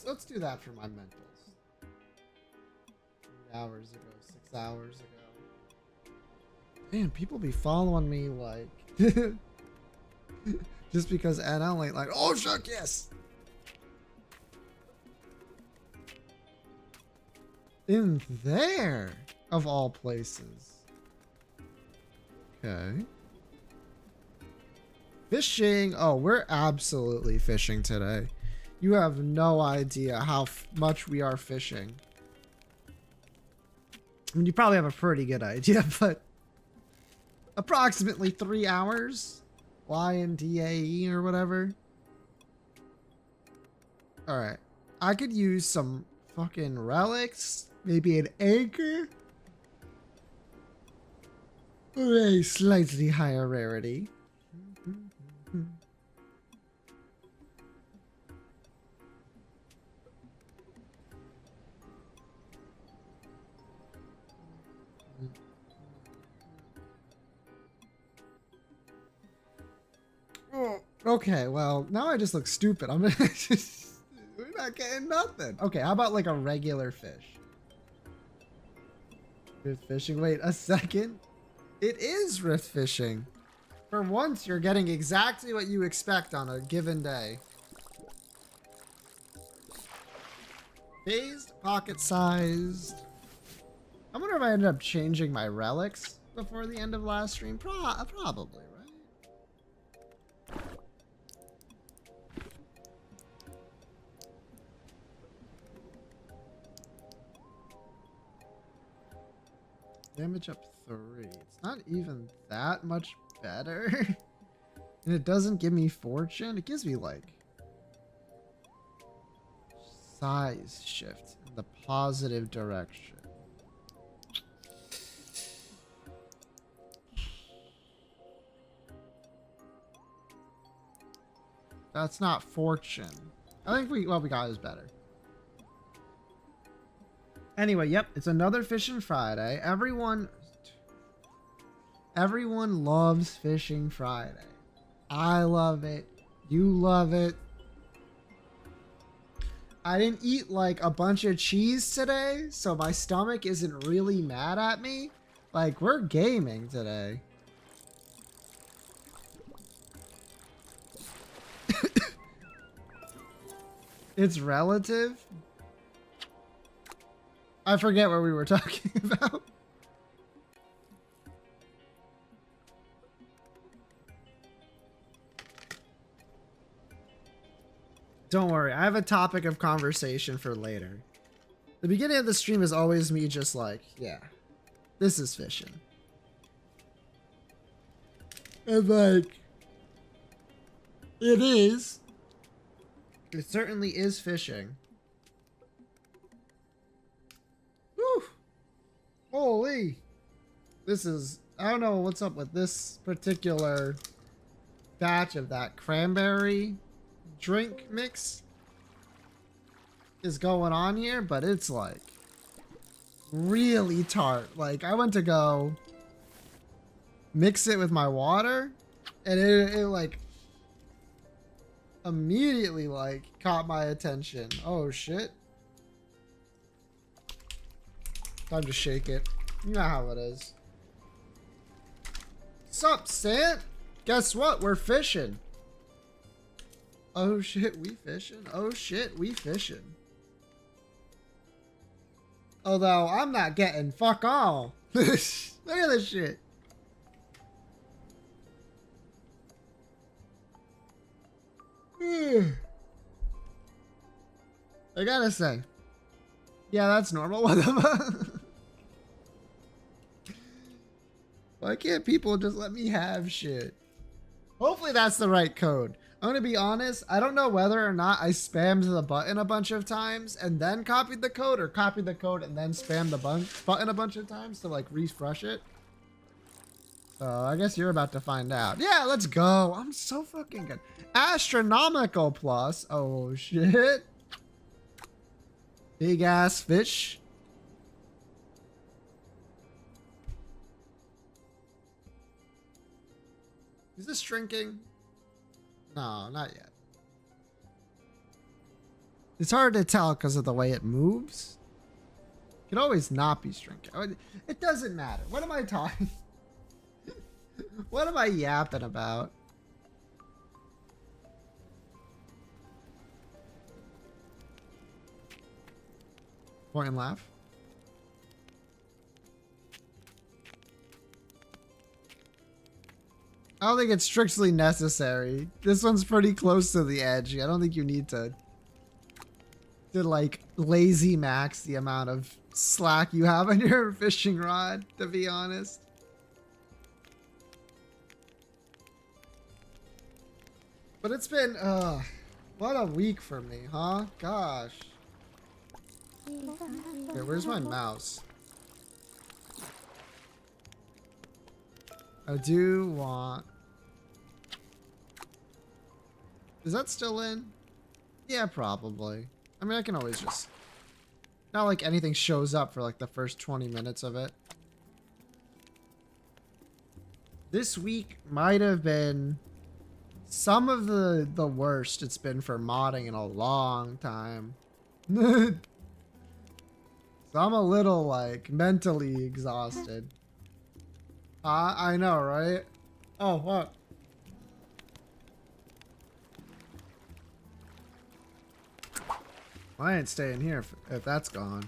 Let's do that for my mentals. 3 hours ago, 6 hours ago. Man, people be following me like just because NL ain't like, oh shuck, yes. In there, of all places. Okay. Fishing. Oh, we're absolutely fishing today. You have no idea how much we are fishing. I mean, you probably have a pretty good idea, but approximately 3 hours. YNDAE or whatever. Alright. I could use some fucking relics. Maybe an anchor. Or a slightly higher rarity. Okay, well, now I just look stupid. I'm gonna we're not getting nothing. Okay, how about like a regular fish? Rift fishing. Wait a second. It is rift fishing. For once, you're getting exactly what you expect on a given day. Phased, pocket sized. I wonder if I ended up changing my relics before the end of last stream. Probably, right? Damage up 3. It's not even that much better. And it doesn't give me fortune. It gives me like size shift in the positive direction. That's not fortune. I think what we got is better. Anyway, yep, it's another Fishin Friday. Everyone loves Fishin Friday. I love it. You love it. I didn't eat like a bunch of cheese today, so my stomach isn't really mad at me. Like, we're gaming today. It's relative. I forget what we were talking about. Don't worry, I have a topic of conversation for later. The beginning of the stream is always me just like, yeah, this is fishing. And like, it is. It certainly is fishing. Whew. Holy. This is, I don't know what's up with this particular batch of that cranberry drink mix is going on here, but it's like really tart. Like, I went to go mix it with my water and it like immediately like caught my attention. Oh shit. Time to shake it. You know how it is. Sup, Sant? Guess what? We're fishing. Oh shit, we fishing? Oh shit, we fishing. Although, I'm not getting fuck all. Look at this shit. I gotta say. Yeah, that's normal. What the fuck? Why can't people just let me have shit? Hopefully that's the right code. I'm gonna be honest, I don't know whether or not I spammed the button a bunch of times and then copied the code, or copied the code and then spammed the button a bunch of times to like refresh it. So I guess you're about to find out. Yeah, let's go. I'm so fucking good. Astronomical plus. Oh shit. Big ass fish. Is this shrinking? No, not yet. It's hard to tell because of the way it moves. It could always not be shrinking. It doesn't matter. What am I talking? What am I yapping about? Point and laugh. I don't think it's strictly necessary. This one's pretty close to the edge. I don't think you need to like lazy max the amount of slack you have on your fishing rod, to be honest. But it's been, what a week for me, huh? Gosh. Okay, where's my mouse? I do want... Is that still in? Yeah, probably. I mean, I can always just... Not like anything shows up for like the first 20 minutes of it. This week might have been some of the worst it's been for modding in a long time. So I'm a little like mentally exhausted. I know, right? Oh, what? I ain't staying here if that's gone.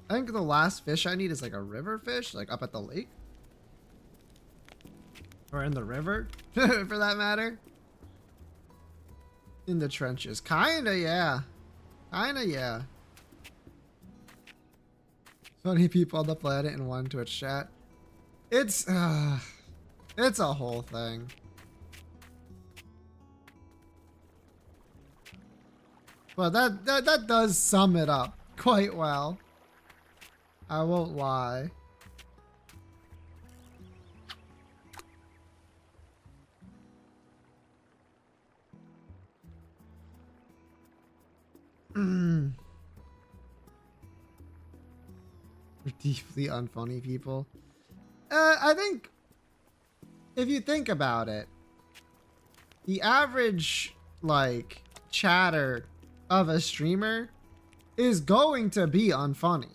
I think the last fish I need is like a river fish, like up at the lake. Or in the river, for that matter. In the trenches. Kinda, yeah. Kinda, yeah. 20 people on the planet in one Twitch chat. It's a whole thing. But that does sum it up quite well. I won't lie. We're deeply unfunny people. I think if you think about it, the average like chatter of a streamer is going to be unfunny,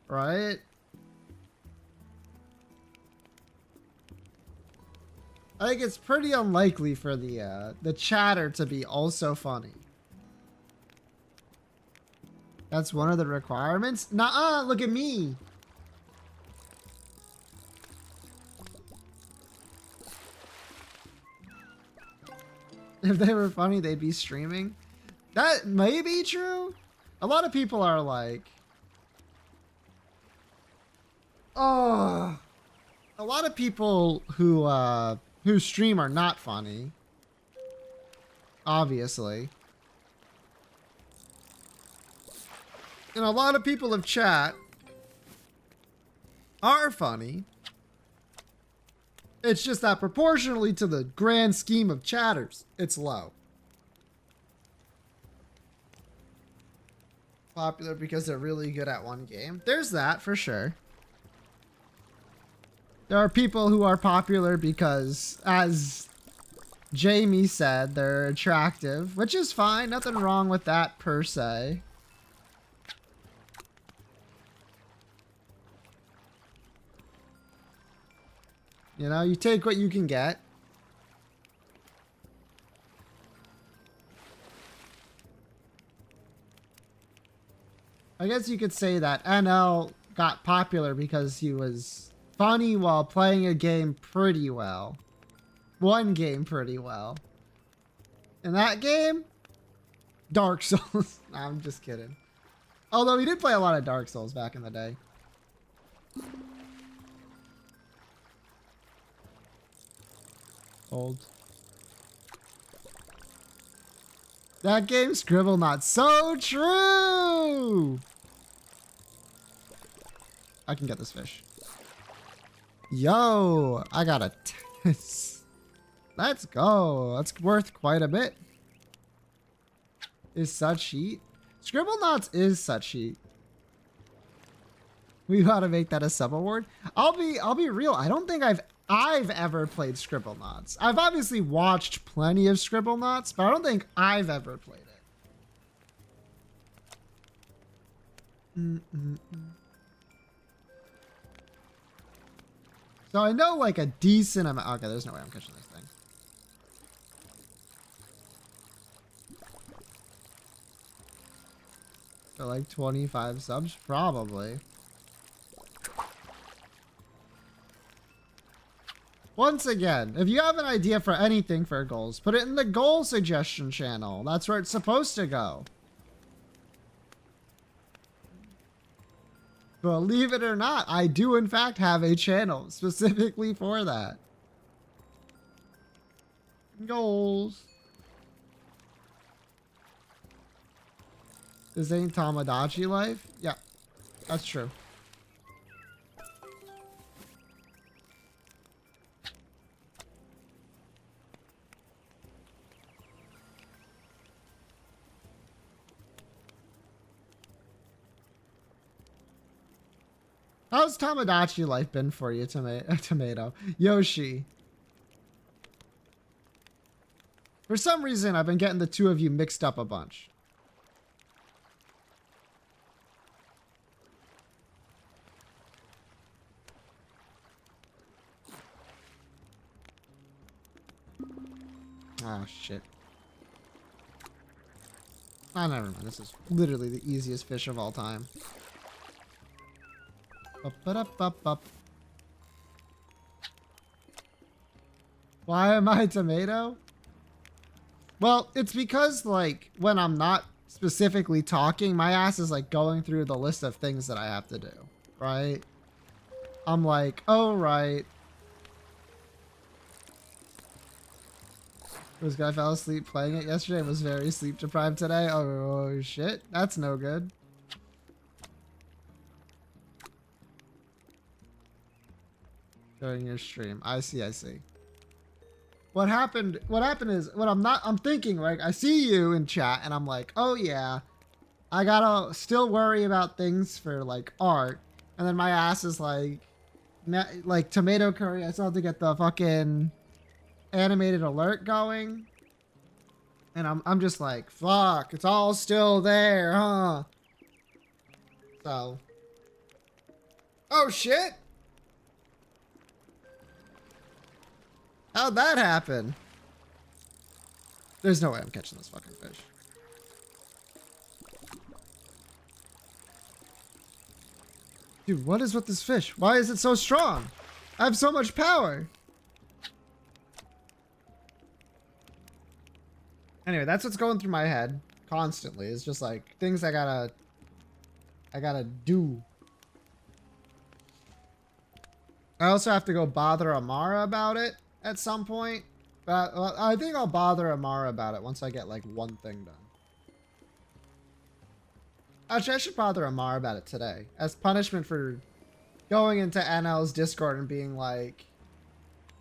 right? I think it's pretty unlikely for the chatter to be also funny. That's one of the requirements? Nuh-uh, look at me. If they were funny, they'd be streaming. That may be true. A lot of people are like, oh, a lot of people who stream are not funny. Obviously. And a lot of people of chat are funny. It's just that proportionally to the grand scheme of chatters, it's low. Popular because they're really good at one game. There's that for sure. There are people who are popular because, as Jamie said, they're attractive, which is fine. Nothing wrong with that per se. You know, you take what you can get. I guess you could say that NL got popular because he was funny while playing a game pretty well. One game pretty well. In that game, Dark Souls. Nah, I'm just kidding. Although he did play a lot of Dark Souls back in the day. Old. That game, Scribble Not. So true! I can get this fish. Yo, I got a... Let's go. That's worth quite a bit. Is such heat? Scribble Knots is such heat. We gotta make that a sub award. I'll be real. I don't think I've ever played Scribble Knots. I've obviously watched plenty of Scribble Knots, but I don't think I've ever played it. So I know like a decent amount. Okay, there's no way I'm catching this thing. For like 25 subs, probably. Once again, if you have an idea for anything for goals, put it in the goal suggestion channel. That's where it's supposed to go. Believe it or not, I do in fact have a channel specifically for that. Goals. This ain't Tamagotchi life? Yeah, that's true. How's Tamagotchi life been for you, Tomato? Yoshi. For some reason, I've been getting the two of you mixed up a bunch. Oh, shit. Oh, never mind. This is literally the easiest fish of all time. Up. Why am I tomato? Well, it's because, like, when I'm not specifically talking, my ass is, like, going through the list of things that I have to do, right? I'm like, oh, right. This guy fell asleep playing it yesterday and was very sleep deprived today. Oh, shit. That's no good. During your stream. I see. What happened is when I'm thinking, like, I see you in chat and I'm like, oh yeah, I gotta still worry about things for like art. And then my ass is like tomato curry. I still have to get the fucking animated alert going. And I'm just like, fuck, it's all still there, huh? So. Oh shit. How'd that happen? There's no way I'm catching this fucking fish. Dude, what is with this fish? Why is it so strong? I have so much power. Anyway, that's what's going through my head constantly. It's just like things I gotta do. I also have to go bother Amara about it at some point, but I think I'll bother Amara about it once I get like one thing done. Actually, I should bother Amara about it today as punishment for going into NL's Discord and being like,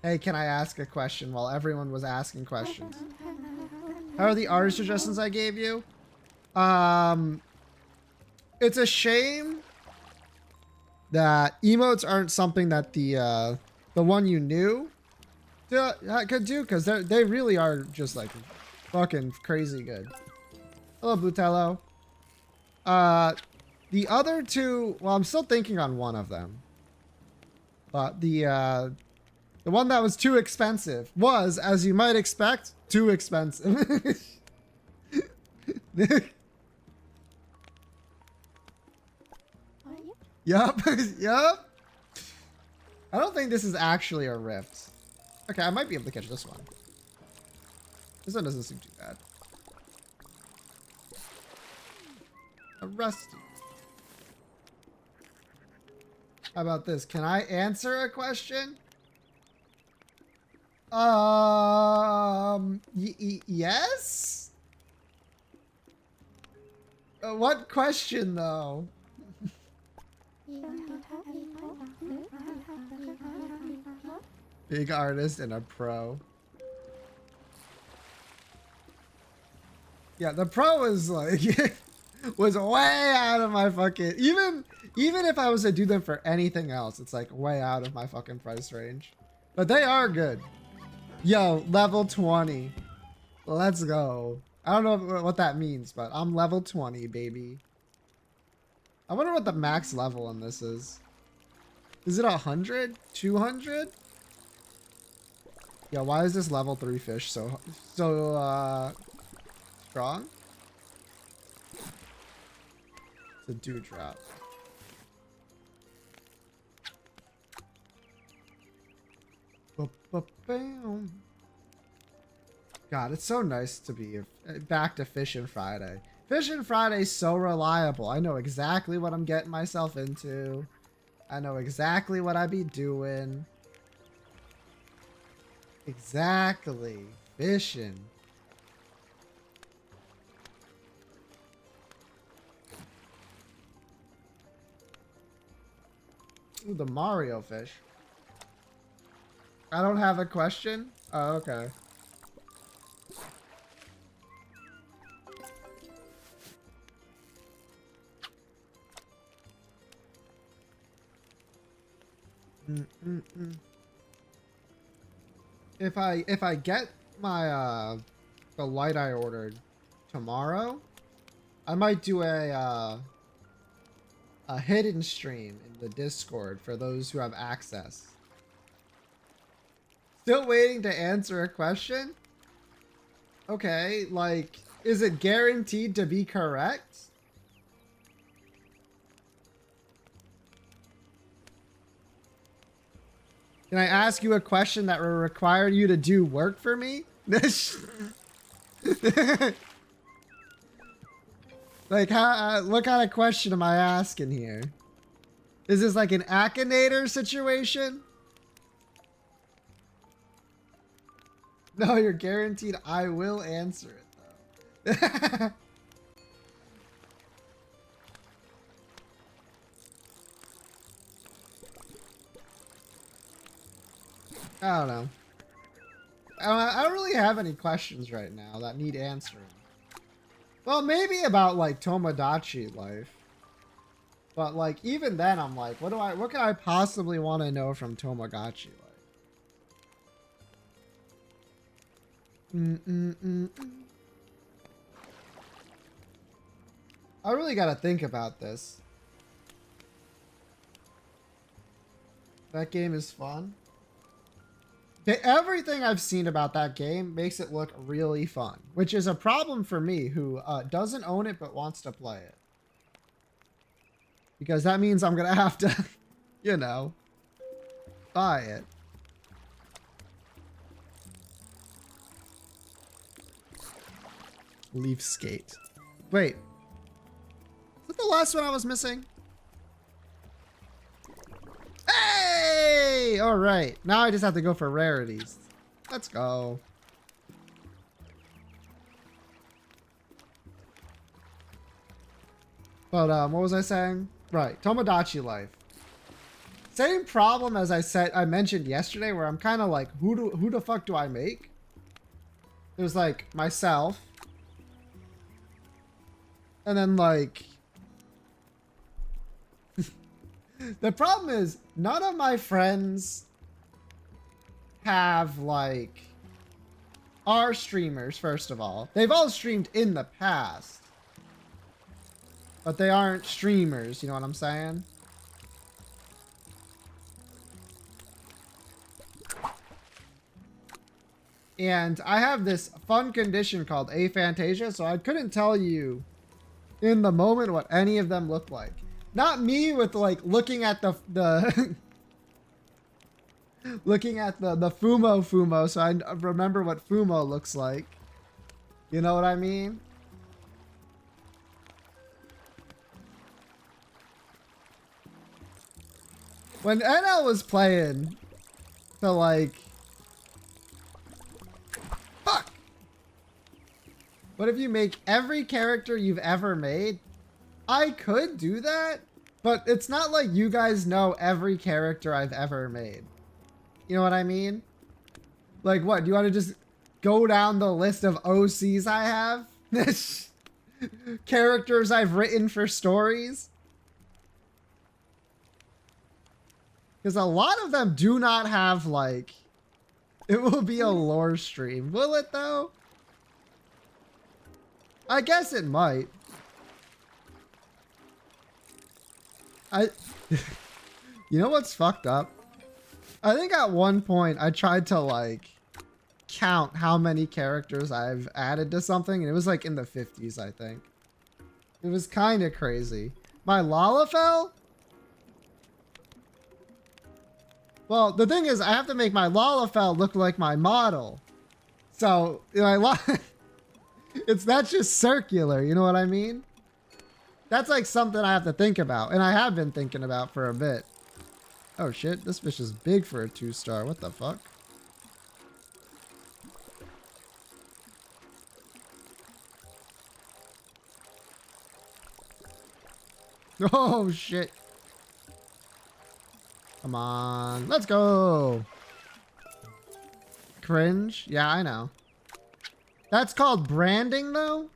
hey, can I ask a question while everyone was asking questions? How are the art suggestions I gave you? It's a shame that emotes aren't something that the one you knew could do, because they really are just like fucking crazy good. Hello, Butello. The other two, well, I'm still thinking on one of them, but the one that was too expensive was, as you might expect, too expensive. Yup. Yup. I don't think this is actually a rift. Okay, I might be able to catch this one. This one doesn't seem too bad. A rusty. How about this? Can I answer a question? Yes? What question though? Big artist and a pro. Yeah, the pro is like was way out of my fucking even if I was to do them for anything else, it's like way out of my fucking price range. But they are good. Yo, level 20. Let's go. I don't know what that means, but I'm level 20, baby. I wonder what the max level on this is. Is it 100? 200? Yeah, why is this level 3 fish so strong? It's a dewdrop. God, it's so nice to be back to Fishin Friday. Fishin Friday's so reliable. I know exactly what I'm getting myself into. I know exactly what I be doing. Exactly. Fishing. Ooh, the Mario fish. I don't have a question? Oh, okay. If I get my the light I ordered tomorrow, I might do a hidden stream in the Discord for those who have access. Still waiting to answer a question? Okay, like, is it guaranteed to be correct? Can I ask you a question that will require you to do work for me? Like, how? What kind of question am I asking here? Is this like an Akinator situation? No, you're guaranteed I will answer it, though. I don't know. I don't really have any questions right now that need answering. Well, maybe about, like, Tomodachi life. But, like, even then, I'm like, what can I possibly want to know from Tomodachi life? I really gotta think about this. That game is fun. Everything I've seen about that game makes it look really fun, which is a problem for me who doesn't own it but wants to play it. Because that means I'm gonna have to, you know, buy it. Leaf skate. Wait. Is that the last one I was missing? Hey! Alright. Now I just have to go for rarities. Let's go. But, what was I saying? Right. Tomodachi life. Same problem as I mentioned yesterday, where I'm kind of like, who the fuck do I make? There's like myself. And then like the problem is none of my friends have like are streamers, first of all. They've all streamed in the past. But they aren't streamers, you know what I'm saying? And I have this fun condition called aphantasia, so I couldn't tell you in the moment what any of them look like. Not me with like looking at the looking at the Fumo, so I remember what Fumo looks like. You know what I mean? When NL was playing to like What if you make every character you've ever made? I could do that, but it's not like you guys know every character I've ever made. You know what I mean? Like what? Do you want to just go down the list of OCs I have? Characters I've written for stories? Because a lot of them do not have like... It will be a lore stream. Will it though? I guess it might. You know what's fucked up? I think at one point I tried to like count how many characters I've added to something, and it was like in the 50s, I think. It was kind of crazy. My Lalafell? Well, the thing is, I have to make my Lalafell look like my model. So, you know, that's just circular, you know what I mean? That's like something I have to think about, and I have been thinking about for a bit. Oh shit, this fish is big for a 2-star. What the fuck? Oh shit. Come on, let's go. Cringe? Yeah, I know. That's called branding though?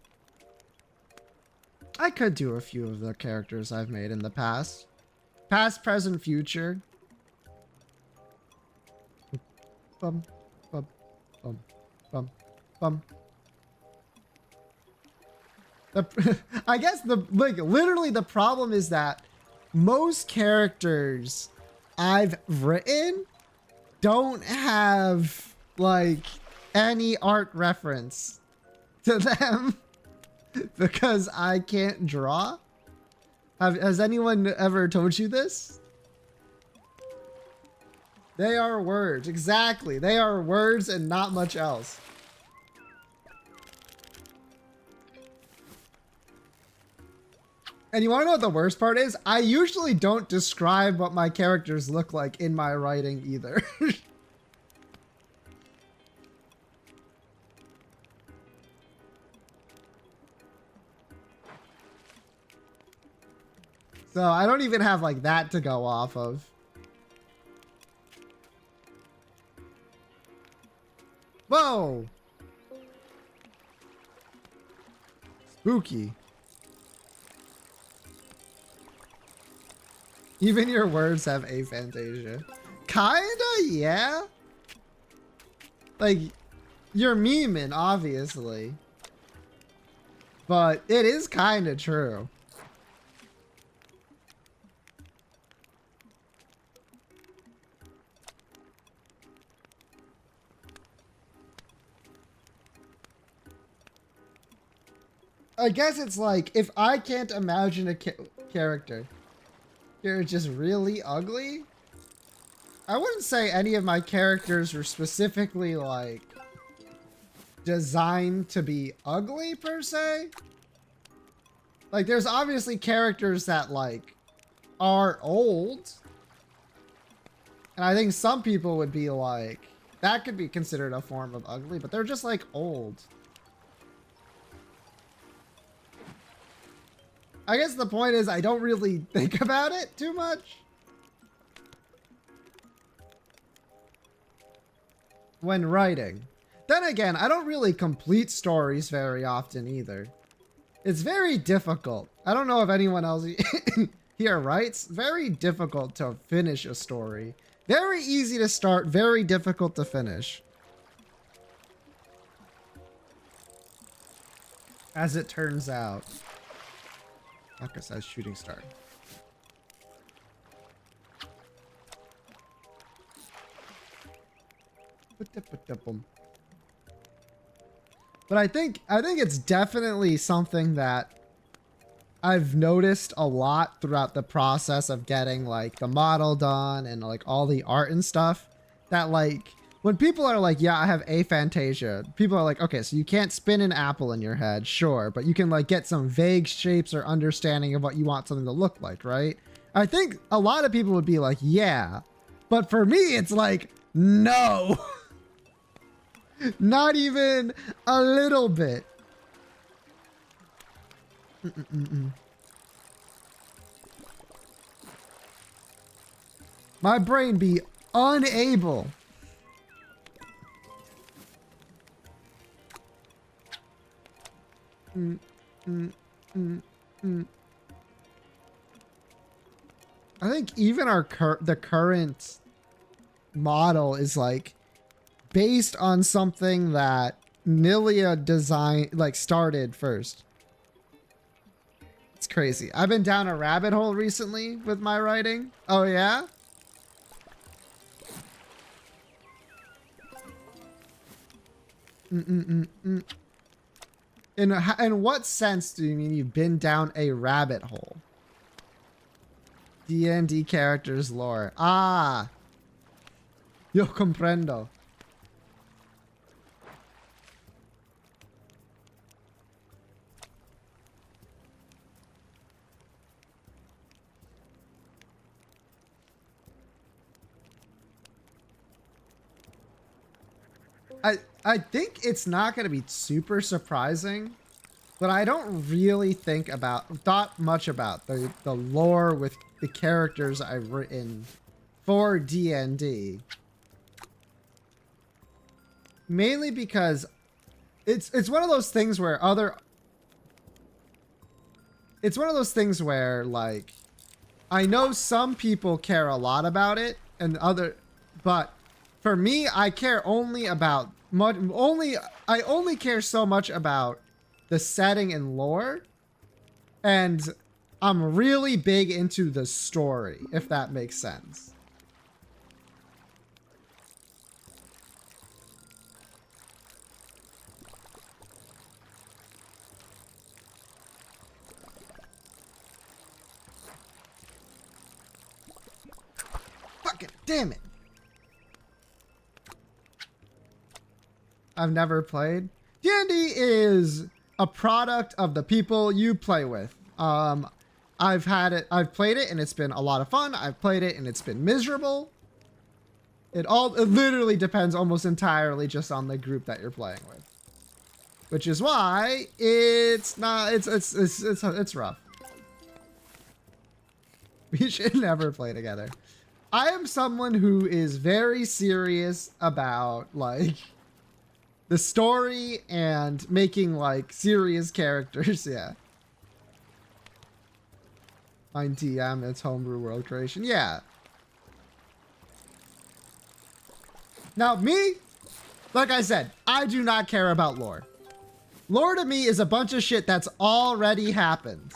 I could do a few of the characters I've made in the past. Past, present, future. Bum, bum, bum, bum, bum. I guess literally the problem is that most characters I've written don't have like any art reference to them because I can't draw. Has anyone ever told you this? They are words. Exactly. They are words and not much else. And you want to know what the worst part is? I usually don't describe what my characters look like in my writing either. So I don't even have like that to go off of. Whoa! Spooky. Even your words have aphantasia. Kinda, yeah. Like, you're memeing, obviously. But it is kinda true. I guess it's like, if I can't imagine a character, you're just really ugly. I wouldn't say any of my characters were specifically like designed to be ugly per se. Like there's obviously characters that like are old. And I think some people would be like, that could be considered a form of ugly, but they're just like old. I guess the point is I don't really think about it too much when writing. Then again, I don't really complete stories very often either. It's very difficult. I don't know if anyone else here writes. Very difficult to finish a story. Very easy to start, very difficult to finish. As it turns out. Fuck, it says shooting star. But I think it's definitely something that I've noticed a lot throughout the process of getting like the model done and like all the art and stuff, that like when people are like, yeah, I have aphantasia, people are like, okay, so you can't spin an apple in your head, sure, but you can like get some vague shapes or understanding of what you want something to look like, right? I think a lot of people would be like, yeah, but for me, it's like, no, not even a little bit. Mm-mm-mm-mm. My brain be unable. Mm, mm, mm, mm. I think even the current model is like based on something that Nilia started first. It's crazy. I've been down a rabbit hole recently with my writing. Oh yeah? Mm-mm-mm-mm. In what sense do you mean you've been down a rabbit hole? D&D characters lore. Ah. Yo comprendo. I think it's not going to be super surprising, but I don't really thought much about the lore with the characters I've written for D&D. Mainly because it's one of those things where like I know some people care a lot about it but for me I care only about I only care so much about the setting and lore, and I'm really big into the story, if that makes sense. Fucking damn it. I've never played. D&D is a product of the people you play with. I've played it and it's been a lot of fun. I've played it and it's been miserable. It literally depends almost entirely just on the group that you're playing with. Which is why it's rough. We should never play together. I am someone who is very serious about like the story and making like serious characters. Yeah. Fine TM, it's homebrew world creation. Yeah. Now me, like I said, I do not care about lore. Lore to me is a bunch of shit that's already happened.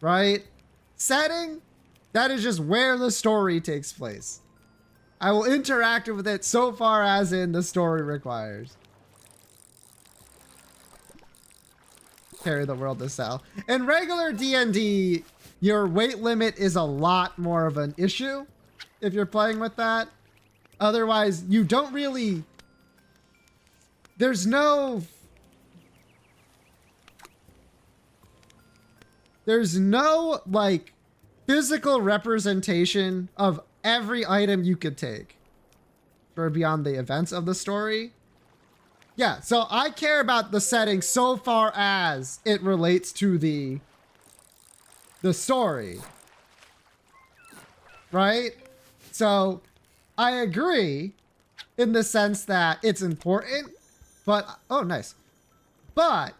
Right? Setting, that is just where the story takes place. I will interact with it so far as in the story requires. Carry the world to sell. In regular D&D, your weight limit is a lot more of an issue if you're playing with that. Otherwise, you don't really... There's no like physical representation of every item you could take for beyond the events of the story. Yeah, so I care about the setting so far as it relates to the story. Right? So I agree in the sense that it's important, but oh nice. But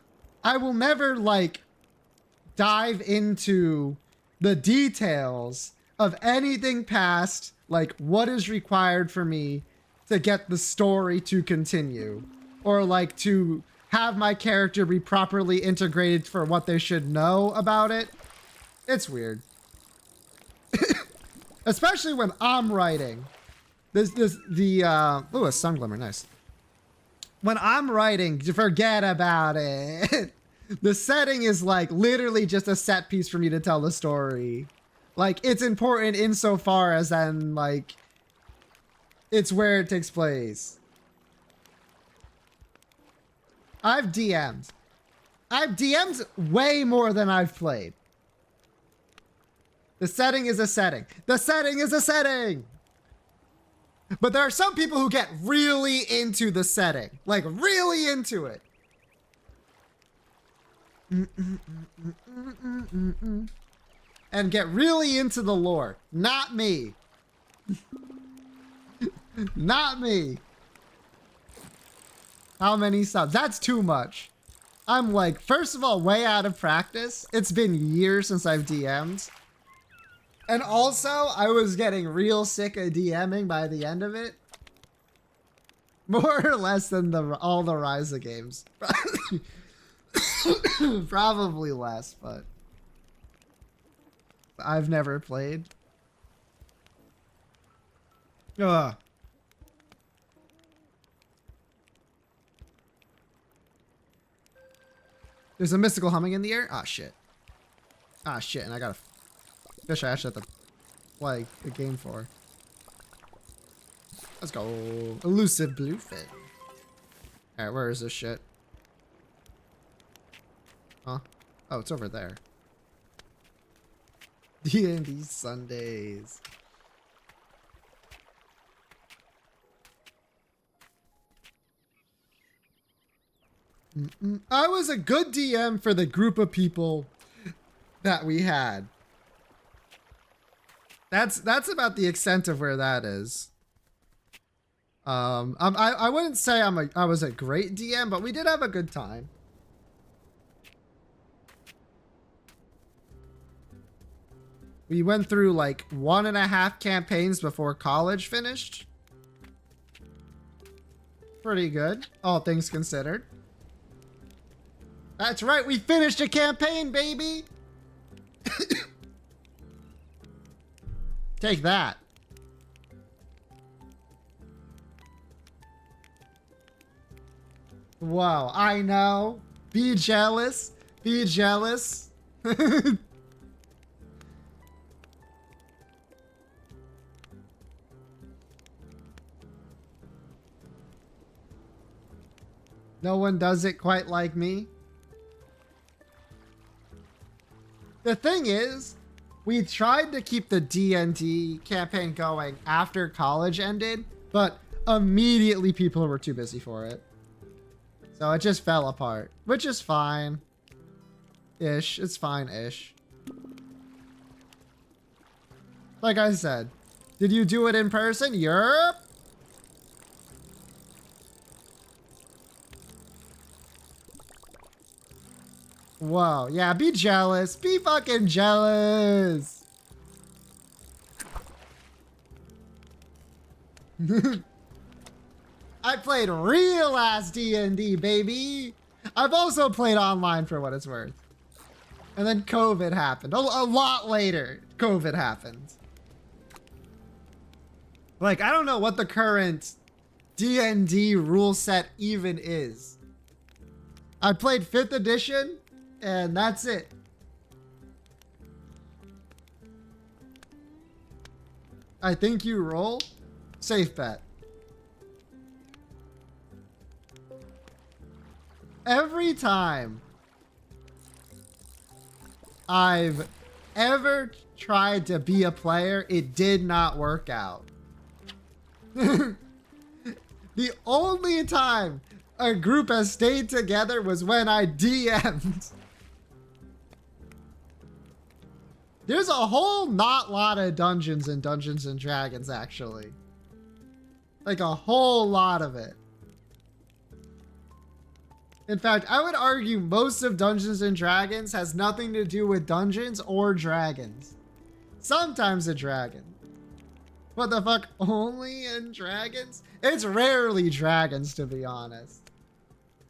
I will never like dive into the details of anything past like what is required for me to get the story to continue, or like to have my character be properly integrated for what they should know about it. It's weird. Especially when I'm writing. Ooh, a sun glimmer, nice. When I'm writing, forget about it. The setting is like literally just a set piece for me to tell the story. Like it's important insofar as then like it's where it takes place. I've DM'd way more than I've played. The setting is a setting. The setting is a setting. But there are some people who get really into the setting. Like really into it. And get really into the lore. Not me. Not me. How many subs? That's too much. I'm like, first of all, way out of practice. It's been years since I've DM'd. And also, I was getting real sick of DMing by the end of it. More or less than all the Ryza games. Probably less, but I've never played. Ugh. There's a mystical humming in the air. Ah, shit. Ah, shit. And I got a fish I actually have to play a game for. Let's go. Elusive bluefin. Alright, where is this shit? Huh? Oh, it's over there. D&D Sundays. I was a good DM for the group of people that we had. That's about the extent of where that is. I wouldn't say I was a great DM, but we did have a good time. We went through like 1.5 campaigns before college finished. Pretty good, all things considered. That's right, we finished a campaign, baby! Take that. Whoa, I know. Be jealous. Be jealous. No one does it quite like me. The thing is, we tried to keep the D&D campaign going after college ended, but immediately people were too busy for it. So it just fell apart, which is fine. Ish. It's fine-ish. Like I said, did you do it in person? Yerp. Whoa, yeah, be jealous. Be fucking jealous. I played real ass D&D, baby. I've also played online for what it's worth. And then COVID happened. A lot later, COVID happened. Like, I don't know what the current D&D rule set even is. I played 5th edition. And that's it. I think you roll. Safe bet. Every time I've ever tried to be a player, it did not work out. The only time a group has stayed together was when I DM'd. There's a whole lot of dungeons in Dungeons and Dragons, actually. Like a whole lot of it. In fact, I would argue most of Dungeons and Dragons has nothing to do with dungeons or dragons. Sometimes a dragon. What the fuck? Only in dragons? It's rarely dragons, to be honest.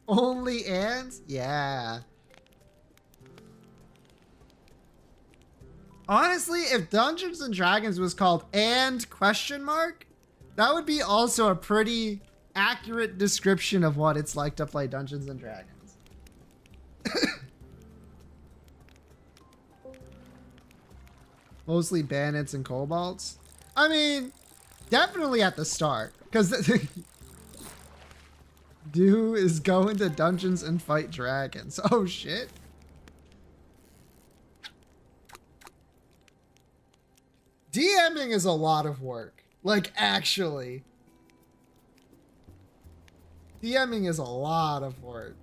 Only ants? Yeah. Honestly, if Dungeons and Dragons was called and ? That would be also a pretty accurate description of what it's like to play Dungeons and Dragons. Mostly bandits and kobolds. I mean, definitely at the start, because dude is going to dungeons and fight dragons. Oh shit. DMing is a lot of work. Like, actually. DMing is a lot of work.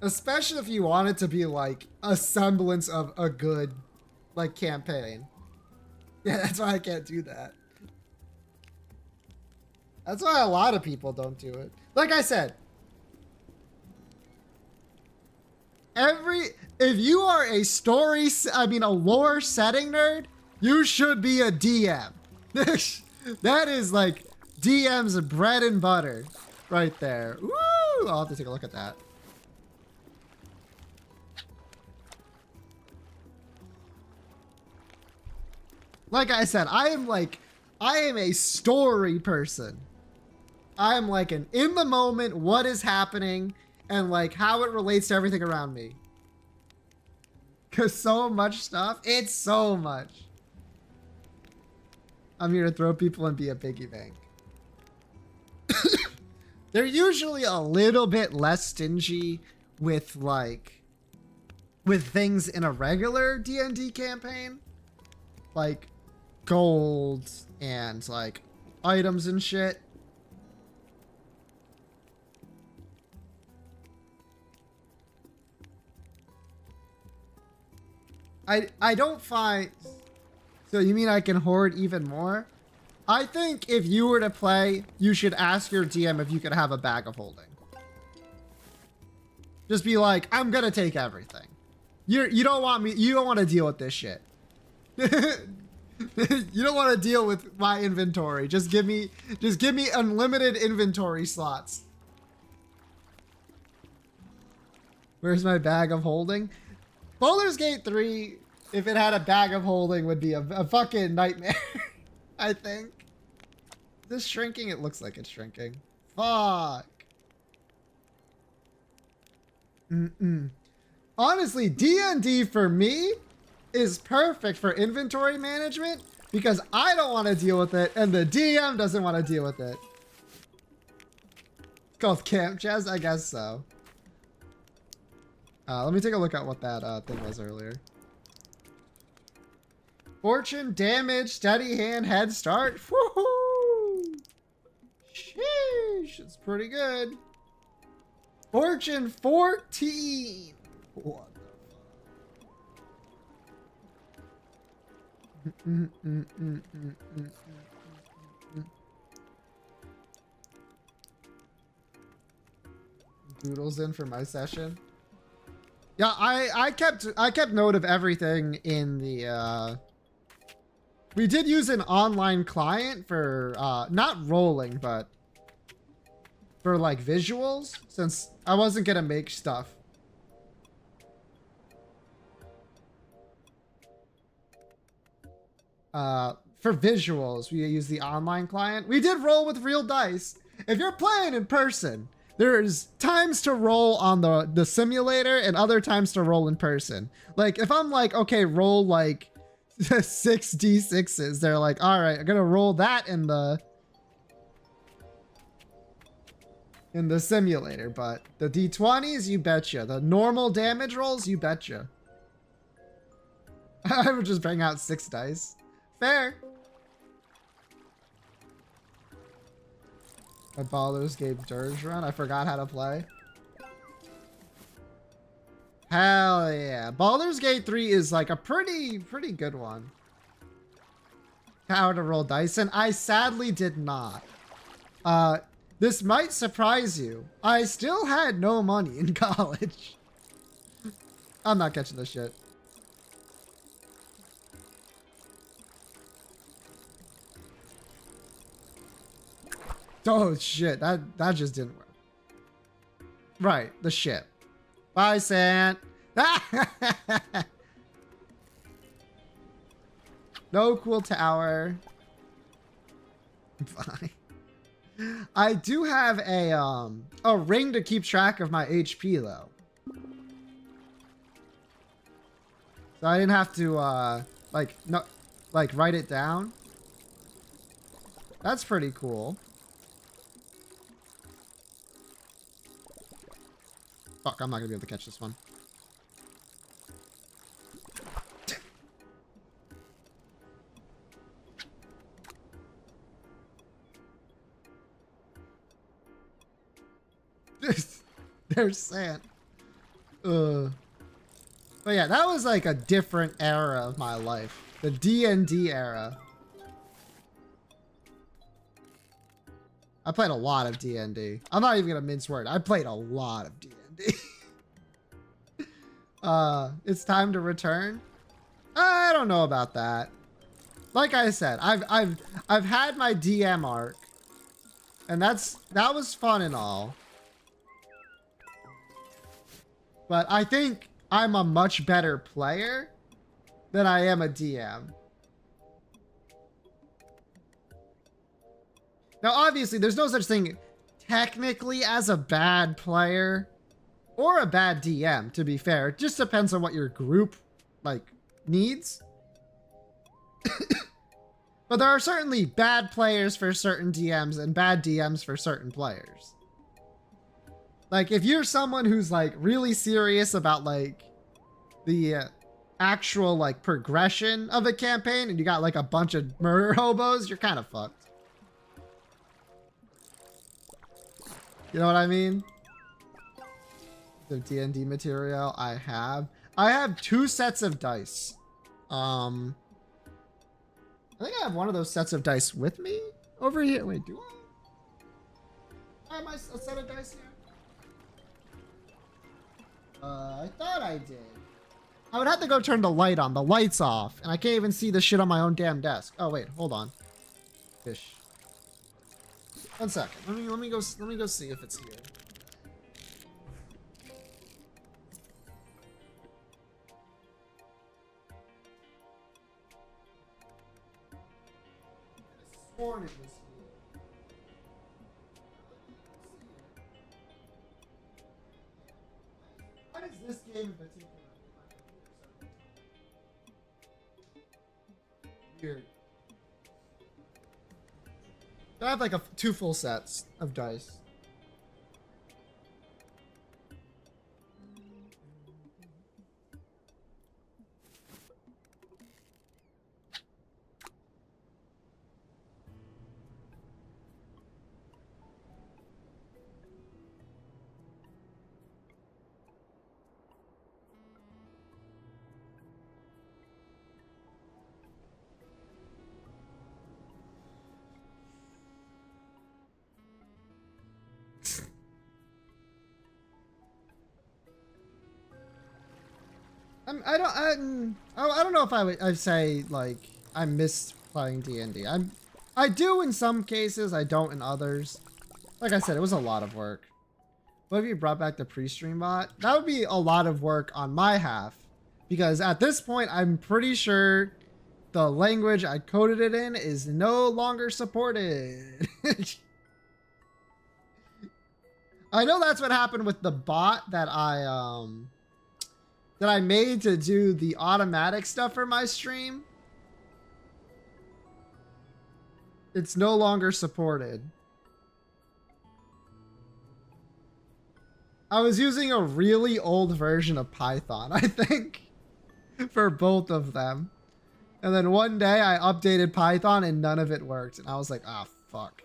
Especially if you want it to be like a semblance of a good like campaign. Yeah, that's why I can't do that. That's why a lot of people don't do it. Like I said, if you are a a lore setting nerd, you should be a DM. That is like DM's bread and butter right there. Woo! I'll have to take a look at that. Like I said, I am a story person. I am like an in the moment, what is happening, and like how it relates to everything around me. Cause so much stuff, it's so much. I'm here to throw people and be a piggy bank. They're usually a little bit less stingy with things in a regular D&D campaign. Like gold and like items and shit. I don't find... So you mean I can hoard even more? I think if you were to play, you should ask your DM if you could have a bag of holding. Just be like, I'm gonna take everything. You don't want to deal with this shit. You don't want to deal with my inventory. Just give me unlimited inventory slots. Where's my bag of holding? Baldur's Gate 3, if it had a bag of holding, would be a fucking nightmare. I think. Is this shrinking? It looks like it's shrinking. Fuck. Honestly, D&D for me is perfect for inventory management because I don't want to deal with it and the DM doesn't want to deal with it. It's called camp chest? I guess so. Let me take a look at what that thing was earlier. Fortune, damage, steady hand, head start. Woohoo! Sheesh, it's pretty good. Fortune 14. What the fuck? Doodles in for my session. Yeah, I kept note of everything in the we did use an online client for not rolling, but for like visuals, since I wasn't gonna make stuff. For visuals, we use the online client. We did roll with real dice. If you're playing in person, there's times to roll on the simulator and other times to roll in person. Like if I'm like, okay, roll like 6d6s, they're like, all right, I'm gonna roll that in the simulator, but the d20s, you betcha. The normal damage rolls, you betcha. I would just bring out 6 dice. Fair. A Baldur's Gate Dirge run. I forgot how to play. Hell yeah. Baldur's Gate 3 is like a pretty good one. How to roll dice, and I sadly did not. This might surprise you. I still had no money in college. I'm not catching this shit. Oh shit, that just didn't work. Right, the ship. Bye, Sant. No cool tower. Bye. I do have a ring to keep track of my HP though. So I didn't have to write it down. That's pretty cool. Fuck, I'm not gonna be able to catch this one. There's sand. But yeah, that was like a different era of my life. The D&D era. I played a lot of D&D. I'm not even gonna mince word. I played a lot of D&D. It's time to return. I don't know about that. Like I said, I've had my DM arc, and that was fun and all. But I think I'm a much better player than I am a DM. Now, obviously, there's no such thing technically as a bad player or a bad DM, to be fair. It just depends on what your group, like, needs. But there are certainly bad players for certain DMs and bad DMs for certain players. Like, if you're someone who's, like, really serious about, like, the actual, like, progression of a campaign and you got, like, a bunch of murder hobos, you're kind of fucked. You know what I mean? The D&D material I have 2 sets of dice. I think I have one of those sets of dice with me over here. Wait, do I have a set of dice here? I thought I did. I would have to go turn the light on. The light's off, and I can't even see the shit on my own damn desk. Oh wait, hold on. Fish. 1 second. Let me go see if it's here. I sworn it was here. What is this game in particular? Weird. I have like 2 full sets of dice. I don't know if I'd say like I miss playing D&D. I do in some cases, I don't in others. Like I said, it was a lot of work. What if you brought back the pre-stream bot? That would be a lot of work on my half, because at this point I'm pretty sure the language I coded it in is no longer supported. I know that's what happened with the bot that I made to do the automatic stuff for my stream. It's no longer supported. I was using a really old version of Python, I think, for both of them. And then one day I updated Python and none of it worked. And I was like, ah, fuck.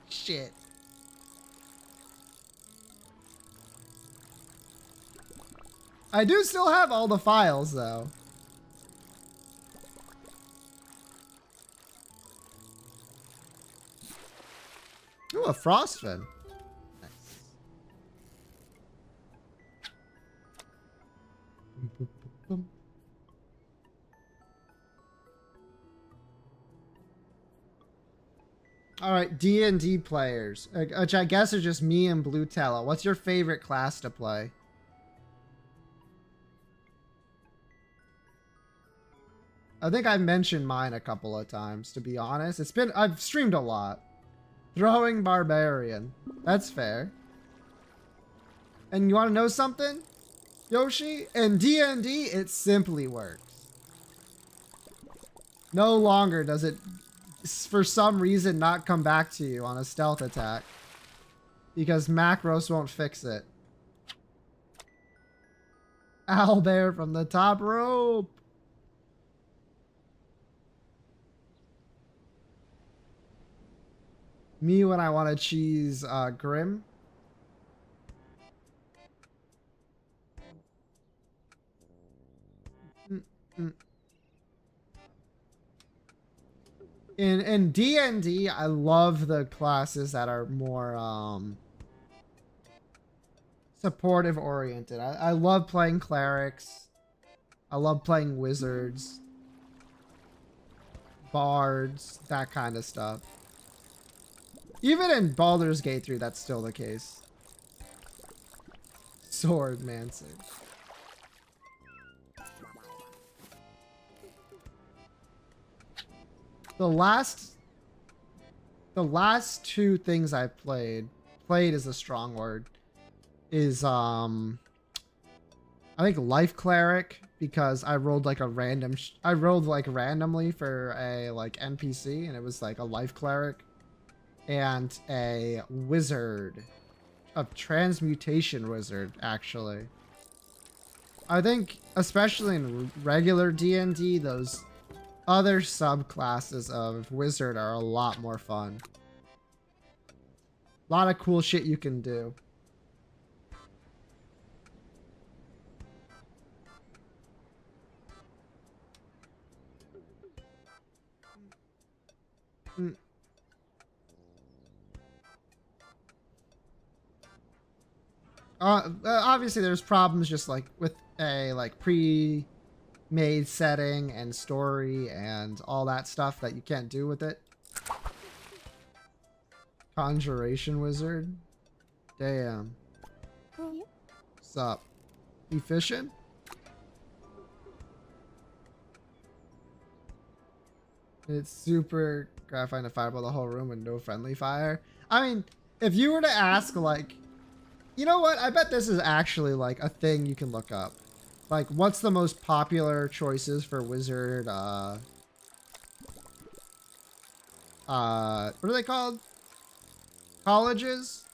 Shit. I do still have all the files, though. Ooh, a frostfin. Nice. All right, D&D players, which I guess are just me and Blue Tella. What's your favorite class to play? I think I've mentioned mine a couple of times, to be honest. I've streamed a lot. Throwing Barbarian. That's fair. And you want to know something, Yoshi? In D&D, it simply works. No longer does it, for some reason, not come back to you on a stealth attack. Because macros won't fix it. Owlbear from the top rope. Me when I want to cheese Grim. Mm. In D&D, I love the classes that are more supportive oriented. I love playing clerics. I love playing wizards, bards, that kind of stuff. Even in Baldur's Gate 3, that's still the case. Sword Mancer. The last two things I played is a strong word, is I think Life Cleric, because I rolled like a random I rolled like randomly for a like NPC, and it was like a Life Cleric, and a wizard, a transmutation wizard actually. I think especially in regular D&D, those other subclasses of wizard are a lot more fun. A lot of cool shit you can do. Mm. Obviously there's problems just like with a like pre-made setting and story and all that stuff that you can't do with it. Conjuration wizard. Damn. What's up? You fishing? It's super gratifying to fireball the whole room with no friendly fire. I mean, if you were to ask, like, you know what? I bet this is actually like a thing you can look up. Like, what's the most popular choices for wizard? What are they called? Colleges?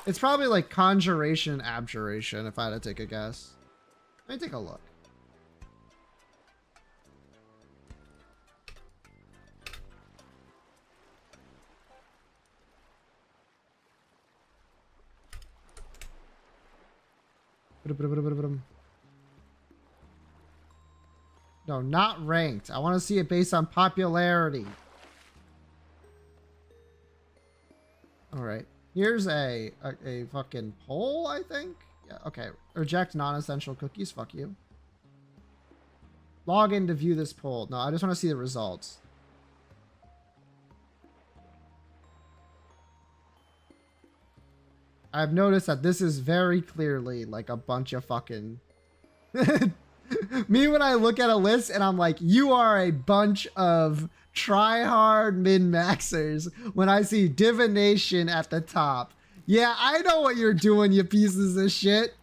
It's probably like conjuration and abjuration, if I had to take a guess. Let me take a look. No, not ranked. I want to see it based on popularity. All right. Here's a fucking poll, I think. Yeah, okay. Reject non-essential cookies. Fuck you. Log in to view this poll. No, I just want to see the results. I've noticed that this is very clearly like a bunch of fucking... Me when I look at a list and I'm like, you are a bunch of try-hard min-maxers when I see divination at the top. Yeah, I know what you're doing, you pieces of shit.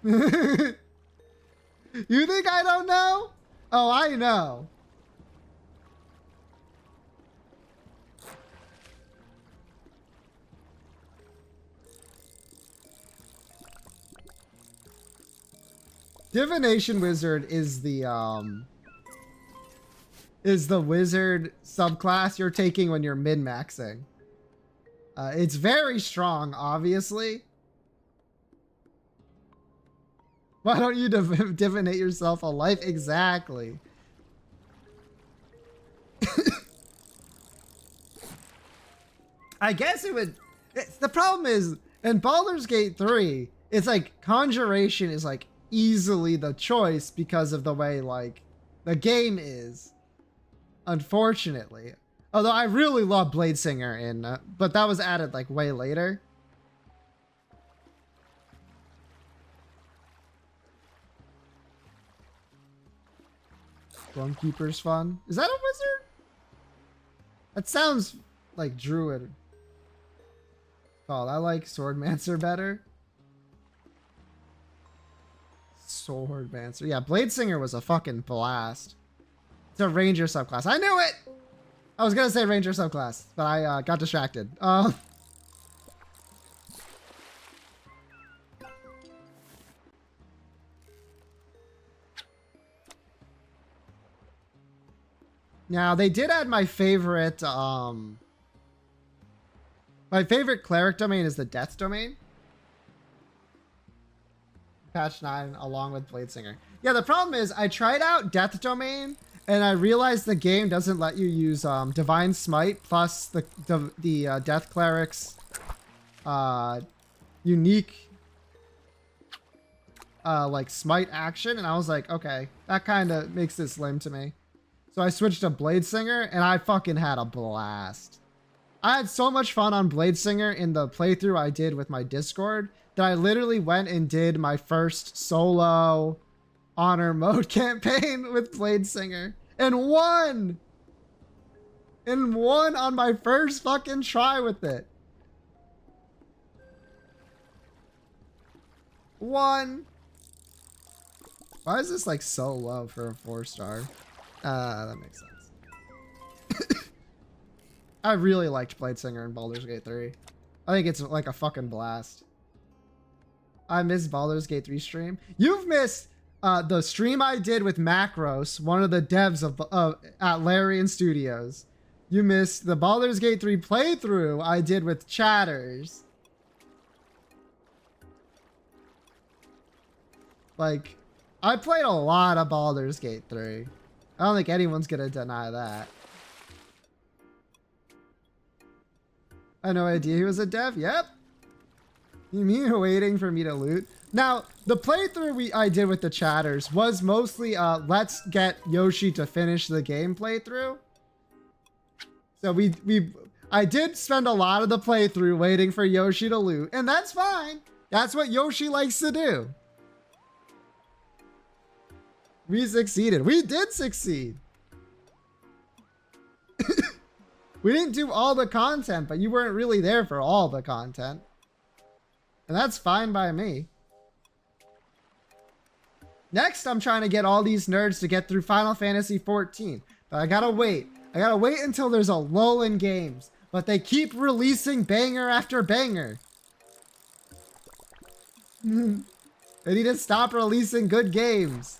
You think I don't know? Oh, I know. Divination wizard is the wizard subclass you're taking when you're min-maxing. It's very strong, obviously. Why don't you divinate yourself a life? Exactly. I guess it would... the problem is, in Baldur's Gate 3, it's like conjuration is like easily the choice because of the way like the game is, unfortunately. Although I really love Blade Singer in, but that was added like way later. Stormkeeper's fun. Is that a wizard? That sounds like druid. Oh, I like Swordmancer better. Swordmancer. Yeah, Blade Singer was a fucking blast. It's a ranger subclass. I knew it! I was gonna say ranger subclass, but I got distracted. Now, they did add my favorite cleric domain is the death domain. patch 9 along with Blade Singer. Yeah, the problem is I tried out Death Domain and I realized the game doesn't let you use Divine Smite plus the Death Cleric's unique like smite action, and I was like, okay, that kind of makes this lame to me. So I switched to Blade Singer and I fucking had a blast. I had so much fun on Blade Singer in the playthrough I did with my Discord that I literally went and did my first solo honor mode campaign with Blade Singer and won! And won on my first fucking try with it. Won! Why is this like so low for a 4-star? That makes sense. I really liked Blade Singer in Baldur's Gate 3. I think it's like a fucking blast. I missed Baldur's Gate 3 stream. You've missed the stream I did with Macros, one of the devs of at Larian Studios. You missed the Baldur's Gate 3 playthrough I did with Chatters. Like, I played a lot of Baldur's Gate 3. I don't think anyone's gonna deny that. I had no idea he was a dev. Yep. You mean you're waiting for me to loot? Now, the playthrough I did with the Chatters was mostly let's get Yoshi to finish the game playthrough. So I did spend a lot of the playthrough waiting for Yoshi to loot, and that's fine. That's what Yoshi likes to do. We succeeded. We did succeed. We didn't do all the content, but you weren't really there for all the content. And that's fine by me. Next, I'm trying to get all these nerds to get through Final Fantasy 14. But I gotta wait. I gotta wait until there's a lull in games. But they keep releasing banger after banger. They need to stop releasing good games.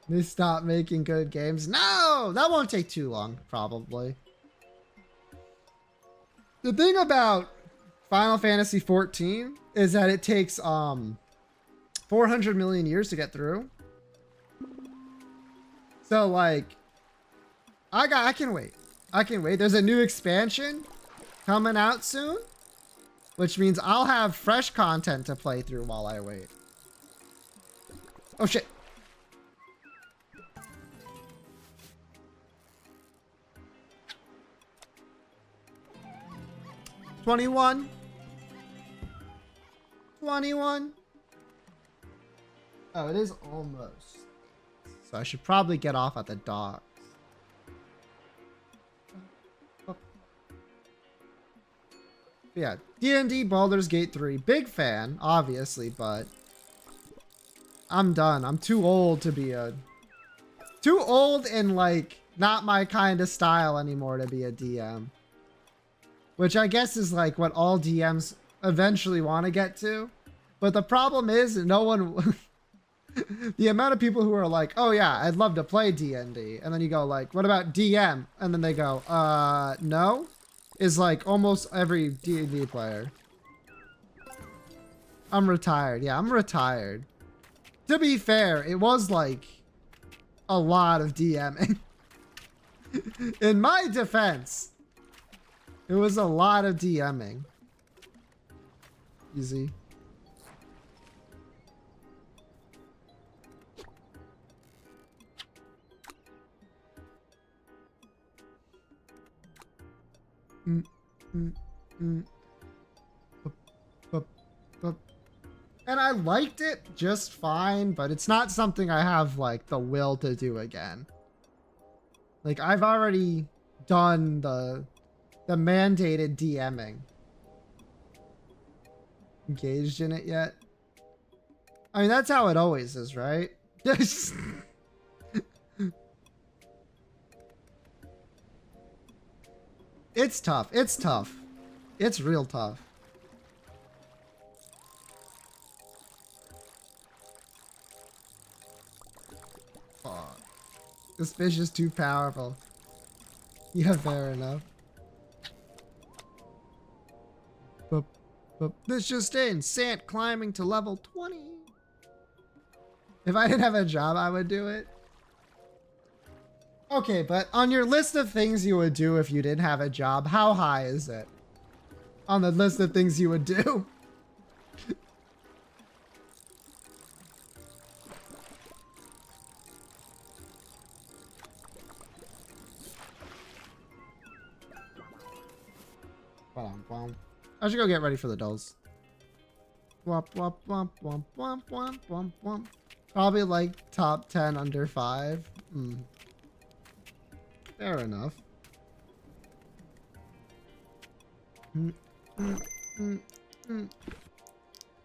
They stop making good games. No, that won't take too long, probably. The thing about Final Fantasy 14 is that it takes 400 million years to get through. So like, I can wait. I can wait. There's a new expansion coming out soon, which means I'll have fresh content to play through while I wait. Oh shit. $21. Oh, it is almost. So I should probably get off at the docks. Yeah, D&D Baldur's Gate 3. Big fan, obviously, but I'm done. I'm too old to be a... Too old and, like, not my kind of style anymore to be a DM. Which I guess is, like, what all DMs eventually want to get to. But the problem is, no one... the amount of people who are like, oh yeah, I'd love to play D&D. And then you go like, what about DM? And then they go, no. Is like almost every D&D player. I'm retired. Yeah, I'm retired. To be fair, it was like a lot of DMing. In my defense, it was a lot of DMing. Easy. And I liked it just fine, but it's not something I have like the will to do again. Like I've already done the mandated DMing. Engaged in it yet? I mean, that's how it always is, right? It's tough. It's tough. It's real tough. Fuck. This fish is too powerful. Yeah, fair enough. But this just in. Sant climbing to level 20. If I didn't have a job, I would do it. Okay, but on your list of things you would do if you didn't have a job, how high is it? On the list of things you would do? I should go get ready for the dolls. Womp, womp, womp, womp, womp, womp, womp, womp. Probably like top 10 under 5. Fair enough.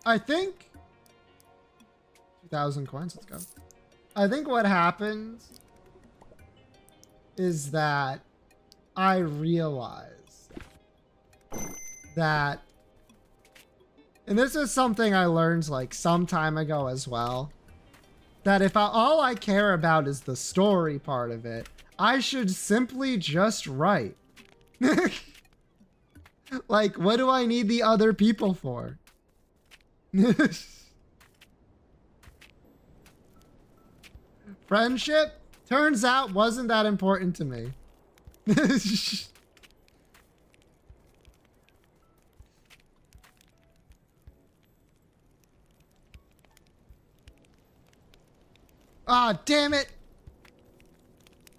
I think 2,000 coins. Let's go. I think what happens is that I realized that, and this is something I learned like some time ago as well, that if all I care about is the story part of it, I should simply just write. Like, what do I need the other people for? Friendship, turns out, wasn't that important to me. Ah, damn it!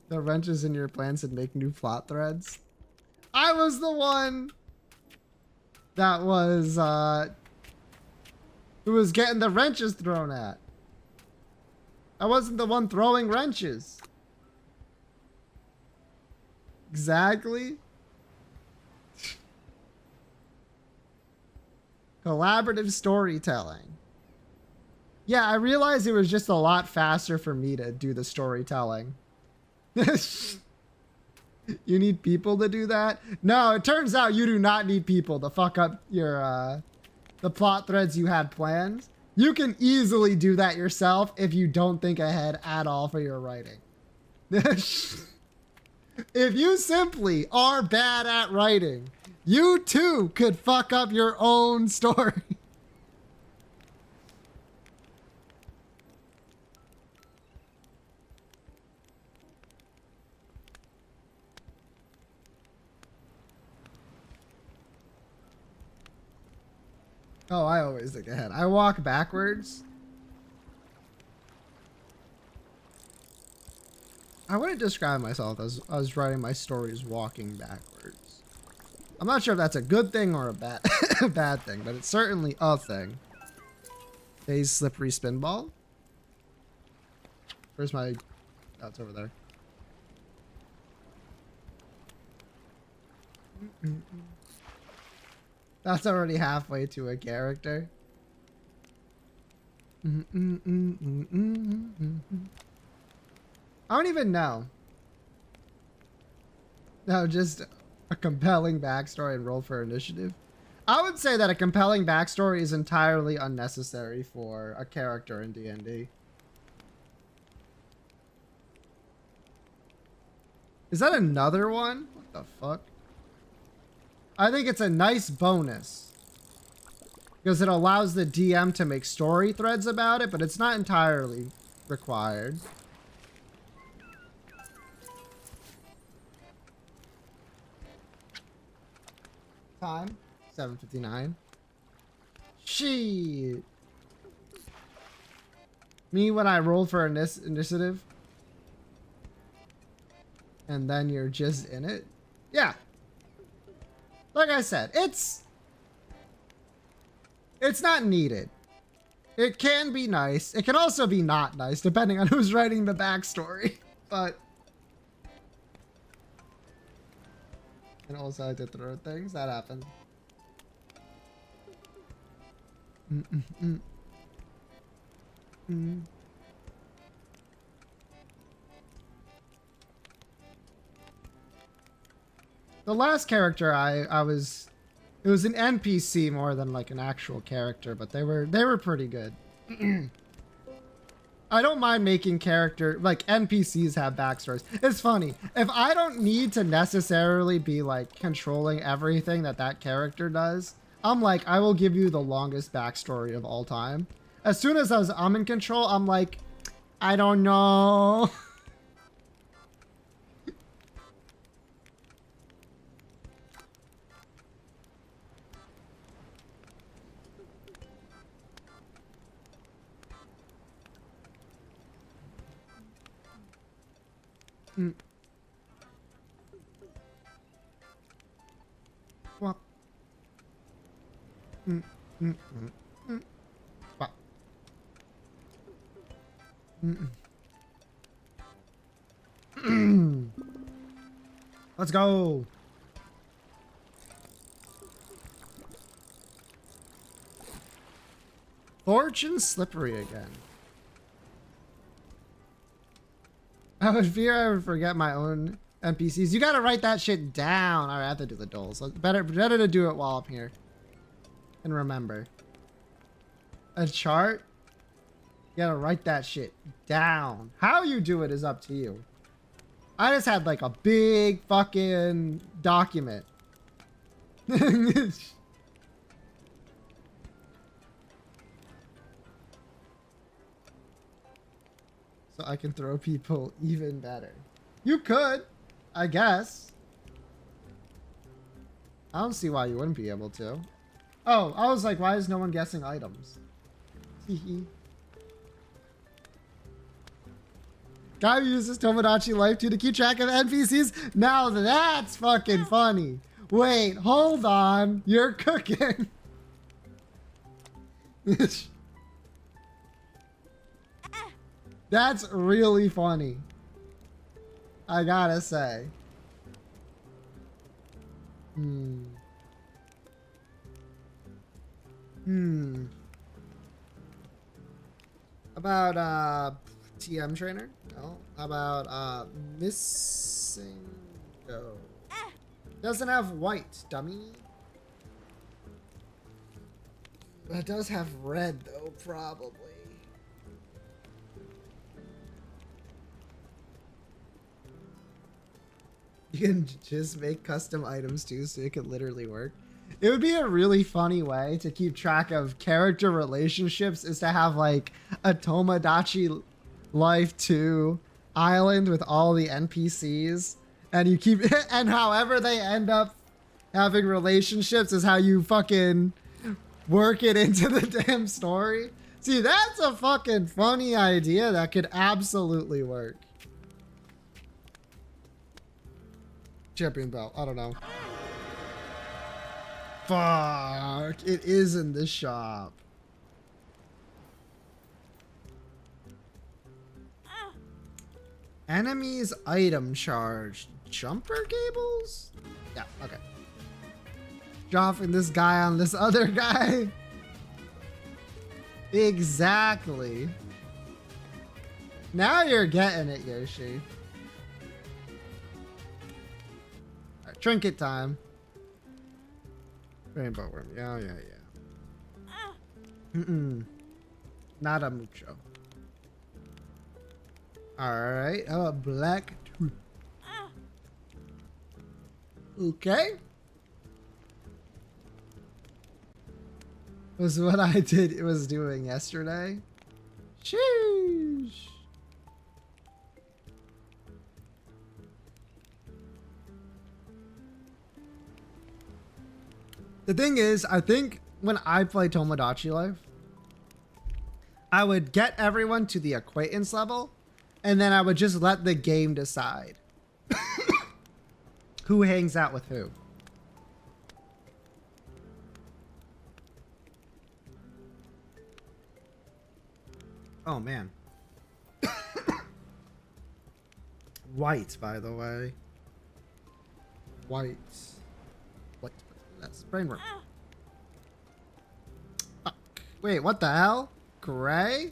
The wrenches in your plans and make new plot threads. I was the one that was, who was getting the wrenches thrown at. I wasn't the one throwing wrenches. Exactly. Collaborative storytelling. Yeah, I realized it was just a lot faster for me to do the storytelling. You need people to do that? No, it turns out you do not need people to fuck up your the plot threads you had planned. You can easily do that yourself if you don't think ahead at all for your writing. If you simply are bad at writing, you too could fuck up your own story. Oh, I always think ahead. I walk backwards. I wouldn't describe myself as I was writing my stories walking backwards. I'm not sure if that's a good thing or a bad bad thing, but it's certainly a thing. Phase slippery spin ball. Where's my... Oh, it's over there. That's already halfway to a character. I don't even know. No, just a compelling backstory and roll for initiative. I would say that a compelling backstory is entirely unnecessary for a character in D&D. Is that another one? What the fuck? I think it's a nice bonus because it allows the DM to make story threads about it, but it's not entirely required. Time 7:59. Shit. Me when I roll for initiative and then you're just in it. Yeah. Like I said, it's not needed. It can be nice. It can also be not nice, depending on who's writing the backstory. But... And also I had to throw things. That happened. The last character I was... It was an NPC more than like an actual character, but they were pretty good. I don't mind making character, like NPCs have backstories. It's funny. If I don't need to necessarily be like controlling everything that that character does, I'm like, I will give you the longest backstory of all time. As soon as I'm in control, I'm like, I don't know. Mm. Well. Mm, mm, mm, mm. Well. Mm. Let's go. Fortune slippery again. I would fear I would forget my own NPCs. You gotta write that shit down. All right, I have to do the dole. So better to do it while I'm here. And remember. A chart? You gotta write that shit down. How you do it is up to you. I just had like a big fucking document. So I can throw people even better. You could, I guess. I don't see why you wouldn't be able to. Oh, I was like, why is no one guessing items? Hehe. Guy who uses Tomodachi Life 2 to keep track of NPCs? Now that's fucking funny. Wait, hold on. You're cooking. That's really funny. I gotta say. About TM trainer? No. How about missing go? Doesn't have white, dummy. It does have red though, probably. You can just make custom items too, so it could literally work. It would be a really funny way to keep track of character relationships is to have like a Tomodachi Life 2 island with all the NPCs, and you keep and however they end up having relationships is how you fucking work it into the damn story. See, that's a fucking funny idea that could absolutely work. Champion belt. I don't know. Fuck. It is in the shop. Enemies item charge. Jumper cables? Yeah, okay. Dropping this guy on this other guy. Exactly. Now you're getting it, Yoshi. Trinket time. Rainbow worm. Yeah. Not a mucho. Alright. How about black tooth? Okay. Was what I did. It was doing yesterday. Sheesh. The thing is, I think when I play Tomodachi Life, I would get everyone to the acquaintance level, and then I would just let the game decide who hangs out with who. Oh, man. White, by the way. White. What? That's brain worm. Fuck. Wait, what the hell? Gray?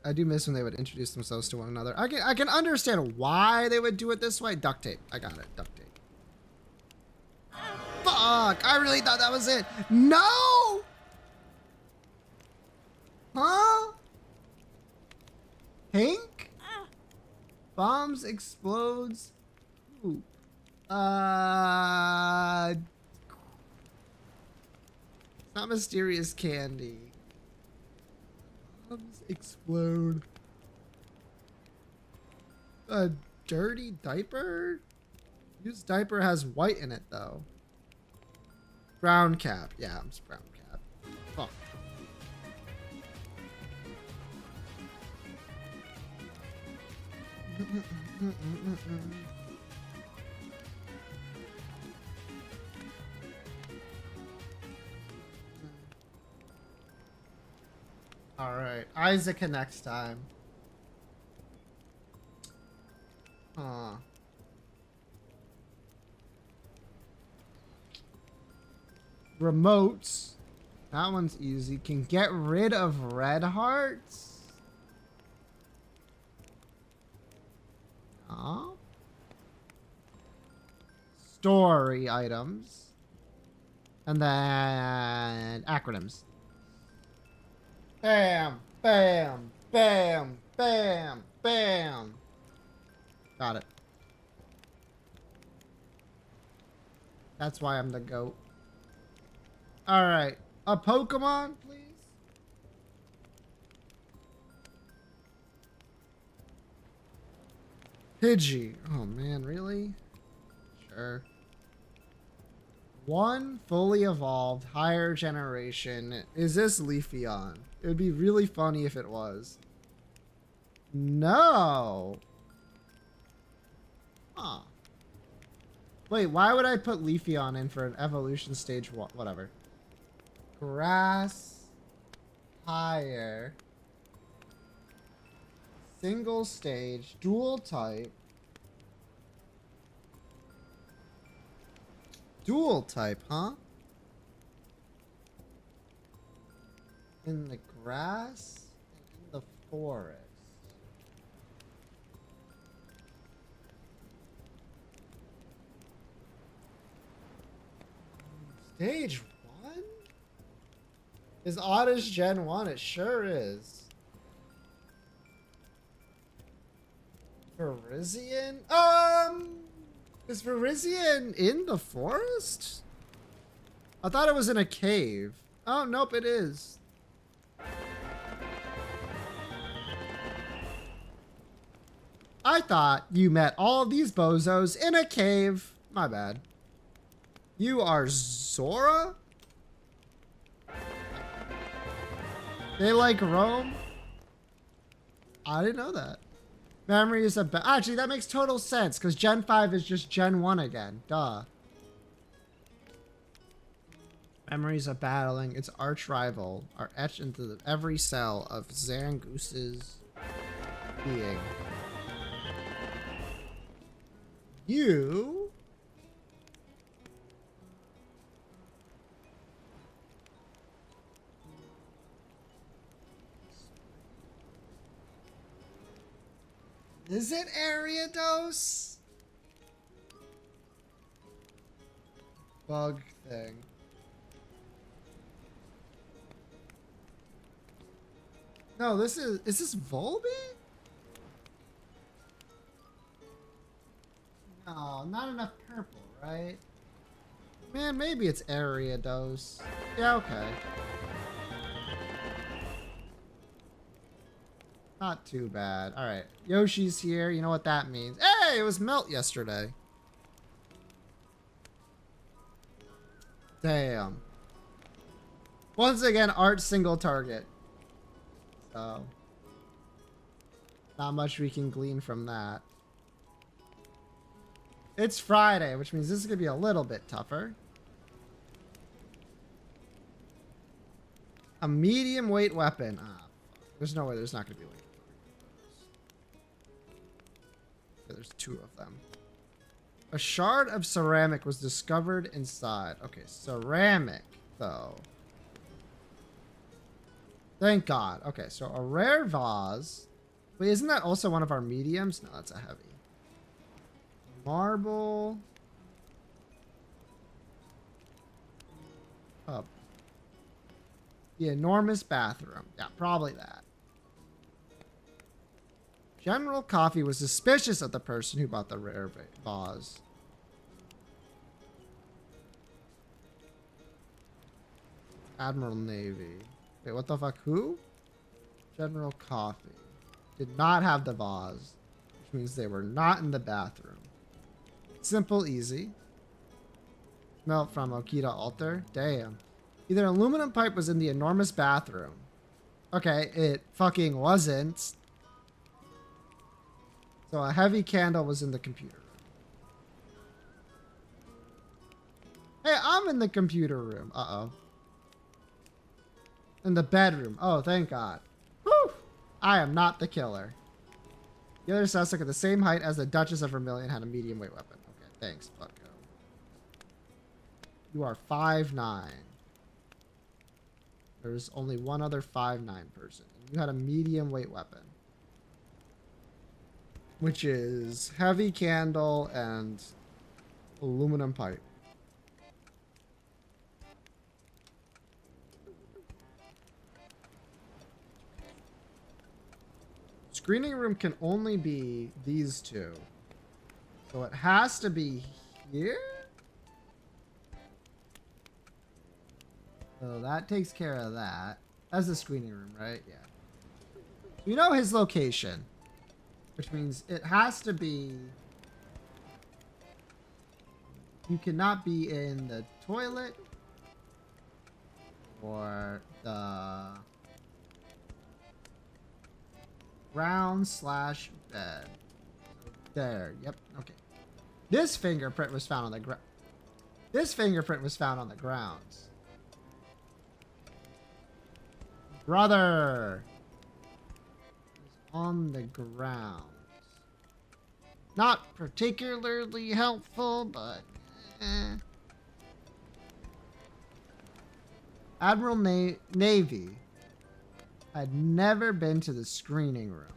I do miss when they would introduce themselves to one another. I can understand why they would do it this way. Duct tape. I got it. Duct tape. Fuck. I really thought that was it. No! Huh? Pink? Bombs explodes. Poop. It's not mysterious candy. Bombs explode. A dirty diaper? Used diaper has white in it though. Brown cap. Yeah, I'm just brown cap. Fuck. All right, Isaac next time. Huh. Remotes. That one's easy. Can get rid of red hearts. Huh? Story items. And then acronyms. Bam, bam, bam, bam, bam. Got it. That's why I'm the GOAT. Alright. A Pokemon, please? Pidgey. Oh man, really? Sure. One fully evolved, higher generation. Is this Leafeon? It would be really funny if it was. No. Huh. Wait, why would I put Leafeon in for an evolution stage? Whatever. Grass. Higher. Single stage. Dual type. Dual type, huh? In the grass and in the forest. Stage 1? Is Oddish Gen 1? It sure is. Virizion? Is Virizion in the forest? I thought it was in a cave. Oh, nope, it is. I thought you met all of these bozos in a cave. My bad. You are Zora? They like Rome? I didn't know that. Memory is actually, that makes total sense, because Gen 5 is just Gen 1 again. Duh. Memories of battling its arch rival are etched into every cell of Zangoose's being. You... Is it Ariados? Bug thing. No, this this Volbeat? No, not enough purple, right? Man, maybe it's Ariados. Yeah, okay. Not too bad. Alright. Yoshi's here. You know what that means. Hey, it was Melt yesterday. Damn. Once again, art single target. So. Not much we can glean from that. It's Friday, which means this is going to be a little bit tougher. A medium weight weapon. Ah, fuck. There's no way there's not going to be like... There's two of them. A shard of ceramic was discovered inside. Okay, ceramic, though. Thank God. Okay, so a rare vase. Wait, isn't that also one of our mediums? No, that's a heavy. Marble. Cup. The enormous bathroom. Yeah, probably that. General Coffee was suspicious of the person who bought the rare vase. Admiral Navy. Wait, what the fuck? Who? General Coffee. Did not have the vase, which means they were not in the bathroom. Simple, easy. Smell from Okita Altar. Damn. Either aluminum pipe was in the enormous bathroom. Okay, it fucking wasn't. So a heavy candle was in the computer room. Hey, I'm in the computer room. Uh-oh. In the bedroom. Oh, thank God. Whew! I am not the killer. The other suspect at the same height as the Duchess of Vermilion had a medium weight weapon. Okay, thanks, Bucko. You are 5'9". There's only one other 5'9" person. You had a medium weight weapon. Which is heavy candle and aluminum pipe. Screening room can only be these two. So it has to be here? So that takes care of that. That's the screening room, right? Yeah. We know his location. Which means it has to be... You cannot be in the toilet. Or the... ground/bed. There. Yep. Okay. This fingerprint was found on the ground. This fingerprint was found on the grounds. Brother. On the grounds. Not particularly helpful, but Admiral Navy had never been to the screening room,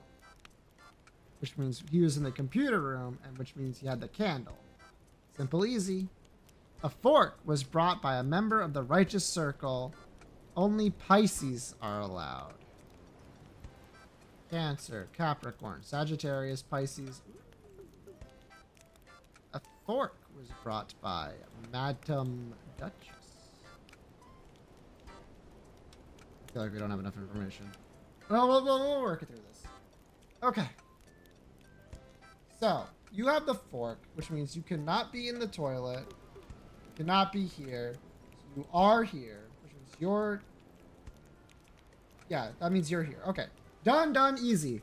which means he was in the computer room, and which means he had the candle. Simple, easy. A fork was brought by a member of the Righteous Circle. Only Pisces are allowed. Cancer, Capricorn, Sagittarius, Pisces. A fork was brought by Madam Duchess. I feel like we don't have enough information. Well, we'll work it through this. Okay. So, you have the fork, which means you cannot be in the toilet. You cannot be here. So you are here, which means you're... Yeah, that means you're here. Okay. Done, easy.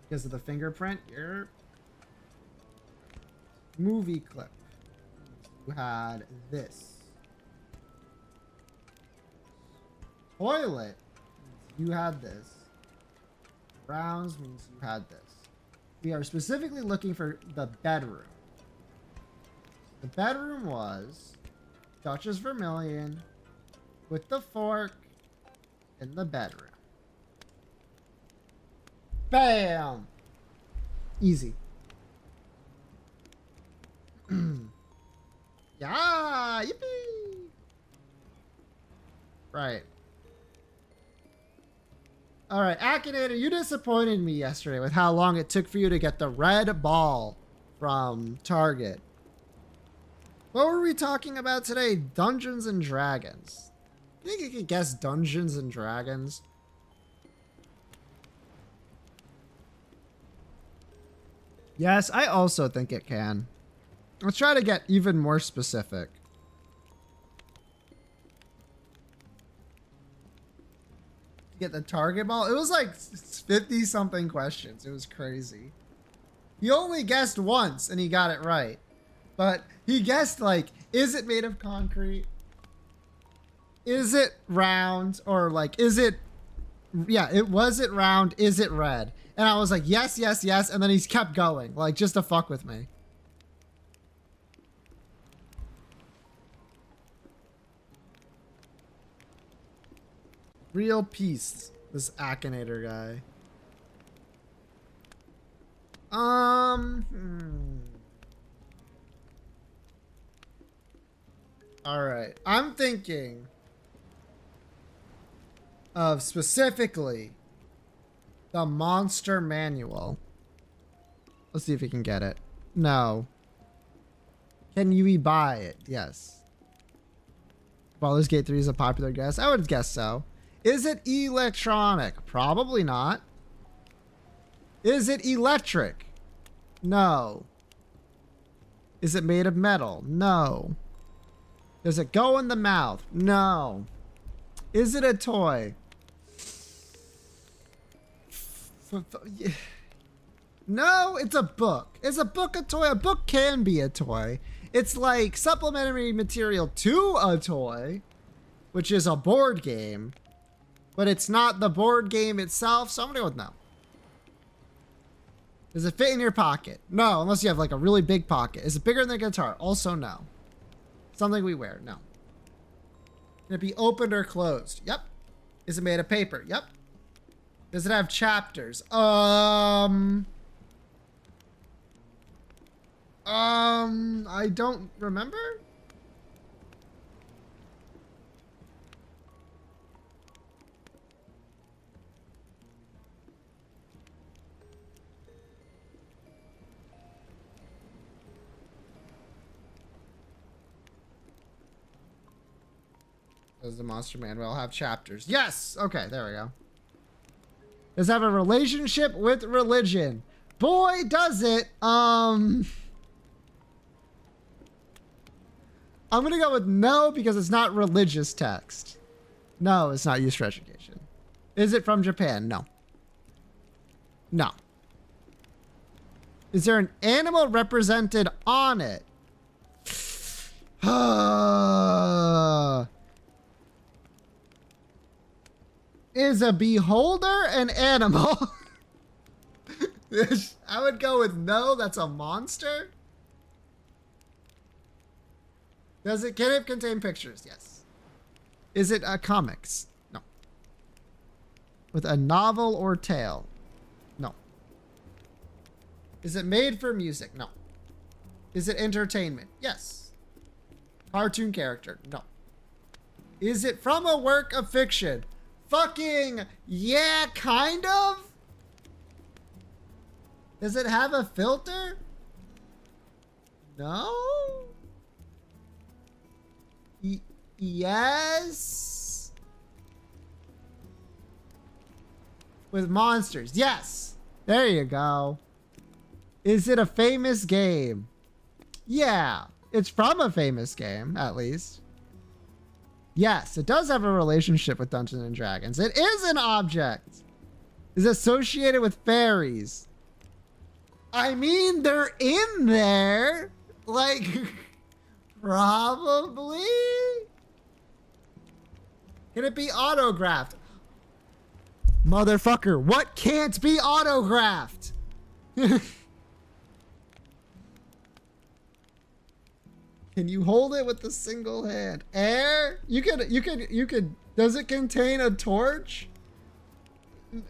Because of the fingerprint, you're... Movie clip. You had this. Toilet means you had this. Browns means you had this. We are specifically looking for the bedroom. The bedroom was Duchess Vermilion with the fork in the bedroom. Bam! Easy. Yeah! Yippee! Right. Alright, Akinator, you disappointed me yesterday with how long it took for you to get the red ball from Target. What were we talking about today? Dungeons and Dragons. You think you could guess Dungeons and Dragons? Yes, I also think it can. Let's try to get even more specific. Get the target ball. It was like 50 something questions. It was crazy. He only guessed once and he got it right. But he guessed like, is it made of concrete? Is it round? Or like, is it, yeah, was it round? Is it red? And I was like, yes, yes, yes. And then he's kept going, like just to fuck with me. Real peace, this Akinator guy. All right, I'm thinking of specifically the Monster Manual. Let's see if we can get it. No. Can you buy it? Yes. Baldur's Gate 3 is a popular guess. I would guess so. Is it electronic? Probably not. Is it electric? No. Is it made of metal? No. Does it go in the mouth? No. Is it a toy? No, it's a book. Is a book a toy? A book can be a toy. It's like supplementary material to a toy, which is a board game, but it's not the board game itself, so I'm gonna go with no. Does it fit in your pocket? No, unless you have like a really big pocket. Is it bigger than a guitar? Also no. Something we wear? No. Can it be opened or closed? Yep. Is it made of paper? Yep. Does it have chapters? I don't remember. Does the Monster Manual have chapters? Yes! Okay, there we go. Does it have a relationship with religion? Boy, does it. I'm gonna go with no because it's not religious text. No, it's not used for education. Is it from Japan? No. No. Is there an animal represented on it? Is a beholder an animal? I would go with no, that's a monster. Can it contain pictures? Yes. Is it comics? No. With a novel or tale? No. Is it made for music? No. Is it entertainment? Yes. Cartoon character? No. Is it from a work of fiction? Fucking yeah, kind of. Does it have a filter? No. Yes. With monsters. Yes. There you go. Is it a famous game? Yeah. It's from a famous game, at least. Yes, it does have a relationship with Dungeons and Dragons. It is an object. Is associated with fairies. I mean, they're in there. Like, probably. Can it be autographed? Motherfucker, what can't be autographed? Can you hold it with a single hand? Air? You could, does it contain a torch?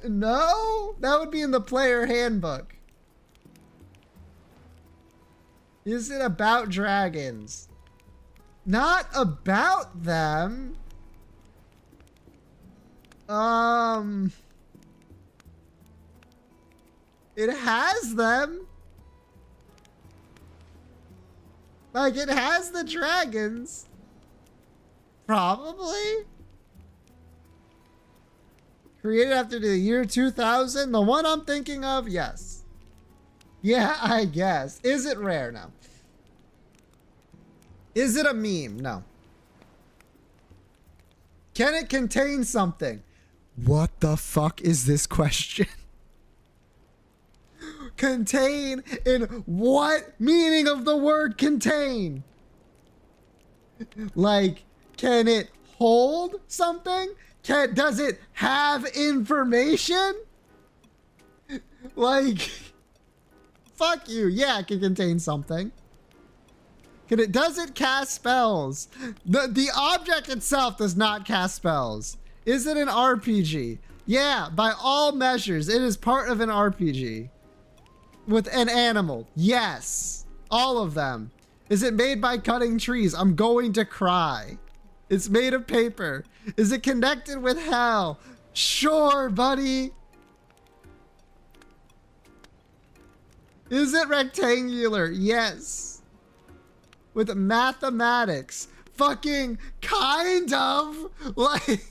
No? That would be in the player handbook. Is it about dragons? Not about them. It has them. Like, it has the dragons. Probably. Created after the year 2000. The one I'm thinking of, yes. Yeah, I guess. Is it rare? No. Is it a meme? No. Can it contain something? What the fuck is this question? Contain in what meaning of the word contain? Like, can it hold something? Does it have information? Like, fuck you. Yeah, it can contain something. Does it cast spells? The object itself does not cast spells. Is it an RPG? Yeah, by all measures, it is part of an RPG. With an animal. Yes. All of them. Is it made by cutting trees? I'm going to cry. It's made of paper. Is it connected with hell? Sure, buddy. Is it rectangular? Yes. With mathematics. Fucking kind of. Like.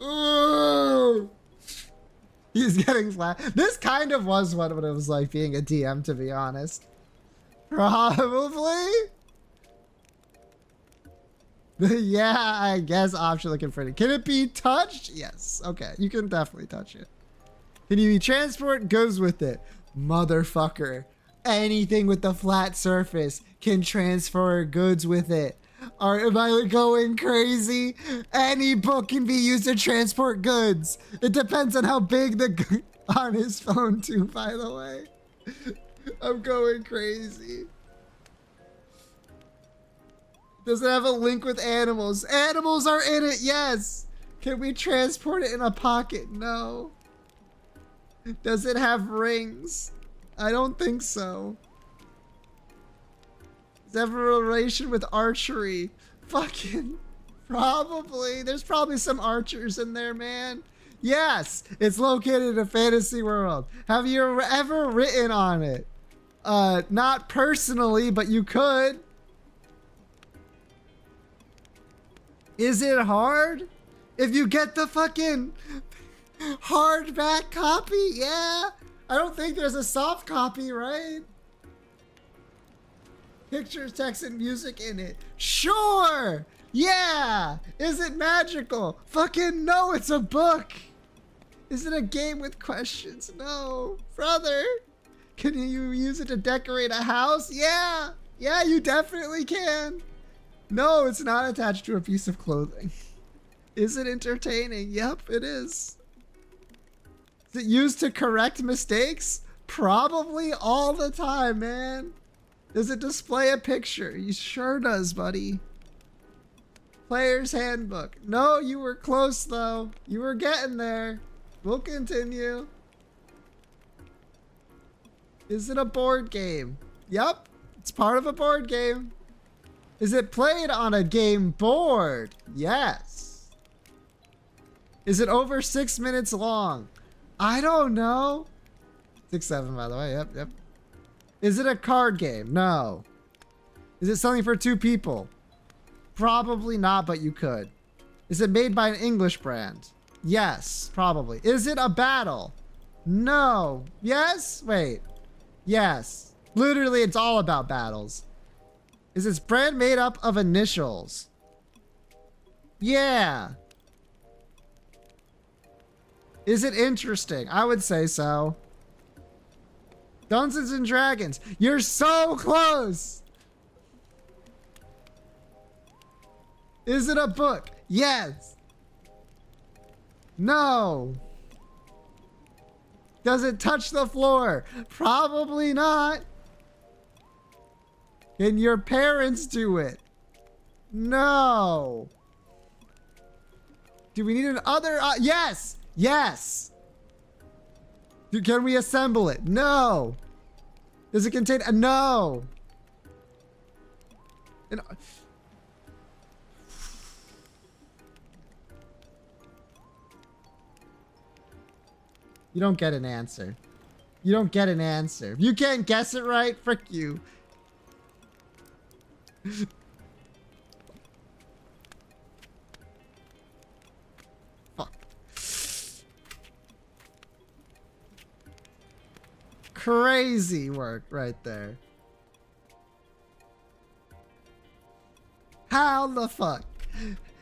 Ooh. He's getting flat. This kind of was what it was like being a DM, to be honest. Probably. Yeah, I guess option looking pretty. Can it be touched? Yes. Okay, you can definitely touch it. Can you transport goods with it? Motherfucker. Anything with the flat surface can transfer goods with it. Or am I going crazy? Any book can be used to transport goods. It depends on how big the on his phone too, by the way. I'm going crazy. Does it have a link with animals? Animals are in it, yes. Can we transport it in a pocket? No. Does it have rings? I don't think so. Does it have a relation with archery? Fucking probably. There's probably some archers in there, man. Yes, it's located in a fantasy world. Have you ever written on it? Not personally, but you could. Is it hard? If you get the fucking hardback copy, yeah. I don't think there's a soft copy, right? Pictures, text, and music in it. Sure! Yeah! Is it magical? Fucking no, it's a book! Is it a game with questions? No. Brother! Can you use it to decorate a house? Yeah! Yeah, you definitely can! No, it's not attached to a piece of clothing. Is it entertaining? Yep, it is. Is it used to correct mistakes? Probably all the time, man. Does it display a picture? You sure does, buddy. Player's handbook. No, you were close though. You were getting there. We'll continue. Is it a board game? Yep, it's part of a board game. Is it played on a game board? Yes. Is it over 6 minutes long? I don't know. 6-7, by the way. Yep, yep. Is it a card game? No. Is it something for 2 people? Probably not, but you could. Is it made by an English brand? Yes, probably. Is it a battle? No. Yes? Wait. Yes. Literally, it's all about battles. Is this brand made up of initials? Yeah. Is it interesting? I would say so. Dungeons and Dragons. You're so close. Is it a book? Yes. No. Does it touch the floor? Probably not. Can your parents do it? No. Do we need an other? Yes. Yes. Can we assemble it? No. Does it contain a no? You don't get an answer. You don't get an answer. If you can't guess it right, frick you. Fuck. Crazy work right there. How the fuck?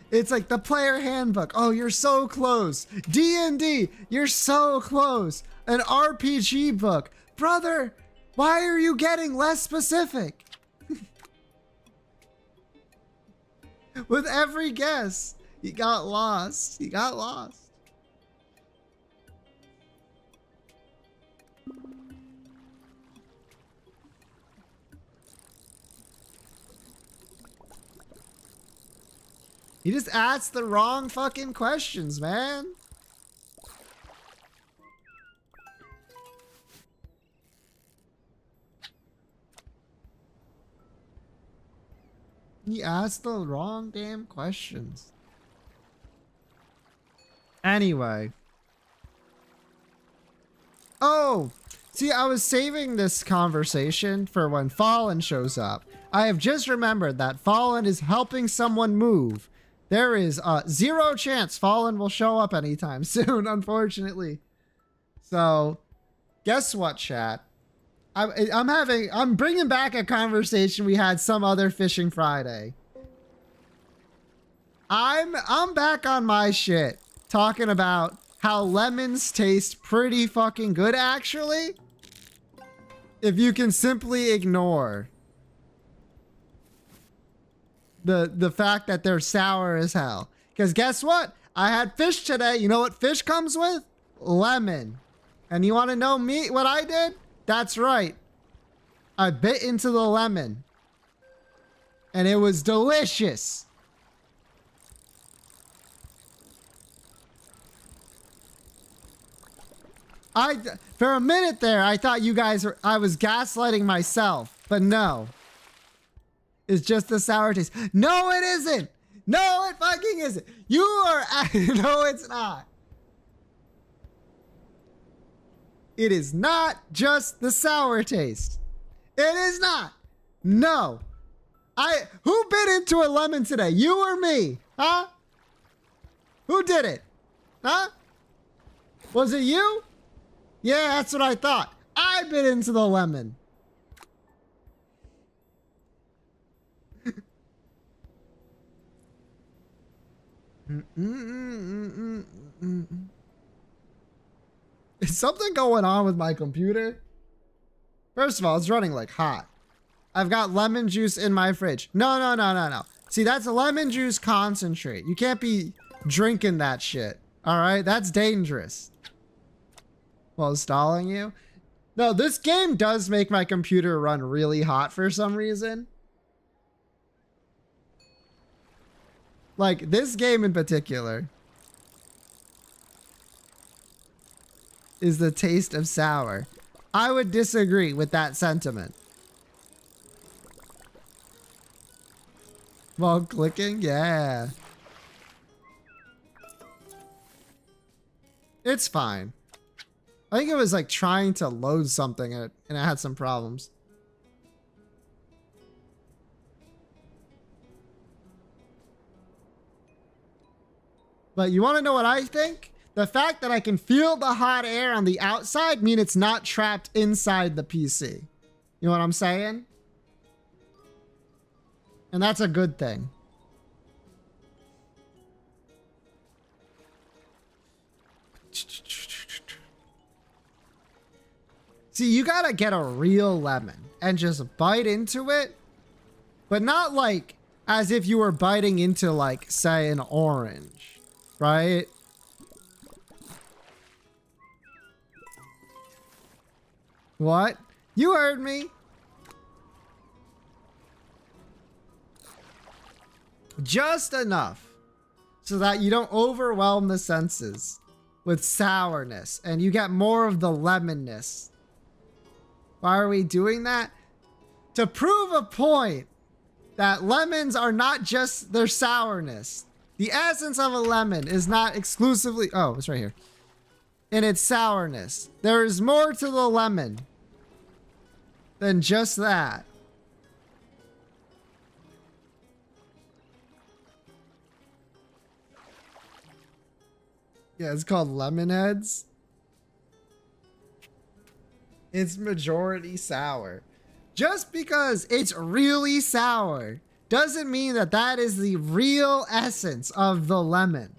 It's like the player handbook. Oh, you're so close. D&D, you're so close. An RPG book. Brother, why are you getting less specific? With every guess, you got lost. You got lost. You just asked the wrong fucking questions, man. He asked the wrong damn questions. Anyway. Oh, see, I was saving this conversation for when Fallen shows up. I have just remembered that Fallen is helping someone move. There is a 0 chance Fallen will show up anytime soon, unfortunately. So, guess what, chat? I'm bringing back a conversation we had some other Fishing Friday. I'm back on my shit, talking about how lemons taste pretty fucking good, actually, if you can simply ignore the fact that they're sour as hell. Because guess what? I had fish today. You know what fish comes with? Lemon. And you want to know what I did? That's right. I bit into the lemon. And it was delicious. For a minute there, I thought I was gaslighting myself, but no. It's just the sour taste. No, it isn't. No, it fucking isn't. You are, no, it's not. It is not just the sour taste. It is not. No. Who bit into a lemon today? You or me? Huh? Who did it? Huh? Was it you? Yeah, that's what I thought. I bit into the lemon. Is something going on with my computer? First of all, it's running like hot. I've got lemon juice in my fridge. No. See, that's lemon juice concentrate. You can't be drinking that shit. All right, that's dangerous. While stalling you? No, this game does make my computer run really hot for some reason. Like, this game in particular is the taste of sour. I would disagree with that sentiment. While clicking? Yeah. It's fine. I think it was like trying to load something and it had some problems. But you want to know what I think? The fact that I can feel the hot air on the outside means it's not trapped inside the PC. You know what I'm saying? And that's a good thing. See, you gotta get a real lemon and just bite into it, but not like as if you were biting into, like, say, an orange, right? What? You heard me. Just enough so that you don't overwhelm the senses with sourness and you get more of the lemonness. Why are we doing that? To prove a point that lemons are not just their sourness. The essence of a lemon is not exclusively, oh, it's right here, in its sourness. There is more to the lemon than just that. Yeah, it's called lemon heads. It's majority sour. Just because it's really sour doesn't mean that that is the real essence of the lemon.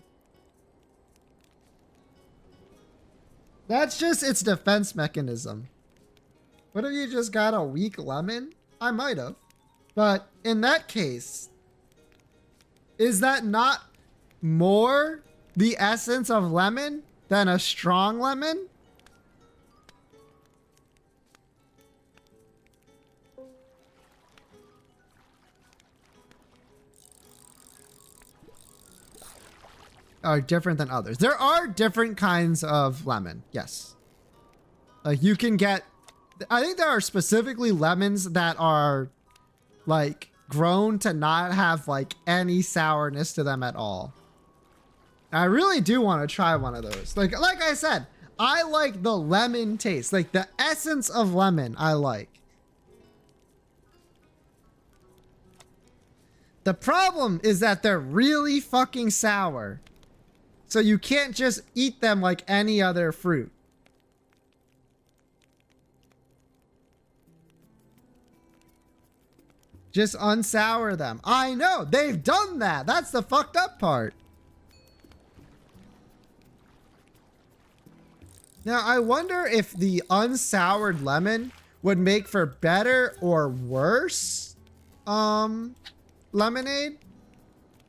That's just its defense mechanism. What if you just got a weak lemon? I might have. But in that case, is that not more the essence of lemon than a strong lemon? Are different than others. There are different kinds of lemon. Yes. Like you can get, I think there are specifically lemons that are like grown to not have like any sourness to them at all. I really do want to try one of those. Like I said, I like the lemon taste, like the essence of lemon I like. The problem is that they're really fucking sour. So you can't just eat them like any other fruit. Just unsour them. I know, they've done that. That's the fucked up part. Now, I wonder if the unsoured lemon would make for better or worse lemonade.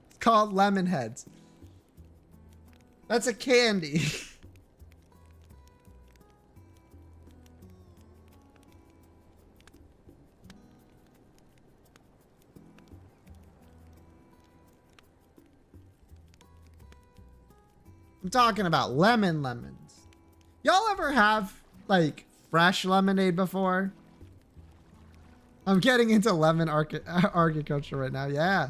It's called Lemon Heads. That's a candy. I'm talking about lemons. Y'all ever have like fresh lemonade before? I'm getting into lemon agriculture right now. Yeah.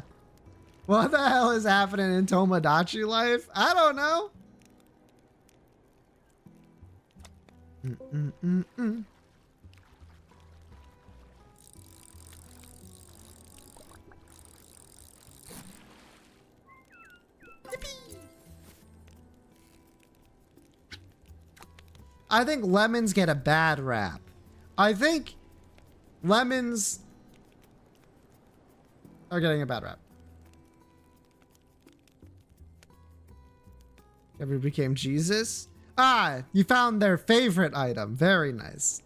What the hell is happening in Tomodachi life? I don't know. I think lemons get a bad rap. I think lemons are getting a bad rap. Ever became Jesus? Ah, you found their favorite item. Very nice.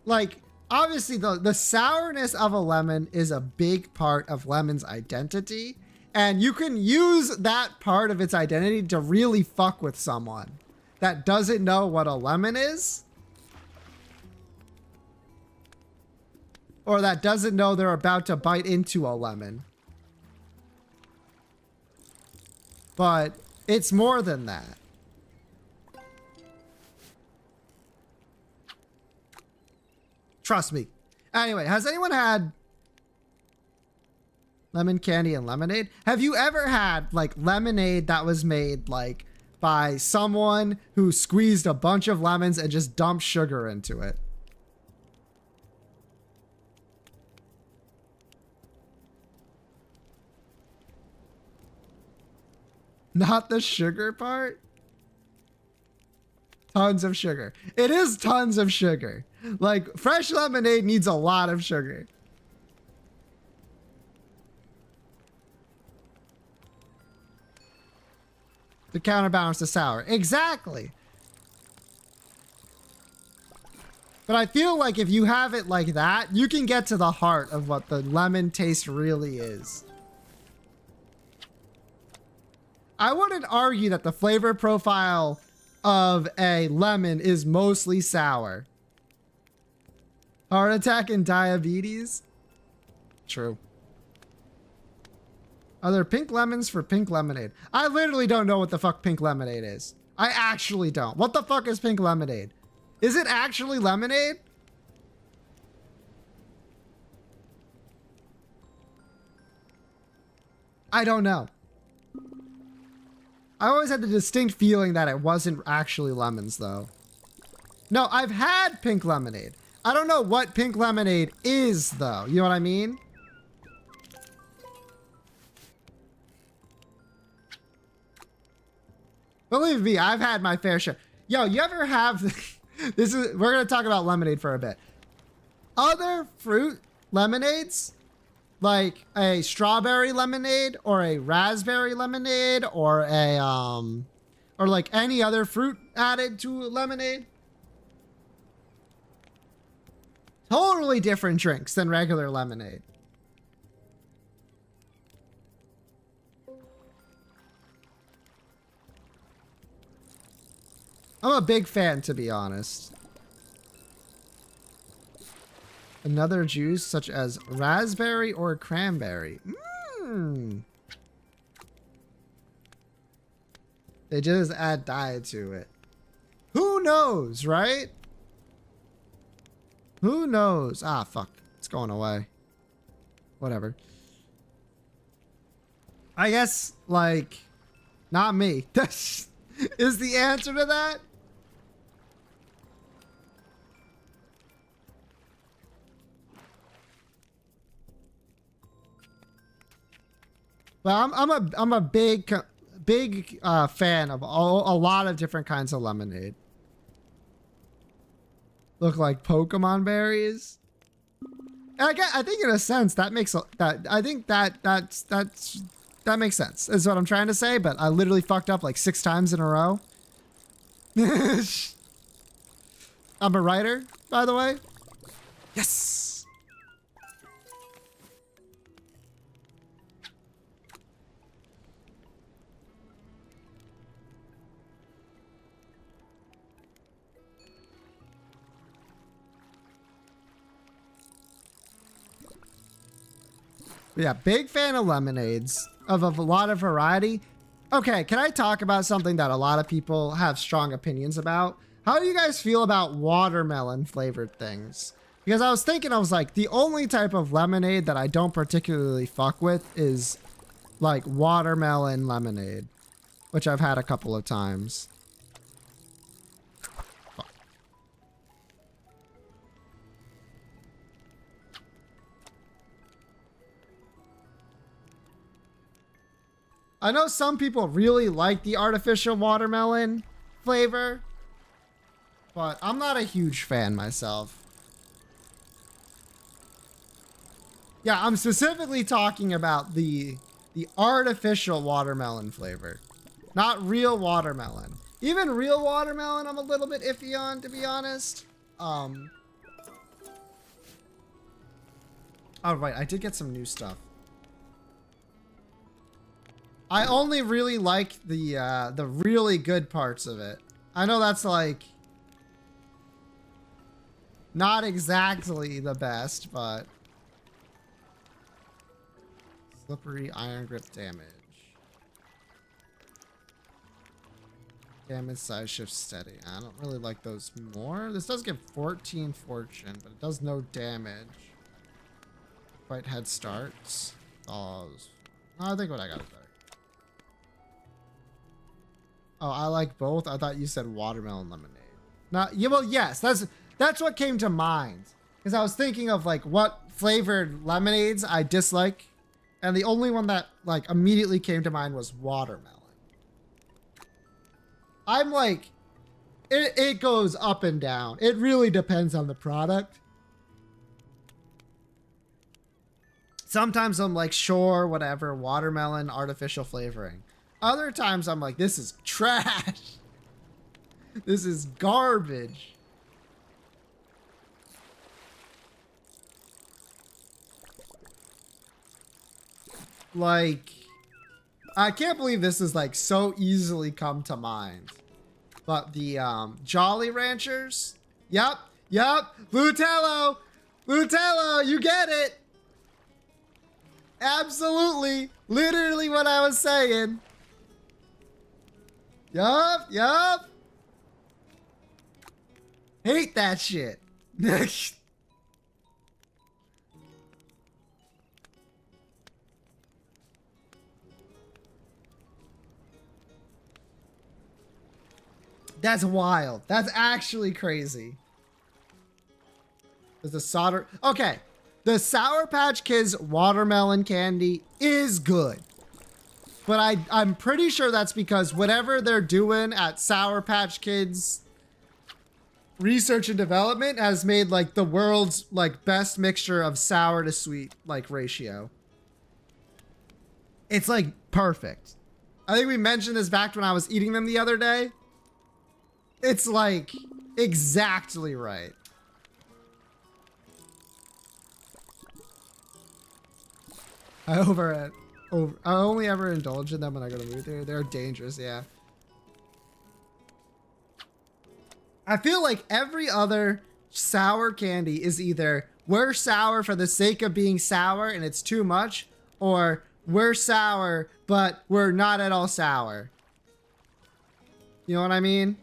Like, obviously the sourness of a lemon is a big part of lemon's identity. And you can use that part of its identity to really fuck with someone that doesn't know what a lemon is. Or that doesn't know they're about to bite into a lemon. But it's more than that. Trust me. Anyway, has anyone had lemon candy and lemonade? Have you ever had like lemonade that was made like by someone who squeezed a bunch of lemons and just dumped sugar into it? Not the sugar part? Tons of sugar. It is tons of sugar. Like, fresh lemonade needs a lot of sugar. To counterbalance the sour. Exactly. But I feel like if you have it like that, you can get to the heart of what the lemon taste really is. I wouldn't argue that the flavor profile of a lemon is mostly sour. Heart attack and diabetes? True. Are there pink lemons for pink lemonade? I literally don't know what the fuck pink lemonade is. I actually don't. What the fuck is pink lemonade? Is it actually lemonade? I don't know. I always had the distinct feeling that it wasn't actually lemons, though. No, I've had pink lemonade. I don't know what pink lemonade is, though. You know what I mean? Believe me, I've had my fair share. Yo, you ever have... we're going to talk about lemonade for a bit. Other fruit lemonades, like a strawberry lemonade or a raspberry lemonade or a or like any other fruit added to lemonade, totally different drinks than regular lemonade. I'm a big fan, to be honest. Another juice such as raspberry or cranberry. They just add dye to it. Who knows, right? Who knows? Ah, fuck. It's going away. Whatever. I guess, like, not me. That's is the answer to that. Well, I'm a big fan of a lot of different kinds of lemonade. Look like Pokemon berries. I think in a sense that makes that I think that makes sense. Is what I'm trying to say. But I literally fucked up like 6 times in a row. I'm a writer, by the way. Yes. Yeah, big fan of lemonades, of a lot of variety. Okay, can I talk about something that a lot of people have strong opinions about? How do you guys feel about watermelon flavored things? Because I was thinking, I was like, the only type of lemonade that I don't particularly fuck with is like watermelon lemonade, which I've had a couple of times. I know some people really like the artificial watermelon flavor, but I'm not a huge fan myself. Yeah, I'm specifically talking about the artificial watermelon flavor, not real watermelon. Even real watermelon, I'm a little bit iffy on, to be honest. Oh, right, I did get some new stuff. I only really like the really good parts of it. I know that's like not exactly the best, but slippery iron grip damage. Damage size shift steady. I don't really like those more. This does give 14 fortune, but it does no damage. Quite head starts. Oh, I think what I got is better. Oh, I like both. I thought you said watermelon lemonade. Not yeah. Well, yes, that's what came to mind because I was thinking of like what flavored lemonades I dislike, and the only one that like immediately came to mind was watermelon. I'm like, it goes up and down. It really depends on the product. Sometimes I'm like, sure, whatever, watermelon, artificial flavoring. Other times I'm like, this is trash. This is garbage. Like, I can't believe this is like so easily come to mind. But the Jolly Ranchers. Yep. Lutello, you get it. Absolutely. Literally what I was saying. Yup. Hate that shit. That's wild. That's actually crazy. There's the solder. Okay. The Sour Patch Kids watermelon candy is good. But I'm pretty sure that's because whatever they're doing at Sour Patch Kids research and development has made like the world's like best mixture of sour to sweet like ratio. It's like perfect. I think we mentioned this back when I was eating them the other day. It's like exactly right. I only ever indulge in them when I go to movie theater. They're dangerous, yeah. I feel like every other sour candy is either we're sour for the sake of being sour and it's too much, or we're sour but we're not at all sour. You know what I mean?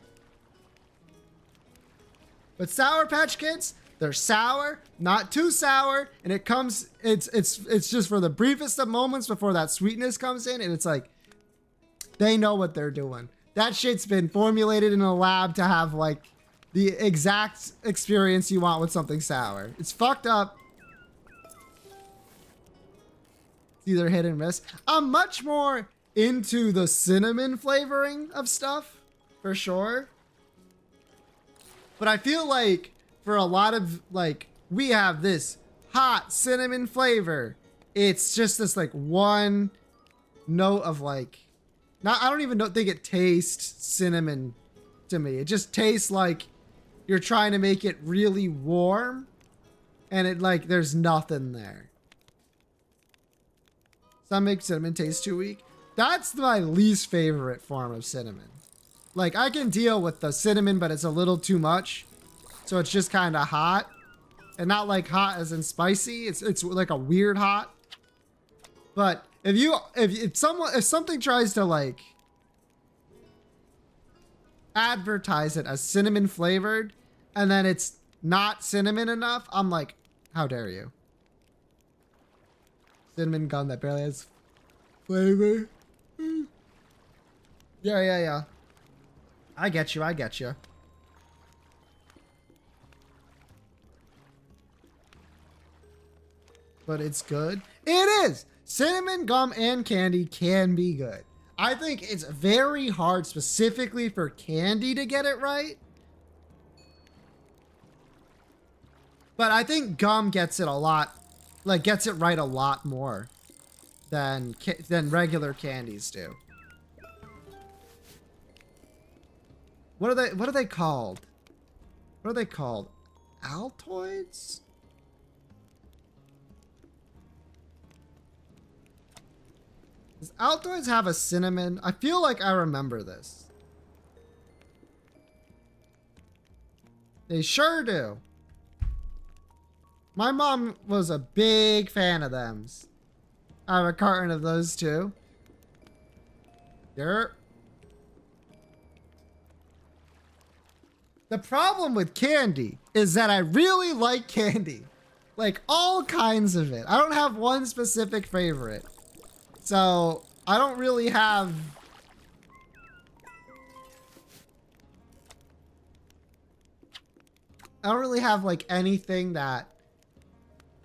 But Sour Patch Kids, They're sour, not too sour, and it comes. It's just for the briefest of moments before that sweetness comes in, and it's like they know what they're doing. That shit's been formulated in a lab to have like the exact experience you want with something sour. It's fucked up. It's either hit and miss. I'm much more into the cinnamon flavoring of stuff, for sure. But I feel like for a lot of, like, we have this hot cinnamon flavor. It's just this like one note of like, I don't even think it tastes cinnamon to me. It just tastes like you're trying to make it really warm and it like, there's nothing there. Some make cinnamon taste too weak. That's my least favorite form of cinnamon. Like I can deal with the cinnamon, but it's a little too much. So it's just kind of hot and not like hot as in spicy. It's like a weird hot. But if something tries to like advertise it as cinnamon flavored and then it's not cinnamon enough, I'm like, how dare you? Cinnamon gum that barely has flavor. Yeah. I get you. But it's good. It is! Cinnamon gum and candy can be good. I think it's very hard specifically for candy to get it right. But I think gum gets it a lot, like gets it right a lot more than regular candies do. What are they called? What are they called? Altoids? Does Altoids have a cinnamon? I feel like I remember this. They sure do. My mom was a big fan of them. I have a carton of those too. Yerp. The problem with candy is that I really like candy. Like all kinds of it. I don't have one specific favorite. So I don't really have like anything that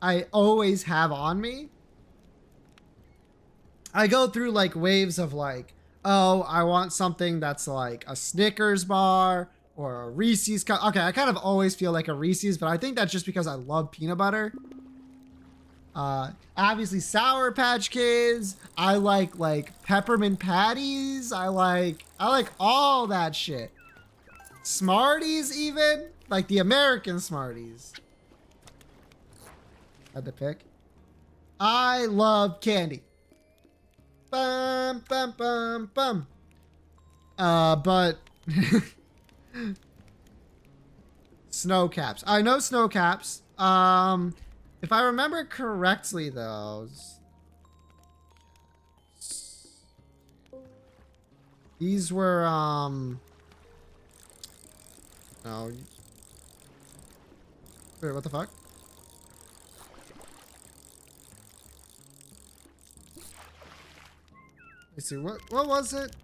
I always have on me. I go through like waves of like, oh, I want something that's like a Snickers bar or a Reese's cup. Okay, I kind of always feel like a Reese's, but I think that's just because I love peanut butter. Obviously Sour Patch Kids. I like peppermint patties. I like all that shit. Smarties even, like the American Smarties. Had to pick. I love candy. Bum bum bum bum. But snow caps. I know snow caps. If I remember correctly, though, these were no. Wait, what the fuck? Let's see, what was it?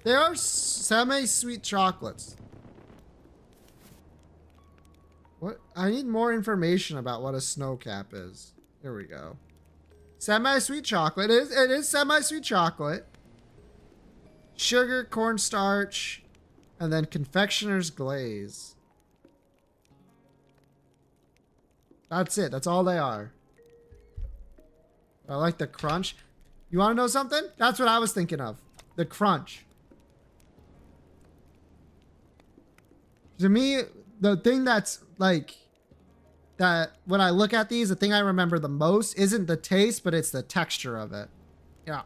They are semi-sweet chocolates. What? I need more information about what a snow cap is. Here we go. Semi-sweet chocolate. It is semi-sweet chocolate. Sugar, cornstarch, and then confectioner's glaze. That's it. That's all they are. I like the crunch. You want to know something? That's what I was thinking of. The crunch. To me, the thing that's like that when I look at these, the thing I remember the most isn't the taste, but it's the texture of it. Yeah.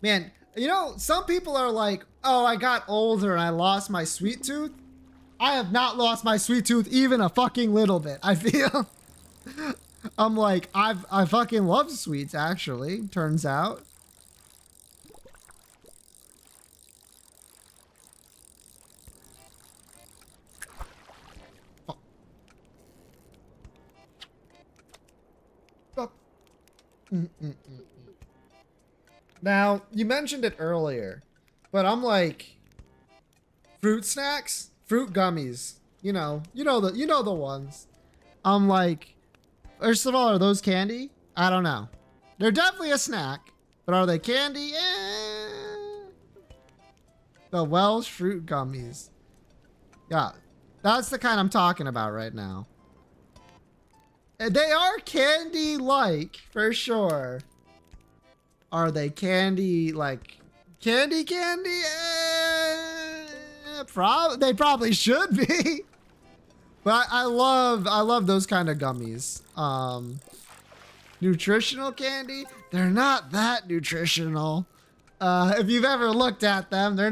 Man, you know, some people are like, oh, I got older and I lost my sweet tooth. I have not lost my sweet tooth even a fucking little bit. I feel I'm like, I fucking love sweets, actually, turns out. Mm-mm-mm. Now, you mentioned it earlier, but I'm like, fruit snacks, fruit gummies. You know the ones. I'm like, first of all, are those candy? I don't know. They're definitely a snack, but are they candy? The Welsh fruit gummies. Yeah, that's the kind I'm talking about right now. They are candy-like, for sure. Are they candy, like, candy? They probably should be. But I love those kind of gummies. Nutritional candy? They're not that nutritional. If you've ever looked at them, they're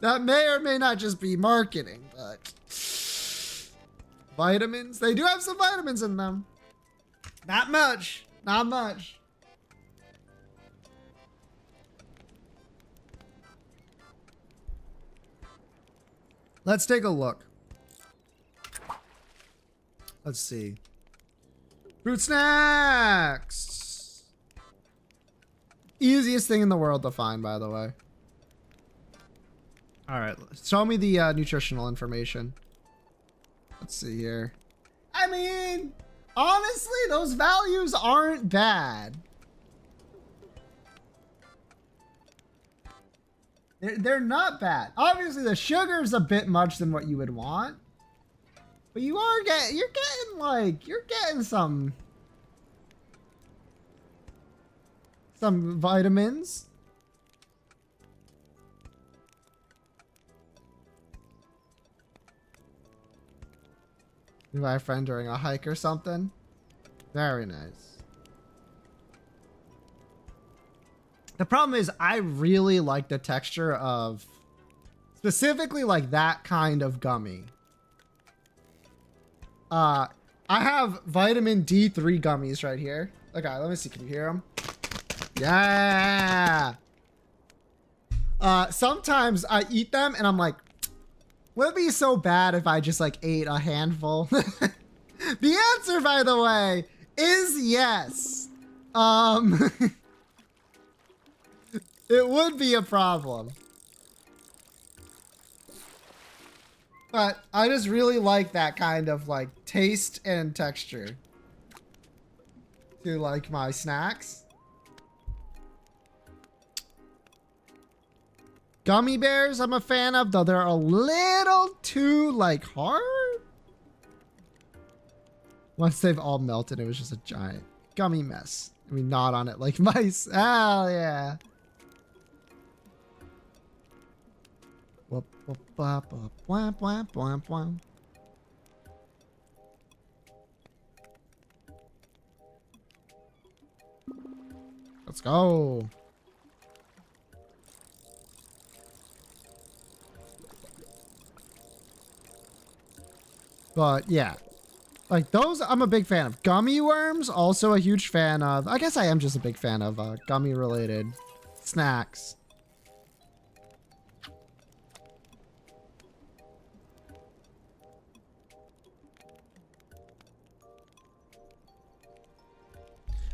that may or may not just be marketing, but vitamins, they do have some vitamins in them. Not much. Not much. Let's take a look. Let's see. Fruit snacks. Easiest thing in the world to find, by the way. All right, show me the nutritional information. Let's see here. I mean, honestly, those values aren't bad. They're not bad. Obviously, the sugar's a bit much than what you would want, but you're getting some vitamins. My friend during a hike or something. Very nice. The problem is I really like the texture of specifically like that kind of gummy. I have vitamin D3 gummies right here. Okay, let me see. Can you hear them? Yeah. Sometimes I eat them and I'm like, would it be so bad if I just like ate a handful? The answer, by the way, is yes. It would be a problem. But I just really like that kind of like taste and texture to like my snacks. Gummy bears I'm a fan of, though they're a little too like hard. Once they've all melted, it was just a giant gummy mess. I mean, not on it like mice. Hell yeah. Whoop, whoop, whoop, whoop, wham, wham, wham, wham. Let's go. But yeah, like those I'm a big fan of. Gummy worms, also a huge fan of. I guess I am just a big fan of gummy related snacks.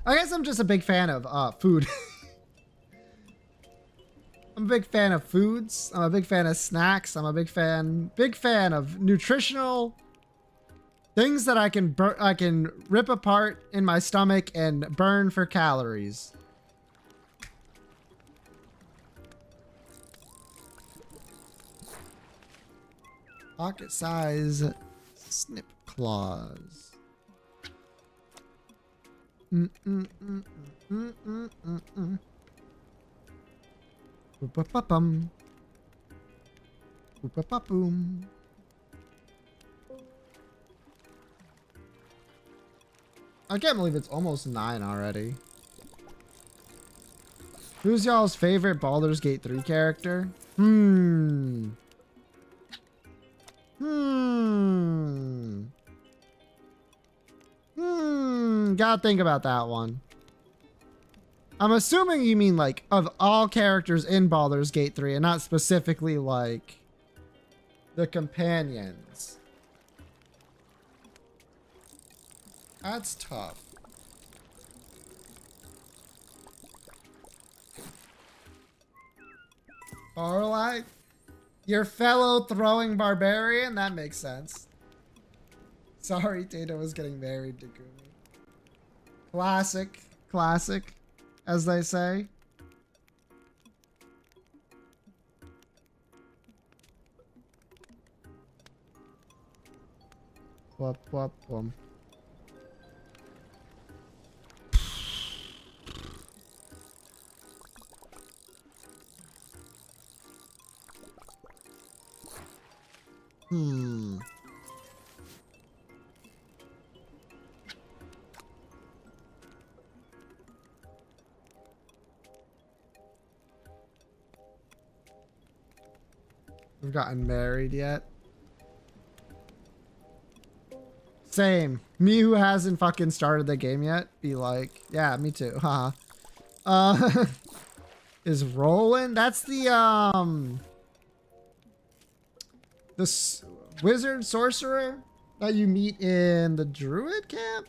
I guess I'm just a big fan of food. I'm a big fan of foods. I'm a big fan of snacks. I'm a big fan of nutritional things that I can rip apart in my stomach and burn for calories. Pocket size snip claws. Boom. Boom. I can't believe it's almost 9 already. Who's y'all's favorite Baldur's Gate 3 character? Gotta think about that one. I'm assuming you mean like of all characters in Baldur's Gate 3 and not specifically like the companions. That's tough. Barlag? Your fellow throwing barbarian? That makes sense. Sorry, Tato was getting married to Gumi. Classic. Classic, as they say. Whoop, whoop, whoop. We've gotten married yet? Same. Me who hasn't fucking started the game yet, be like, yeah, me too. Haha. Is Roland? That's the wizard sorcerer that you meet in the druid camp?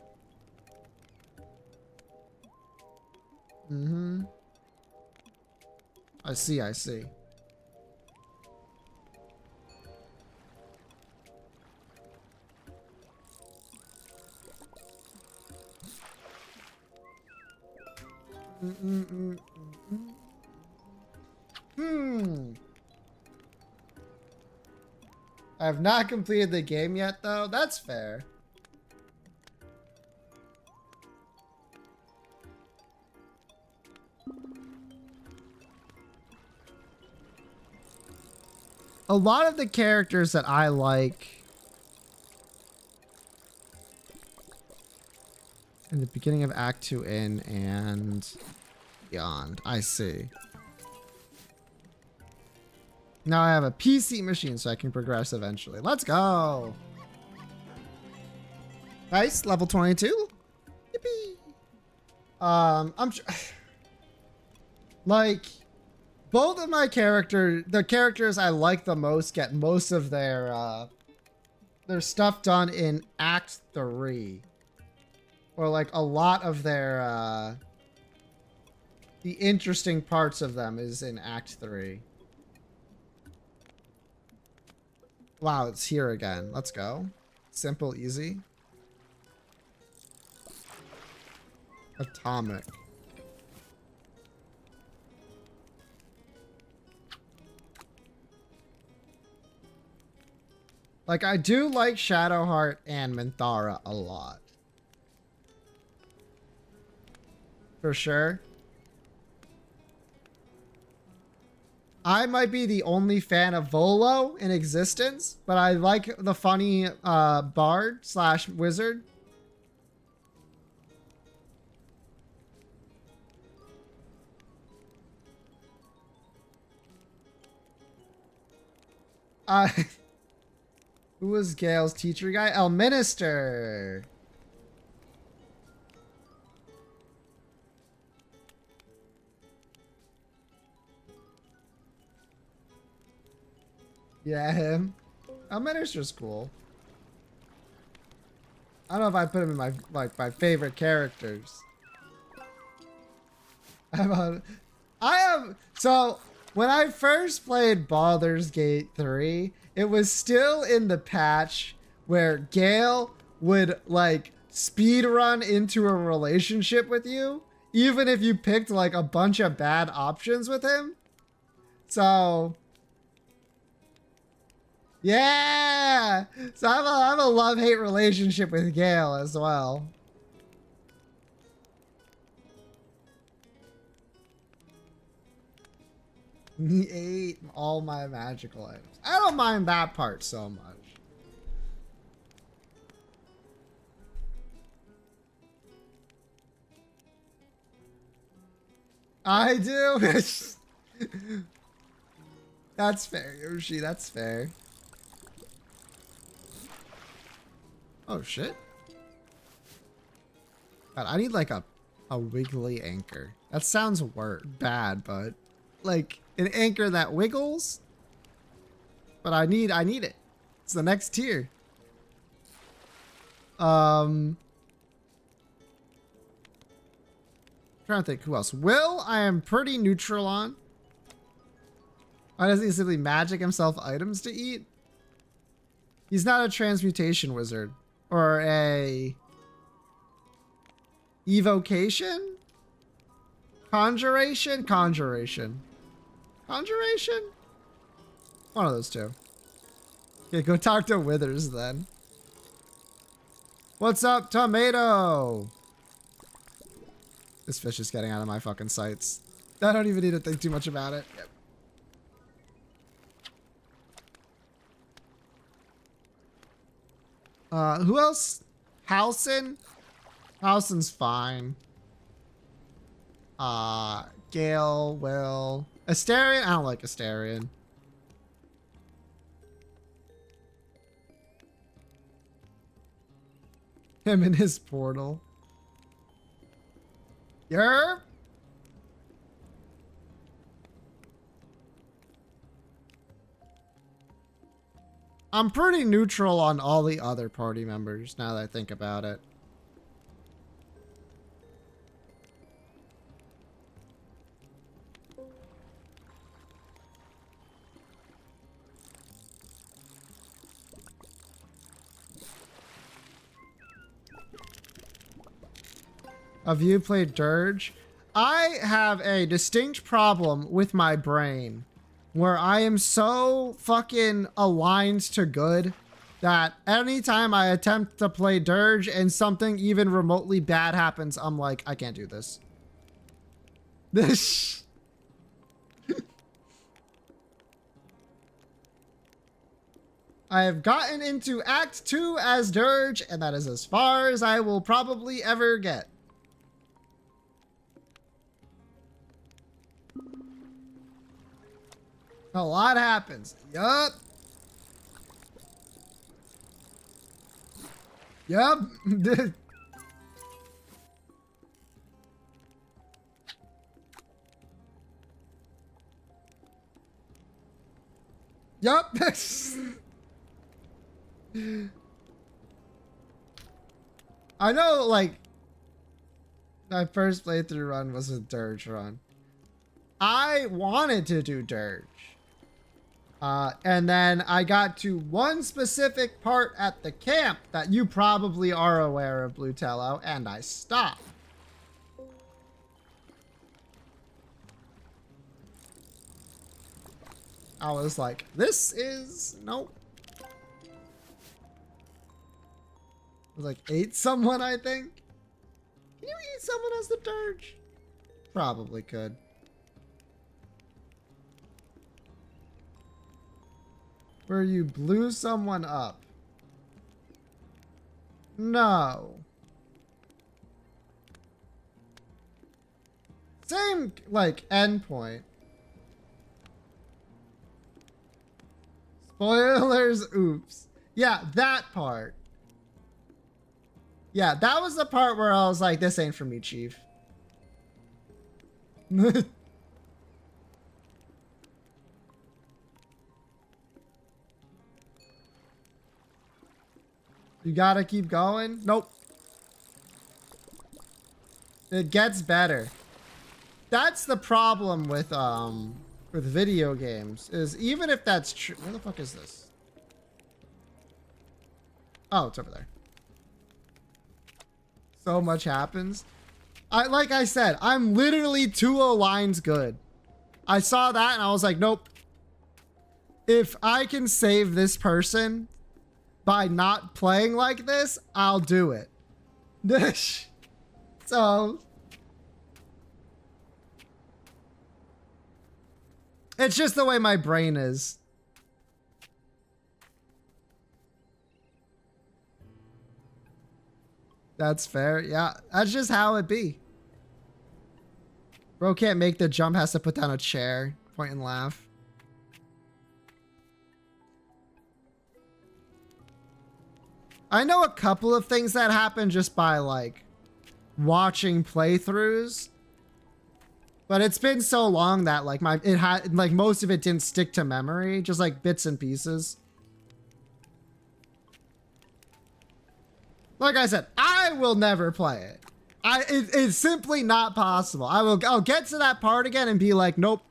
Mm-hmm. I see, I see. I have not completed the game yet, though. That's fair. A lot of the characters that I like in the beginning of Act 2 in and beyond. I see. Now I have a PC machine so I can progress eventually. Let's go. Nice, level 22. Yippee. Like, both of my the characters I like the most get most of their stuff done in Act 3. Or like a lot of their the interesting parts of them is in Act 3. Wow, it's here again. Let's go. Simple, easy. Atomic. Like, I do like Shadowheart and Minthara a lot. For sure. I might be the only fan of Volo in existence, but I like the funny bard slash wizard. Who was Gale's teacher guy? El Minister. Yeah, him. El Minister's cool. I don't know if I put him in my favorite characters. So when I first played Baldur's Gate 3, it was still in the patch where Gale would like speed run into a relationship with you, even if you picked like a bunch of bad options with him. So yeah, so I have a love-hate relationship with Gale as well. He ate all my magical items. I don't mind that part so much. I do. That's fair, Yoshi. That's fair. Oh shit. God, I need like a wiggly anchor. That sounds bad, but like an anchor that wiggles. But I need it. It's the next tier. Trying to think who else. Will, I am pretty neutral on. Why doesn't he simply magic himself items to eat? He's not a transmutation wizard. Or a evocation? Conjuration? Conjuration. Conjuration? One of those two. Okay, go talk to Withers then. What's up, tomato? This fish is getting out of my fucking sights. I don't even need to think too much about it. Yep. Who else? Halson? Halson's fine. Gale, Will. Asterion? I don't like Asterion. Him in his portal. Yerp! I'm pretty neutral on all the other party members now that I think about it. Have you played Dirge? I have a distinct problem with my brain where I am so fucking aligned to good that anytime I attempt to play Dirge and something even remotely bad happens, I'm like, I can't do this. This. I have gotten into Act 2 as Dirge, and that is as far as I will probably ever get. A lot happens. Yup. Yup. Yup. I know, like, my first playthrough run was a Dirge run. I wanted to do Dirge. And then I got to one specific part at the camp that you probably are aware of, Blue Tello, and I stopped. I was like, this is... nope. I was like, ate someone, I think? Can you eat someone as the Dirge? Probably could. Where you blew someone up. No. Same, like, endpoint. Spoilers, oops. Yeah, that part. Yeah, that was the part where I was like, this ain't for me, Chief. You gotta keep going? Nope. It gets better. That's the problem with video games, is even if that's true. Where the fuck is this? Oh, it's over there. So much happens. Like I said, I'm literally 2 lines good. I saw that and I was like, nope. If I can save this person by not playing like this, I'll do it. So it's just the way my brain is. That's fair. Yeah, that's just how it be. Bro can't make the jump, has to put down a chair. Point and laugh. I know a couple of things that happen just by like watching playthroughs, but it's been so long that like most of it didn't stick to memory, just like bits and pieces. Like I said, I will never play it. It's simply not possible. I'll get to that part again and be like, nope.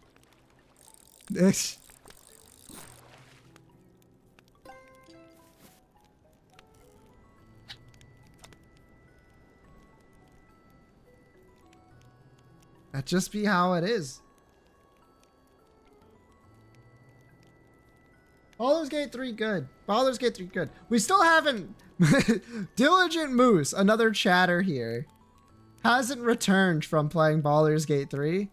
That just be how it is. Baldur's Gate 3 good. Baldur's Gate 3 good. We still haven't... Diligent Moose, another chatter here, hasn't returned from playing Baldur's Gate 3.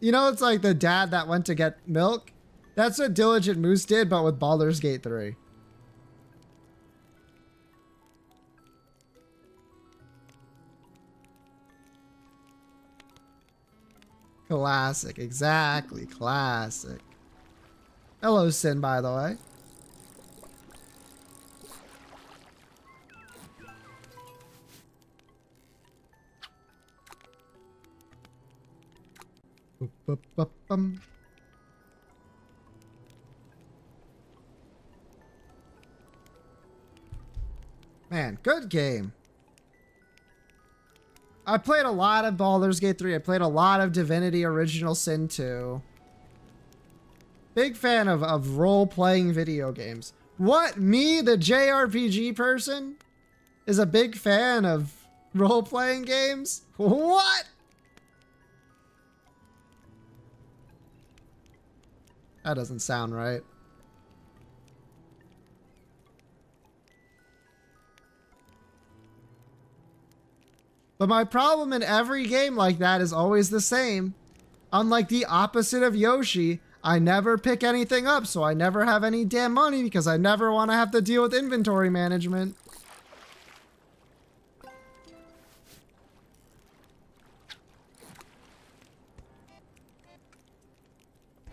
You know, it's like the dad that went to get milk. That's what Diligent Moose did, but with Baldur's Gate 3. Classic, exactly, classic. Hello, Sin, by the way. Boop, boop, boop, bum. Man, good game. I played a lot of Baldur's Gate 3. I played a lot of Divinity Original Sin 2. Big fan of role-playing video games. What? Me, the JRPG person, is a big fan of role-playing games? What? That doesn't sound right. But my problem in every game like that is always the same. Unlike the opposite of Yoshi, I never pick anything up, so I never have any damn money because I never want to have to deal with inventory management.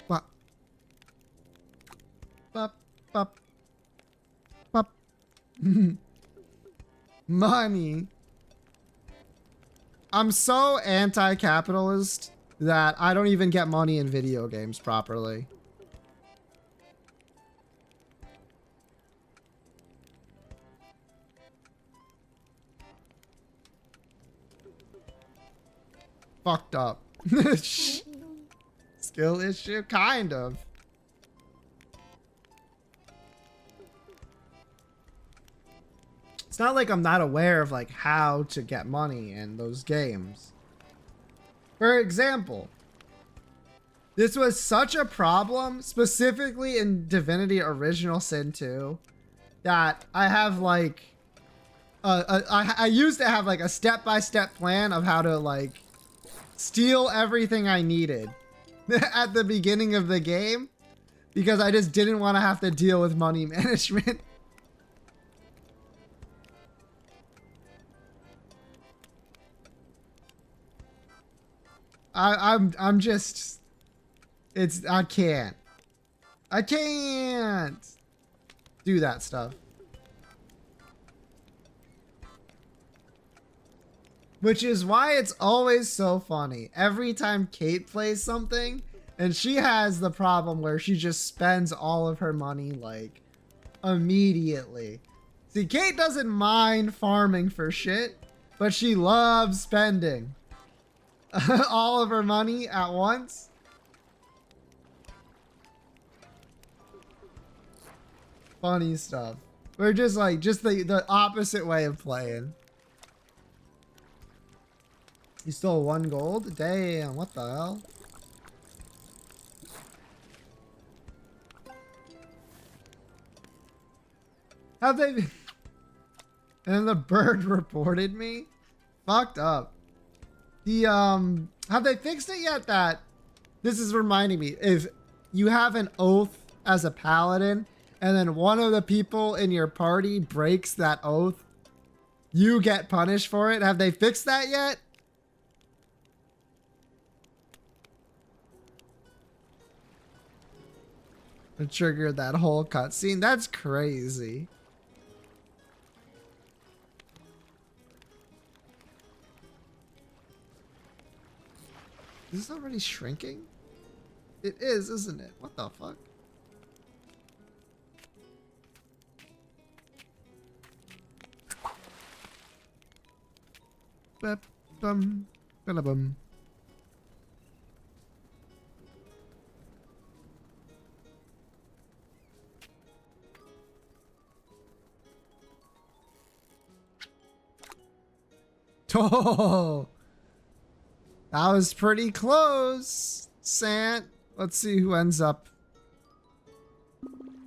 Bop. Bop. Bop. Bop. Money. I'm so anti-capitalist that I don't even get money in video games properly. Fucked up. Skill issue? Kind of. It's not like I'm not aware of like how to get money in those games. For example, this was such a problem specifically in Divinity Original Sin 2 that I have like I used to have like a step-by-step plan of how to like steal everything I needed at the beginning of the game because I just didn't want to have to deal with money management. I'm just, I can't do that stuff. Which is why it's always so funny. Every time Kate plays something and she has the problem where she just spends all of her money like immediately. See, Kate doesn't mind farming for shit, but she loves spending all of her money at once. Funny stuff. We're just like, the opposite way of playing. You stole 1 gold? Damn, what the hell? Have they... And then the bird reported me? Fucked up. The, have they fixed it yet that... This is reminding me. If you have an oath as a paladin, and then one of the people in your party breaks that oath, you get punished for it. Have they fixed that yet? It triggered that whole cutscene. That's crazy. Is this already shrinking? It is, isn't it? What the fuck? Bum, bum, bum. Oh, That was pretty close, Sant. Let's see who ends up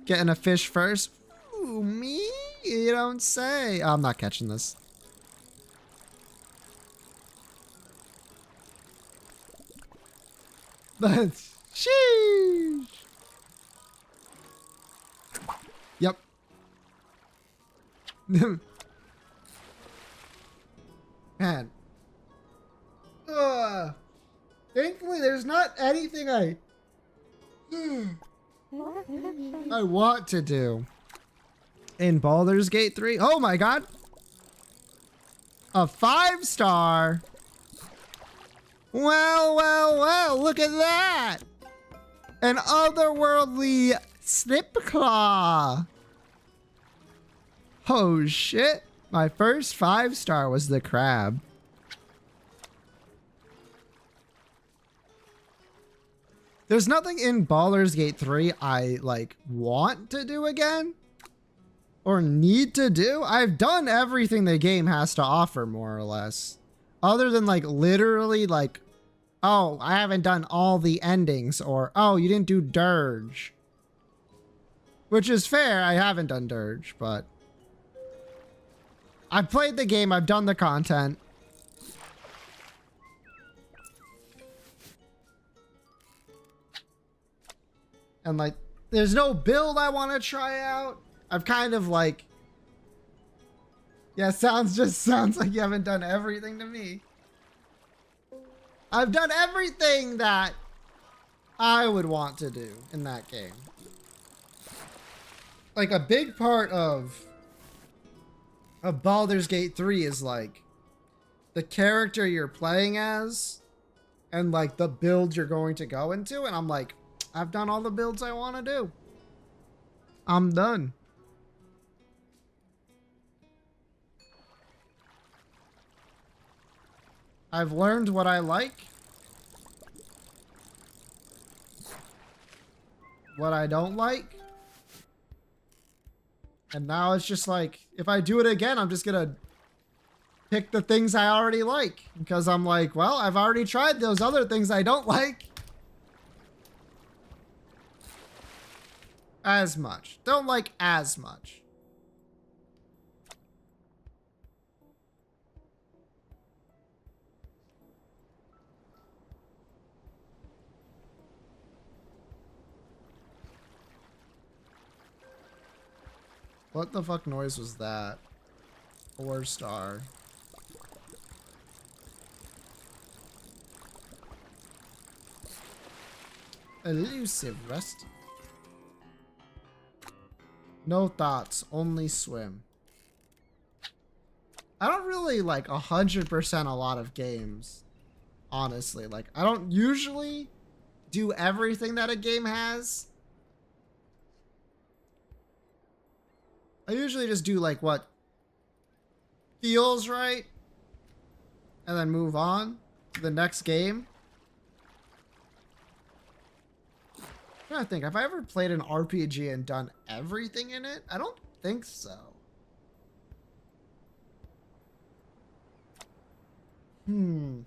getting a fish first. Ooh, me? You don't say. Oh, I'm not catching this. But, sheesh. Yep. Man. Thankfully, there's not anything I want to do in Baldur's Gate 3. Oh my god. A 5-star. Well, look at that. An otherworldly Snipclaw. Oh shit. My first 5-star was the crab. There's nothing in Baldur's Gate 3 I, like, want to do again. Or need to do. I've done everything the game has to offer, more or less. Other than, like, literally, like, oh, I haven't done all the endings. Or, oh, you didn't do Dirge. Which is fair, I haven't done Dirge, but... I've played the game, I've done the content. And like, there's no build I want to try out. I've kind of like, yeah, sounds like you haven't done everything to me. I've done everything that I would want to do in that game. Like a big part of Baldur's Gate 3 is like the character you're playing as and like the build you're going to go into. And I'm like, I've done all the builds I want to do. I'm done. I've learned what I like. What I don't like. And now it's just like, if I do it again, I'm just gonna pick the things I already like. Because I'm like, well, I've already tried those other things I don't like. As much. Don't like as much. What the fuck noise was that? 4-star. Elusive rust. No thoughts, only swim. I don't really like 100% a lot of games. Honestly, like I don't usually do everything that a game has. I usually just do like what feels right and then move on to the next game. I'm trying to think, have I ever played an RPG and done everything in it? I don't think so. Hmm.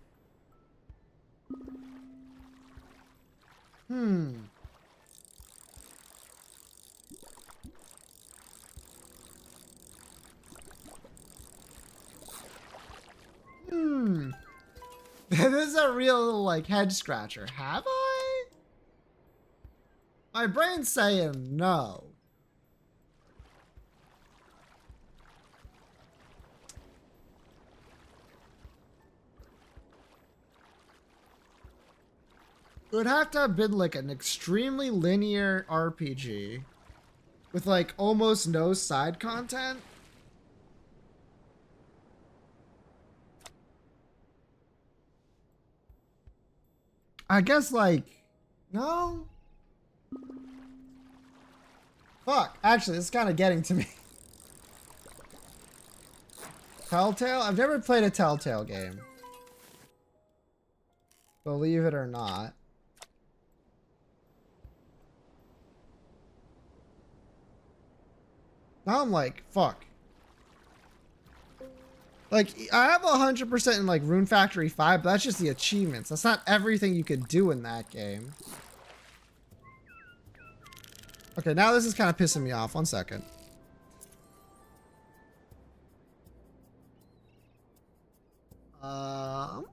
This is a real, like, head scratcher. Have I? My brain's saying no. It would have to have been like an extremely linear RPG with like almost no side content. I guess like, no. Fuck, actually, this is kind of getting to me. Telltale? I've never played a Telltale game. Believe it or not. Now I'm like, fuck. Like, I have 100% in like Rune Factory 5, but that's just the achievements. That's not everything you could do in that game. Okay, now this is kind of pissing me off. 1 second. Um...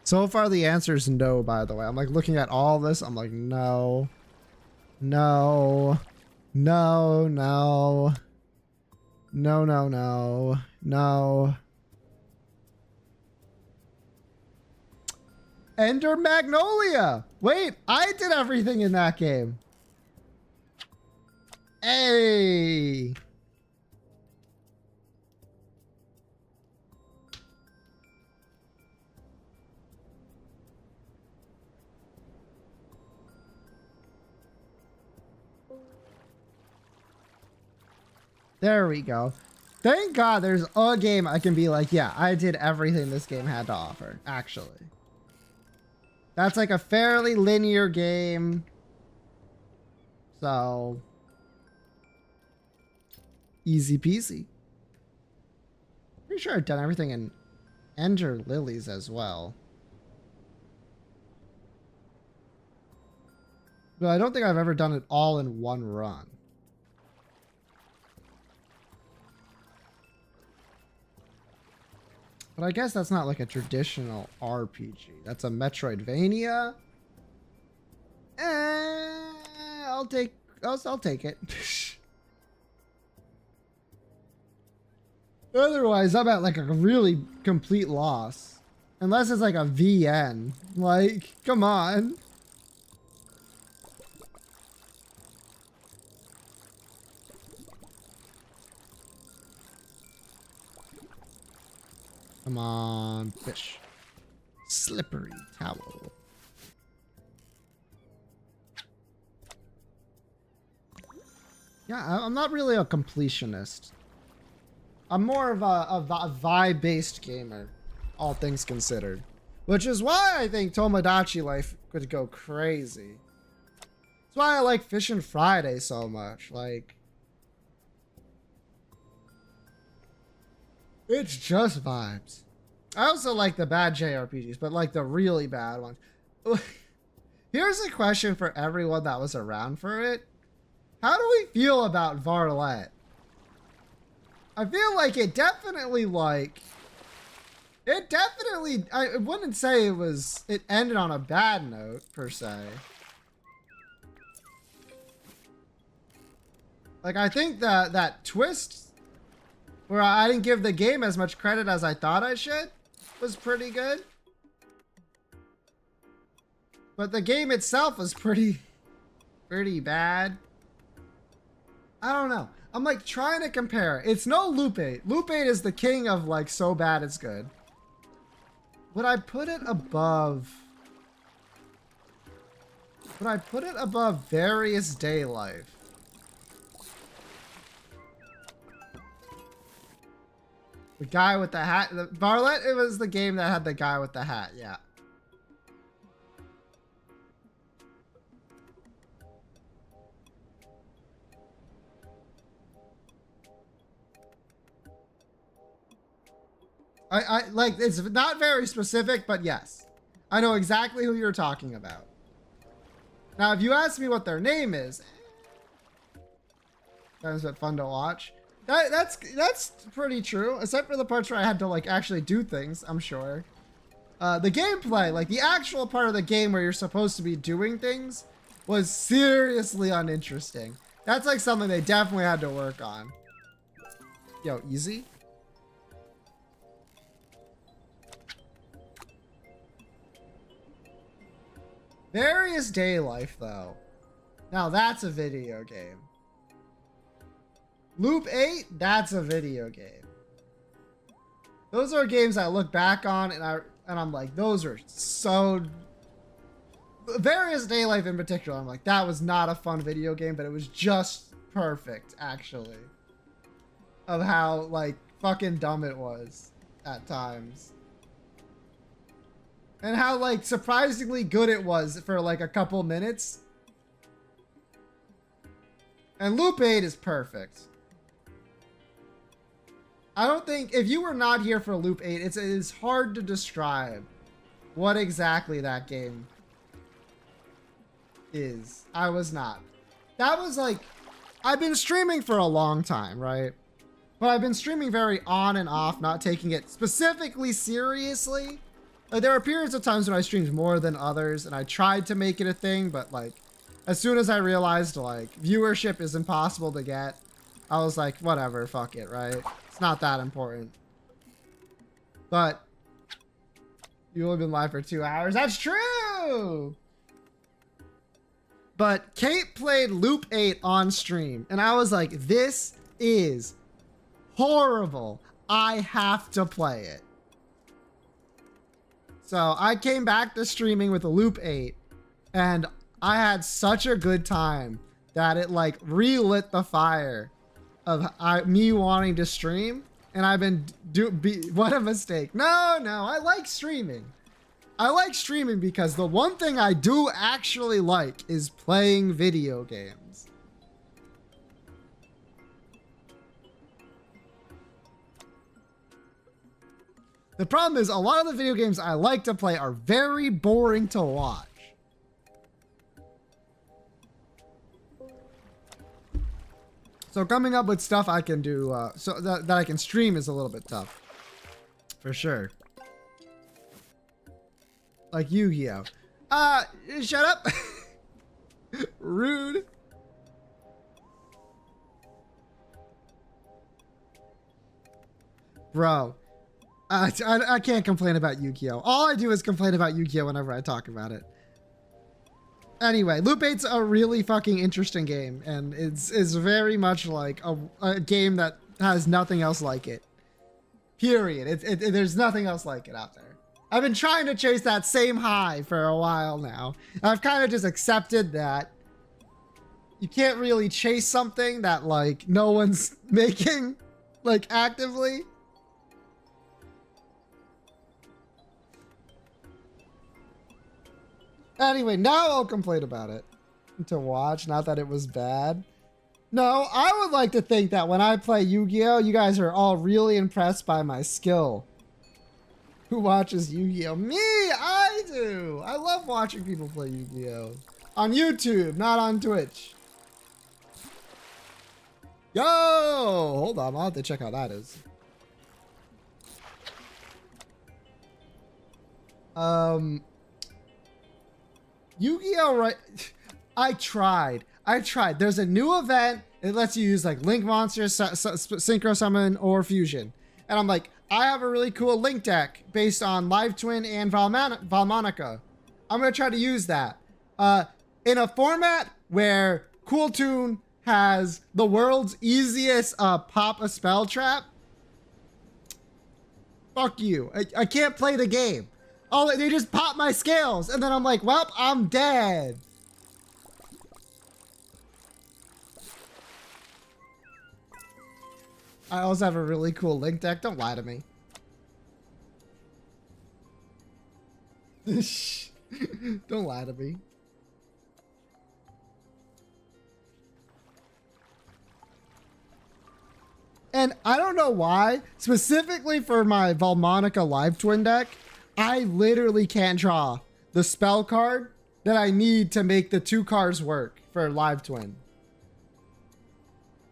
So far the answer is no, by the way. I'm like looking at all this. I'm like, no. No. No, no. No, no, no. No. Ender Magnolia. Wait, I did everything in that game. Hey. There we go. Thank God there's a game I can be like, yeah, I did everything this game had to offer, actually. That's like a fairly linear game. So, easy peasy. Pretty sure I've done everything in Ender Lilies as well. But I don't think I've ever done it all in one run. But I guess that's not like a traditional RPG. That's a Metroidvania. I'll take it. Otherwise, I'm at like a really complete loss. Unless it's like a VN. Like, come on. Come on, fish. Slippery towel. Yeah, I'm not really a completionist. I'm more of a vibe-based gamer, all things considered. Which is why I think Tomodachi Life could go crazy. That's why I like Fishin Friday so much. Like, it's just vibes. I also like the bad JRPGs, but like the really bad ones. Here's a question for everyone that was around for it. How do we feel about Varlet? I feel like it definitely I wouldn't say it ended on a bad note per se. Like, I think that twist where I didn't give the game as much credit as I thought I should was pretty good. But the game itself was pretty bad. I don't know. I'm like trying to compare. It's no Loop 8. Loop 8 is the king of like so bad it's good. Would I put it above Various Day Life? The guy with the hat. Varlet, it was the game that had the guy with the hat, yeah. I like, it's not very specific, but yes. I know exactly who you're talking about. Now, if you ask me what their name is, that was fun to watch. That's pretty true, except for the parts where I had to like actually do things, I'm sure. The gameplay, like the actual part of the game where you're supposed to be doing things, was seriously uninteresting. That's like something they definitely had to work on. Yo, easy. Various Day Life, though. Now that's a video game. Loop 8, that's a video game. Those are games I look back on and I'm like, those are so... Various Day Life in particular, I'm like, that was not a fun video game, but it was just perfect, actually. Of how, like, fucking dumb it was at times. And how like surprisingly good it was for like a couple minutes. And Loop 8 is perfect. I don't think, if you were not here for Loop 8, it's hard to describe what exactly that game is. I was not. That was like, I've been streaming for a long time, right? But I've been streaming very on and off, not taking it specifically seriously. Like, there were periods of times when I streamed more than others, and I tried to make it a thing, but like, as soon as I realized like viewership is impossible to get, I was like, whatever, fuck it, right? It's not that important. But you've only been live for 2 hours. That's true! But Kate played Loop 8 on stream, and I was like, this is horrible. I have to play it. So I came back to streaming with a Loop 8, and I had such a good time that it like relit the fire of me wanting to stream. And I've been what a mistake. No, I like streaming. I like streaming because the one thing I do actually like is playing video games. The problem is a lot of the video games I like to play are very boring to watch. So coming up with stuff I can do, so that I can stream is a little bit tough. For sure. Like Yu-Gi-Oh. Shut up. Rude. Bro. I can't complain about Yu-Gi-Oh. All I do is complain about Yu-Gi-Oh whenever I talk about it. Anyway, Loop 8's a really fucking interesting game, and it's very much like a game that has nothing else like it. Period. There's nothing else like it out there. I've been trying to chase that same high for a while now. I've kind of just accepted that you can't really chase something that like no one's making like actively. Anyway, now I'll complain about it to watch. Not that it was bad. No, I would like to think that when I play Yu-Gi-Oh, you guys are all really impressed by my skill. Who watches Yu-Gi-Oh? Me! I do! I love watching people play Yu-Gi-Oh! On YouTube, not on Twitch. Yo! Hold on, I'll have to check how that is. Yu-Gi-Oh! Right? I tried. There's a new event. It lets you use like Link Monsters, Synchro Summon, or Fusion. And I'm like, I have a really cool Link deck based on Live Twin and Valmonica. I'm going to try to use that. In a format where Cool Toon has the world's easiest pop a spell trap. Fuck you. I can't play the game. Oh, they just pop my scales, and then I'm like, well, I'm dead. I also have a really cool Link deck. Don't lie to me. Don't lie to me. And I don't know why, specifically for my Valmonica Live Twin deck, I literally can't draw the spell card that I need to make the 2 cards work for Live Twin.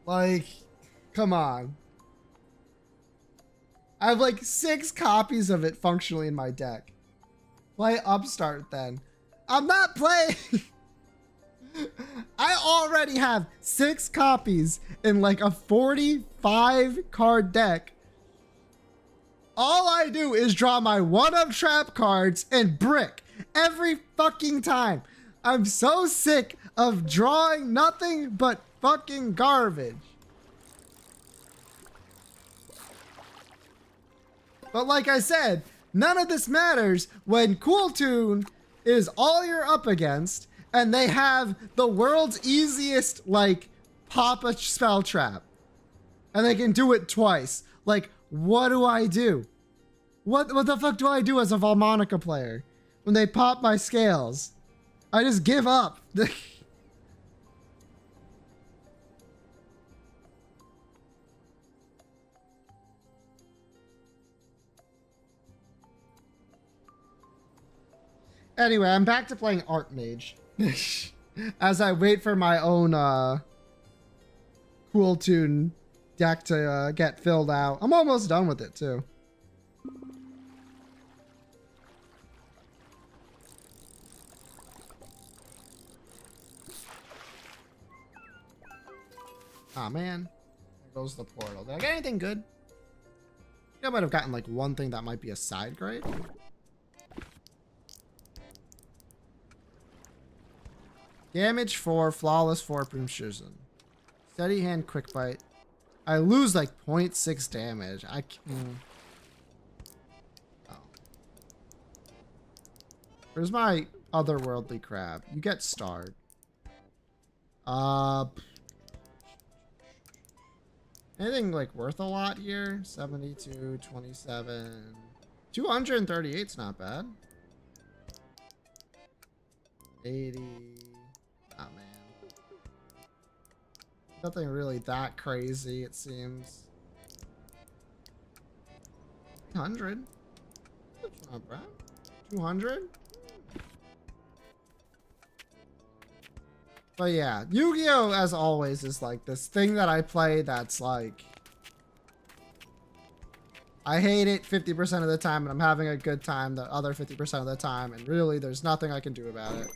Like, come on. I have like 6 copies of it functionally in my deck. Play Upstart then. I'm not playing. I already have 6 copies in like a 45 card deck. All I do is draw my 1-up trap cards and brick every fucking time. I'm so sick of drawing nothing but fucking garbage. But like I said, none of this matters when Cool Toon is all you're up against and they have the world's easiest like pop a spell trap. And they can do it twice. Like, what do I do? What the fuck do I do as a Valmonica player? when they pop my scales. I just give up. Anyway, I'm back to playing Archmage. As I wait for my own Cool Tune deck to get filled out. I'm almost done with it too. Ah, man. There goes the portal. Did I get anything good? I think I might have gotten like one thing that might be a side grade. Damage 4, flawless 4, precision. Steady hand, quick bite. I lose like 0.6 damage. I can't. Oh. Where's my otherworldly crab? You get starred. Anything like worth a lot here? 72, 27. 238's not bad. 80. Oh man. Nothing really that crazy, it seems. 100. That's not bad. 200. But yeah, Yu-Gi-Oh! As always is like this thing that I play that's like... I hate it 50% of the time and I'm having a good time the other 50% of the time, and really there's nothing I can do about it.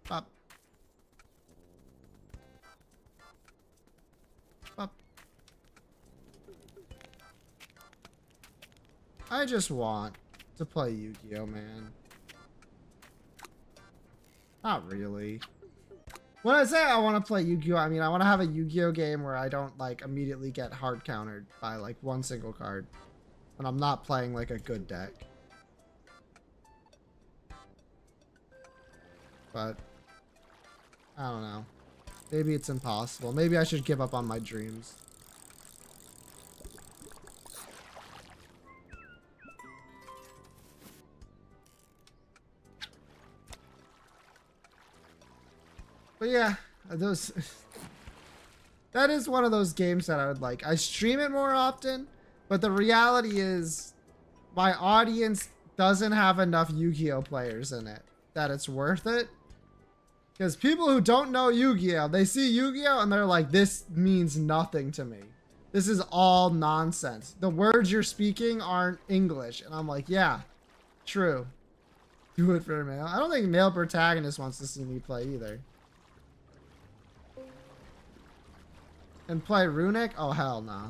Up. Up. I just want to play Yu-Gi-Oh, man. Not really. When I say I want to play Yu-Gi-Oh, I mean I want to have a Yu-Gi-Oh game where I don't like immediately get hard countered by like one single card when I'm not playing like a good deck. But I don't know. Maybe it's impossible. Maybe I should give up on my dreams. But yeah, those that is one of those games that I would like. I stream it more often, but the reality is my audience doesn't have enough Yu-Gi-Oh players in it that it's worth it. Because people who don't know Yu-Gi-Oh, they see Yu-Gi-Oh and they're like, this means nothing to me. This is all nonsense. The words you're speaking aren't English. And I'm like, yeah, true. Do it for a male. I don't think male protagonist wants to see me play either. And play Runic? Oh, hell no. Nah.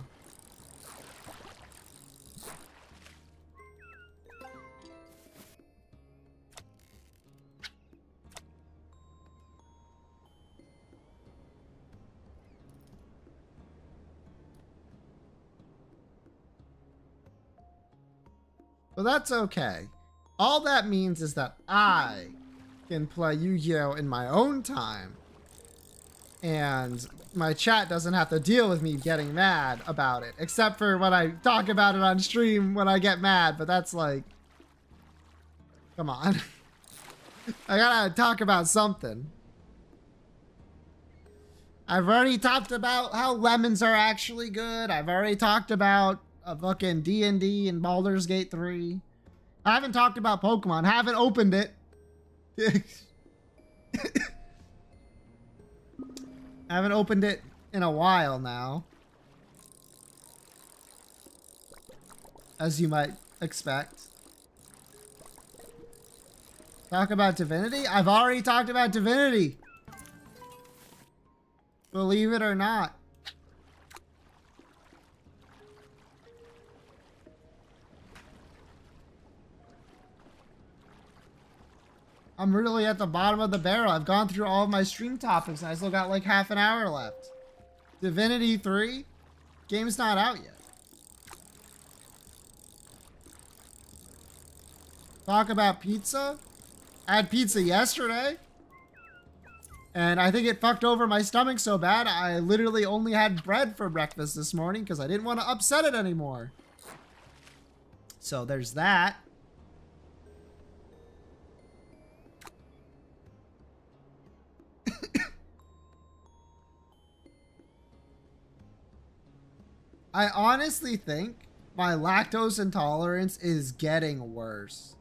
But that's okay. All that means is that I can play Yu-Gi-Oh! In my own time. And my chat doesn't have to deal with me getting mad about it. Except for when I talk about it on stream when I get mad. But that's like... Come on. I gotta talk about something. I've already talked about how lemons are actually good. I've already talked about a fucking D&D and Baldur's Gate 3. I haven't talked about Pokemon. Haven't opened it. I haven't opened it in a while now. As you might expect. Talk about Divinity? I've already talked about Divinity. Believe it or not. I'm really at the bottom of the barrel. I've gone through all of my stream topics and I still got like half an hour left. Divinity 3? Game's not out yet. Talk about pizza? I had pizza yesterday. And I think it fucked over my stomach so bad, I literally only had bread for breakfast this morning because I didn't want to upset it anymore. So there's that. I honestly think my lactose intolerance is getting worse.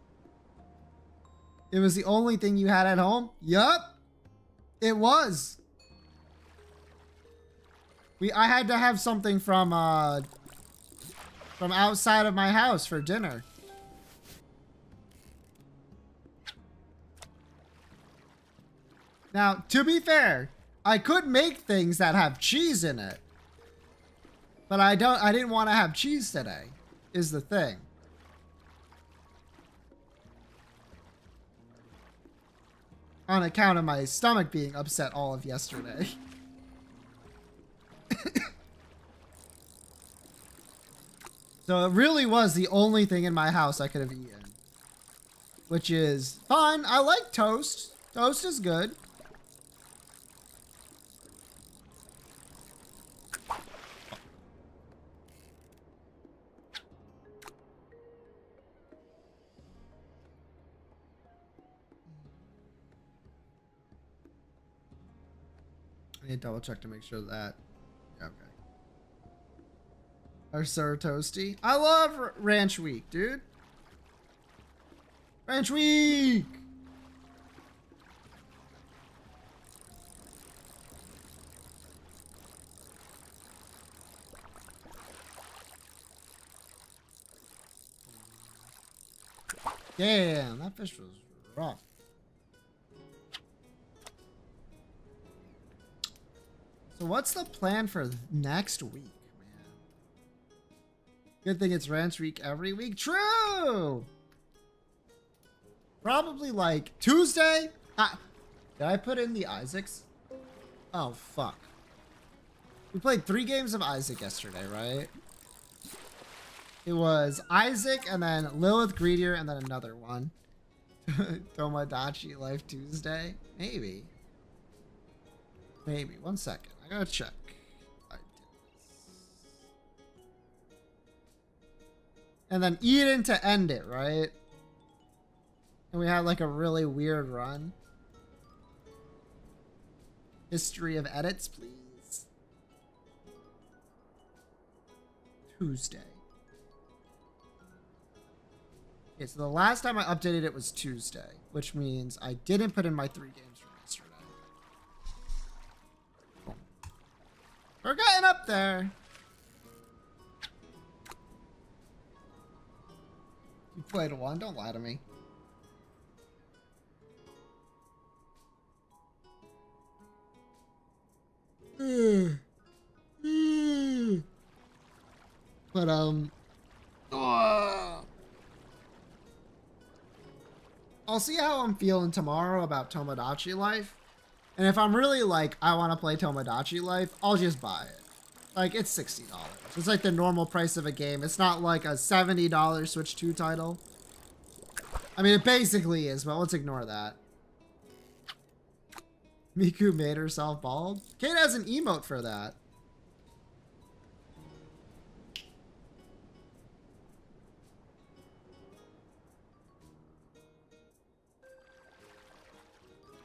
It was the only thing you had at home? Yup. It was. I had to have something from outside of my house for dinner. Now, to be fair, I could make things that have cheese in it. But I didn't want to have cheese today, is the thing. On account of my stomach being upset all of yesterday. So it really was the only thing in my house I could have eaten. Which is fine. I like toast. Toast is good. I need to double check to make sure that. Yeah, okay. Our Sir Toasty. I love Ranch Week, dude. Ranch Week! Damn, that fish was rough. So what's the plan for next week, man? Good thing it's Ranch Week every week. True! Probably like Tuesday? Did I put in the Isaacs? Oh, fuck. We played 3 games of Isaac yesterday, right? It was Isaac and then Lilith Greedier and then another one. Tomodachi Life Tuesday? Maybe. Maybe. 1 second. I gotta check. I did this. And then Eden to end it, right? And we had like a really weird run. History of edits, please. Tuesday. Okay, so the last time I updated it was Tuesday, which means I didn't put in my 3 games from yesterday. Cool. We're getting up there. You played 1? Don't lie to me. But I'll see how I'm feeling tomorrow about Tomodachi Life. And if I'm really like, I want to play Tomodachi Life, I'll just buy it. Like, it's $60. It's like the normal price of a game. It's not like a $70 Switch 2 title. I mean, it basically is, but let's ignore that. Miku made herself bald. Kate has an emote for that.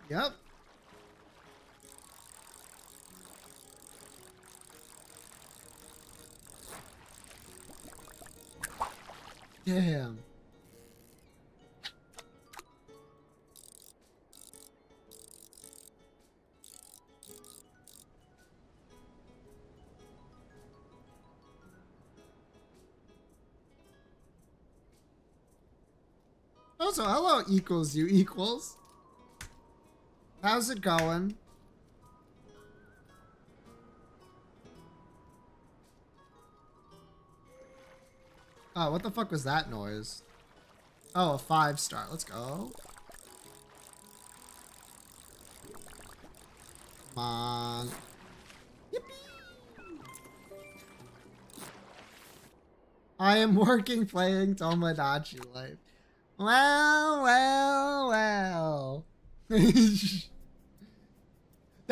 Yep. Damn. Also, hello, equals you equals. How's it going? Oh, what the fuck was that noise? Oh, a 5-star. Let's go. Come on. Yippee! I am working playing Tomodachi Life. Well, well, well.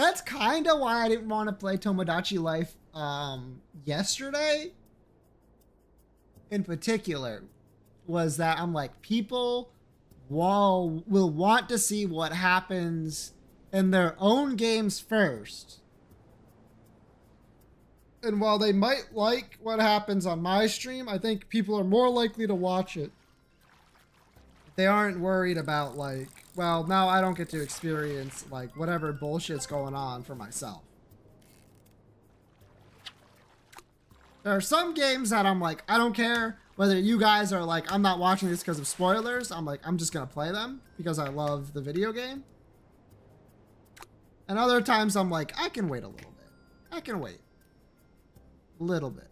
That's kind of why I didn't want to play Tomodachi Life yesterday in particular, was that I'm like, people will want to see what happens in their own games first. And while they might like what happens on my stream, I think people are more likely to watch it. They aren't worried about like, well, now I don't get to experience like whatever bullshit's going on for myself. There are some games that I'm like, I don't care whether you guys are like, I'm not watching this because of spoilers. I'm like, I'm just going to play them because I love the video game. And other times I'm like, I can wait a little bit. I can wait. A little bit.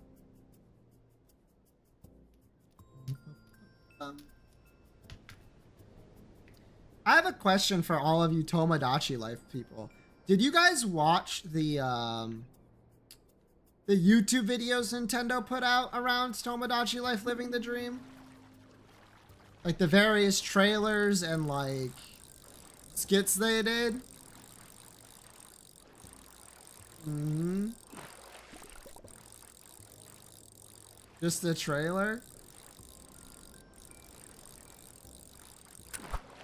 I have a question for all of you Tomodachi Life people. Did you guys watch the YouTube videos Nintendo put out around Tomodachi Life Living the Dream? Like the various trailers and like skits they did? Mm-hmm. Just the trailer?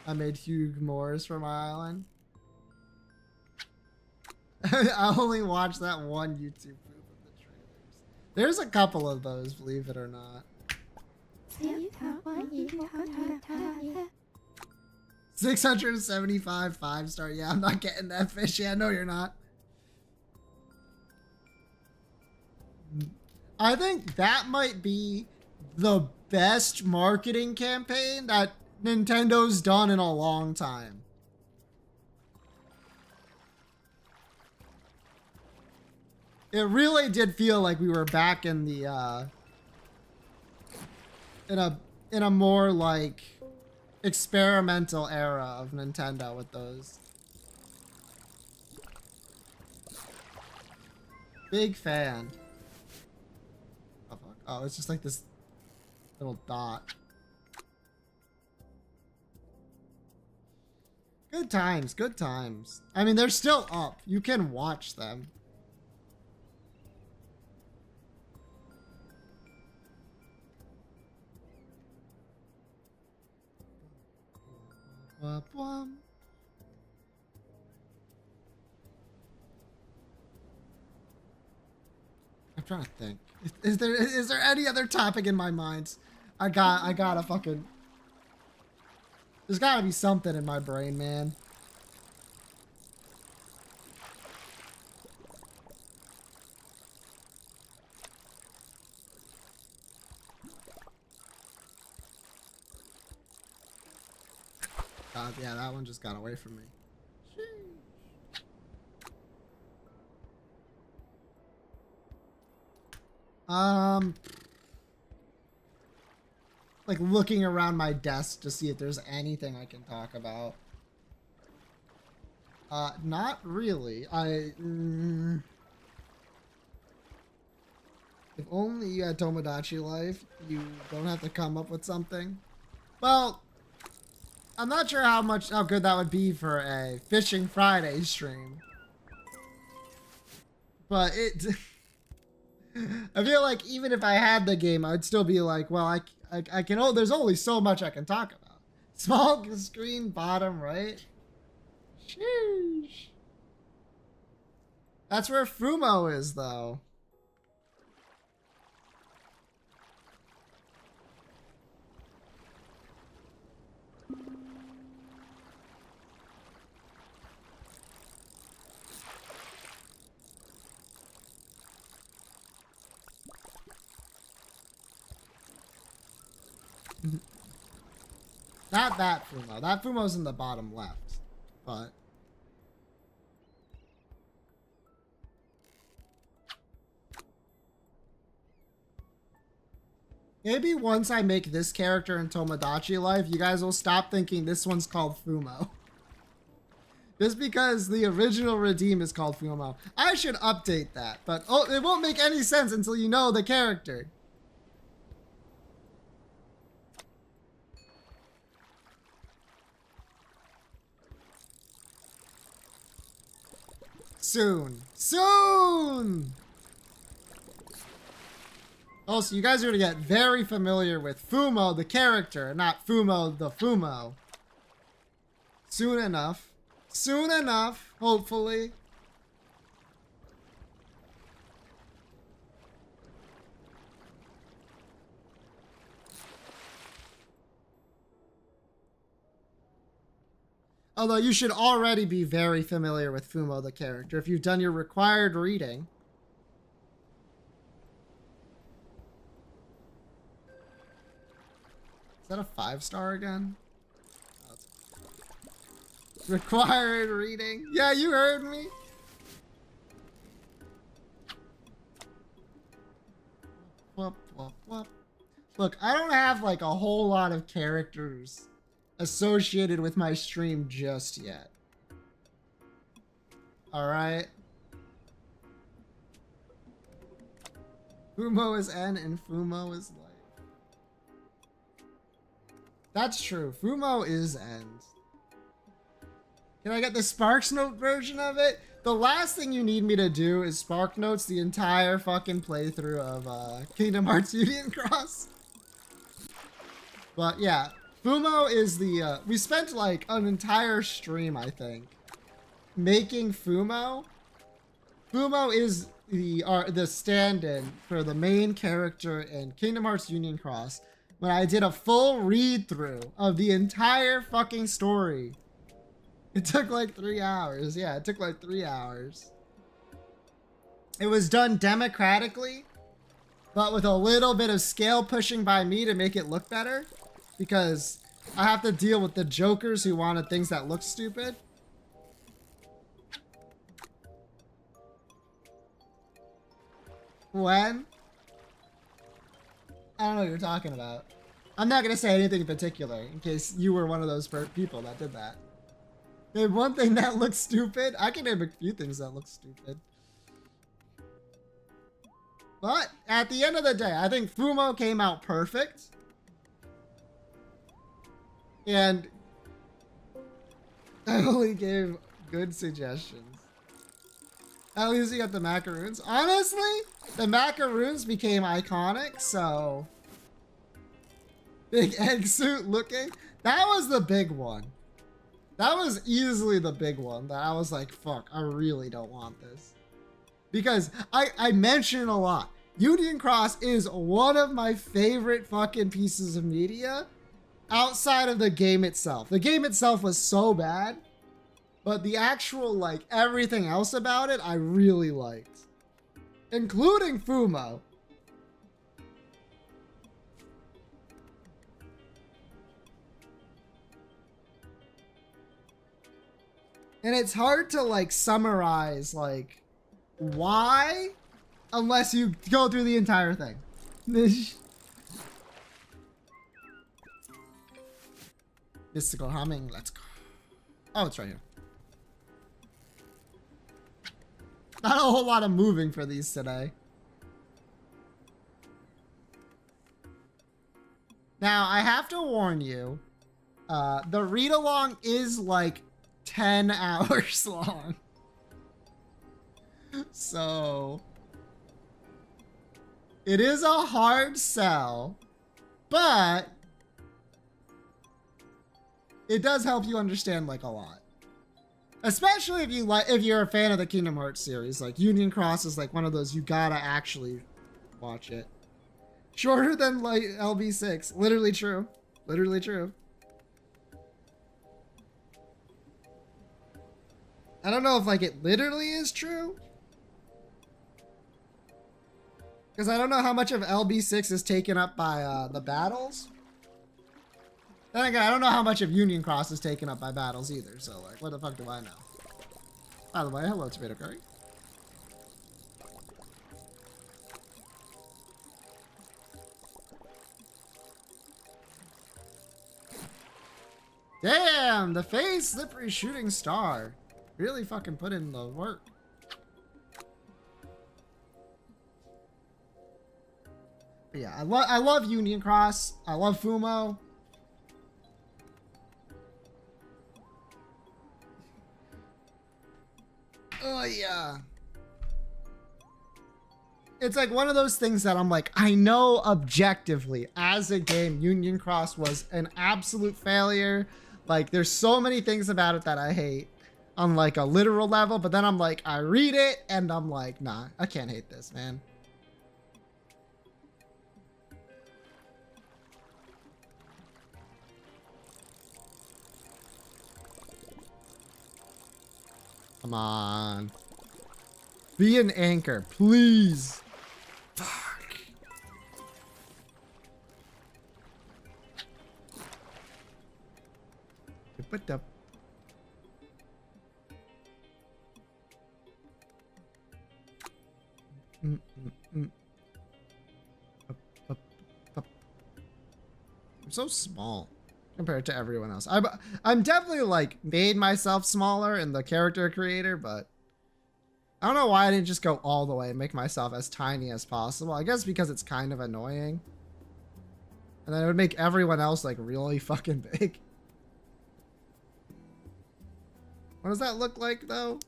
I made Hugh Morris for my island. I only watched that one YouTube proof of the trailers. There's a couple of those, believe it or not. 675 5-star. Yeah, I'm not getting that fish. Yeah, no, you're not. I think that might be the best marketing campaign that Nintendo's done in a long time. It really did feel like we were back in the in a more like experimental era of Nintendo with those. Big fan. Oh, fuck. Oh, it's just like this little dot. Good times, good times. I mean, they're still up. You can watch them. I'm trying to think. Is there any other topic in my mind? I gotta fucking. There's gotta be something in my brain, man. God, yeah, that one just got away from me. Like looking around my desk to see if there's anything I can talk about. Not really. If only you had Tomodachi Life, you don't have to come up with something. Well, I'm not sure how good that would be for a Fishin Friday stream. But it... I feel like even if I had the game, I'd still be like, well, I can, oh, there's only so much I can talk about. Small screen bottom right. Sheesh. That's where Fumo is, though. Not that Fumo. That Fumo's in the bottom left. But maybe once I make this character in Tomodachi Life, you guys will stop thinking this one's called Fumo. Just because the original Redeem is called Fumo. I should update that, but oh, it won't make any sense until you know the character. Soon. Soon! Also, you guys are gonna get very familiar with Fumo, the character, not Fumo, the Fumo. Soon enough. Soon enough, hopefully. Although you should already be very familiar with Fumo, the character, if you've done your required reading. Is that a 5-star again? Oh, required reading. Yeah, you heard me. Whoop, whoop, whoop. Look, I don't have like a whole lot of characters associated with my stream just yet. Alright. Fumo is N and Fumo is life. That's true. Fumo is end. Can I get the Sparks Note version of it? The last thing you need me to do is Spark Notes the entire fucking playthrough of Kingdom Hearts Union Cross. But yeah, Fumo is the, we spent like an entire stream, I think, making Fumo. Fumo is the stand-in for the main character in Kingdom Hearts Union Cross. When I did a full read-through of the entire fucking story. It took like 3 hours. Yeah, it took like 3 hours. It was done democratically, but with a little bit of scale pushing by me to make it look better. Because I have to deal with the jokers who wanted things that look stupid. When? I don't know what you're talking about. I'm not gonna say anything in particular in case you were one of those people that did that. Name one thing that looks stupid. I can name a few things that look stupid. But at the end of the day, I think Fumo came out perfect. And I only gave good suggestions. At least you got the macaroons. Honestly, the macaroons became iconic, so... Big egg suit looking. That was the big one. That was easily the big one that I was like, fuck, I really don't want this. Because I mention it a lot. Union Cross is one of my favorite fucking pieces of media outside of the game itself. The game itself was so bad, but the actual, like, everything else about it, I really liked. Including Fumo. And it's hard to, like, summarize, like, why, unless you go through the entire thing. Mystical humming, let's go. Oh, it's right here. Not a whole lot of moving for these today. Now, I have to warn you, the read-along is like 10 hours long. So, it is a hard sell, but it does help you understand like a lot. Especially if you're a fan of the Kingdom Hearts series. Like Union Cross is like one of those you gotta actually watch it. Shorter than like LB6. Literally true. Literally true. I don't know if like it literally is true. Because I don't know how much of LB6 is taken up by the battles. Then again, I don't know how much of Union Cross is taken up by battles either, so like, what the fuck do I know? By the way, hello, Tomato Curry. Damn, the face slippery shooting star. Really fucking put in the work. But yeah, I love Union Cross. I love Fumo. Oh yeah. It's like one of those things that I'm like, I know objectively as a game, Union Cross was an absolute failure. Like, there's so many things about it that I hate on like a literal level, but then I'm like, I read it and I'm like, nah, I can't hate this, man. Come on. Be an anchor, please. Fuck. Put the... I'm so small compared to everyone else. I'm definitely like made myself smaller in the character creator, but I don't know why I didn't just go all the way and make myself as tiny as possible. I guess because it's kind of annoying. And then it would make everyone else like really fucking big. What does that look like though?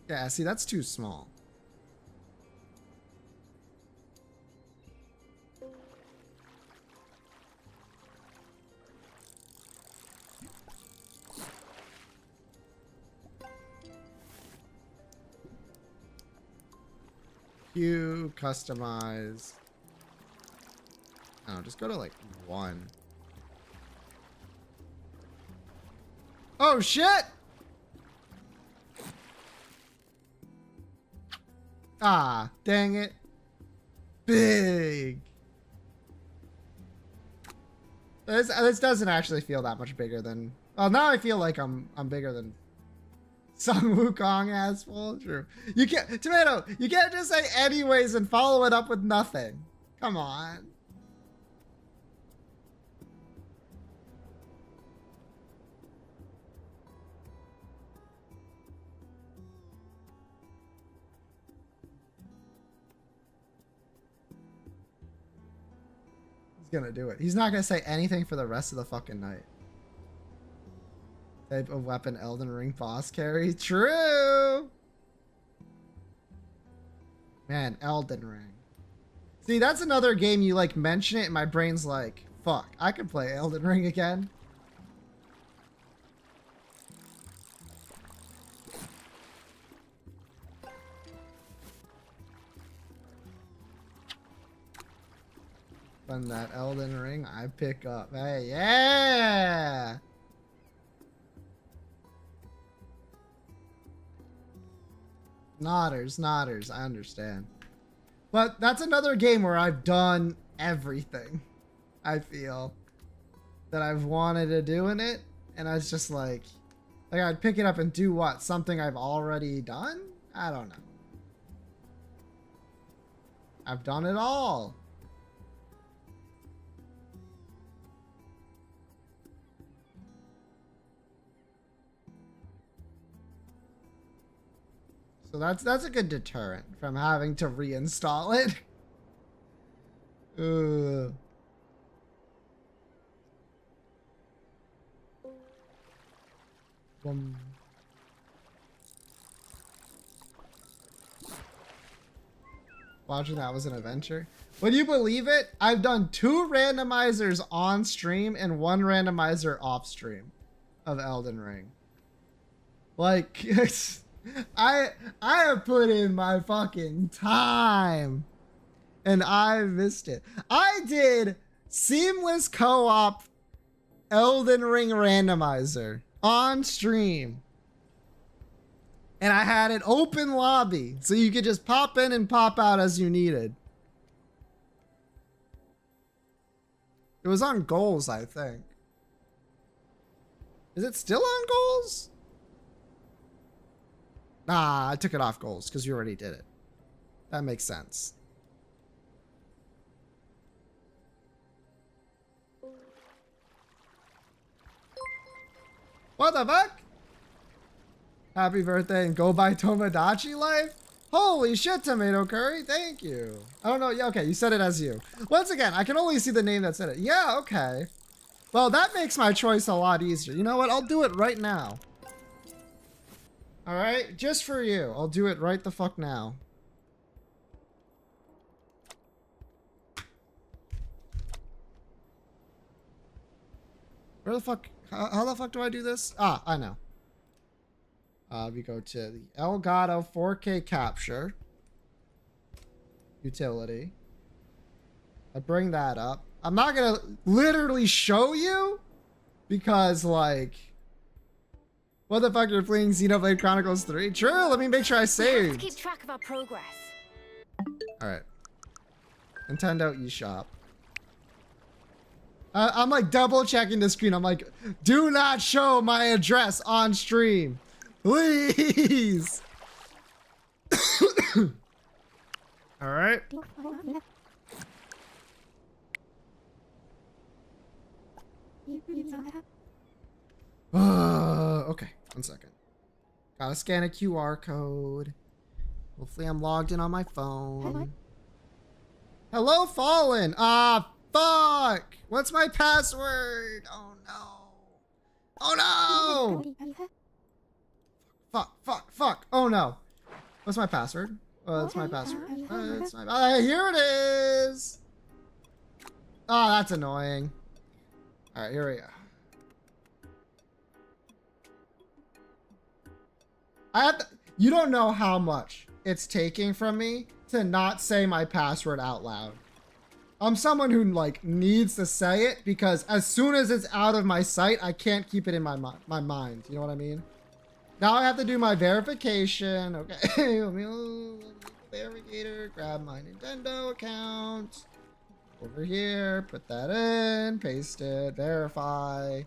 Yeah, see, that's too small. Hue, customize. Oh, just go to like 1. Oh shit! Ah, dang it. Big. This doesn't actually feel that much bigger than... Well, now I feel like I'm bigger than Sun Wukong asshole. True. You can't... Tomato, you can't just say anyways and follow it up with nothing. Come on. Gonna do it. He's not gonna say anything for the rest of the fucking night. Type of weapon Elden Ring boss carry. True. Man, Elden Ring. See, that's another game you like mention it and my brain's like, fuck, I could play Elden Ring again. When that Elden Ring I pick up. Hey, yeah! Nodders, I understand. But that's another game where I've done everything. I feel that I've wanted to do in it, and I was just like I'd pick it up and do what? Something I've already done? I don't know. I've done it all. So that's a good deterrent from having to reinstall it. Watching that was an adventure. Would you believe it? I've done 2 randomizers on stream and 1 randomizer off stream of Elden Ring. Like, I have put in my fucking time and I missed it. I did seamless co-op Elden Ring randomizer on stream. And I had an open lobby so you could just pop in and pop out as you needed. It was on goals, I think. Is it still on goals? Nah, I took it off goals because you already did it. That makes sense. What the fuck? Happy birthday and go buy Tomodachi life? Holy shit, Tomato Curry. Thank you. I don't know. Yeah, okay, you said it as you. Once again, I can only see the name that said it. Yeah, okay. Well, that makes my choice a lot easier. You know what? I'll do it right now. All right, just for you. I'll do it right the fuck now. Where the fuck? How the fuck do I do this? Ah, I know. We go to the Elgato 4K capture utility. I bring that up. I'm not gonna literally show you because, like, what the fuck, you're playing Xenoblade Chronicles 3? True, let me make sure I saved. Keep track of our progress. Alright. Nintendo eShop. I'm like double checking the screen. I'm like, do not show my address on stream. Please. Alright. Okay, 1 second. Gotta scan a QR code. Hopefully I'm logged in on my phone. Hello, Fallen. Ah, fuck. What's my password? Oh no. Oh no. Fuck. Oh no. What's my password? Oh, that's my password. Here it is. Oh, that's annoying. All right, here we go. You don't know how much it's taking from me to not say my password out loud. I'm someone who like needs to say it because as soon as it's out of my sight, I can't keep it in my mind. You know what I mean? Now I have to do my verification. Okay, let me verificator, grab my Nintendo account. Over here, put that in, paste it, verify.